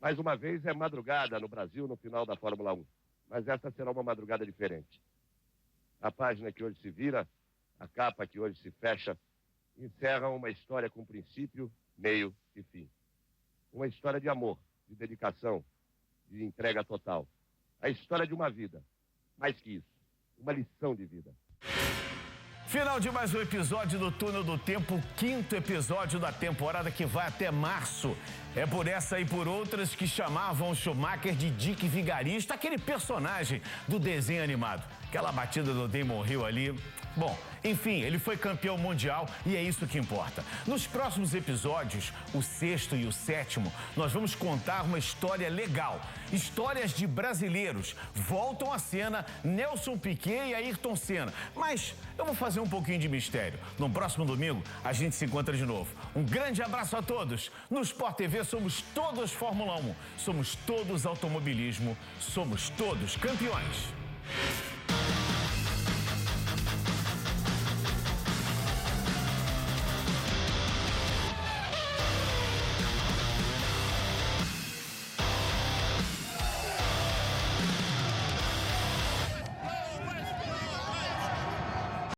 Mais uma vez é madrugada no Brasil no final da Fórmula 1. Mas esta será uma madrugada diferente. A página que hoje se vira, a capa que hoje se fecha, encerra uma história com princípio, meio e fim. Uma história de amor, de dedicação, de entrega total. A história de uma vida. Mais que isso, uma lição de vida. Final de mais um episódio do Túnel do Tempo, o 5º episódio da temporada que vai até março. É por essa e por outras que chamavam o Schumacher de Dick Vigarista, aquele personagem do desenho animado. Aquela batida do Damon Hill ali. Bom, enfim, ele foi campeão mundial e é isso que importa. Nos próximos episódios, o 6º e o 7º, nós vamos contar uma história legal. Histórias de brasileiros. Voltam à cena Nelson Piquet e Ayrton Senna. Mas eu vou fazer um pouquinho de mistério. No próximo domingo, a gente se encontra de novo. Um grande abraço a todos. No Sport TV somos todos Fórmula 1. Somos todos automobilismo. Somos todos campeões.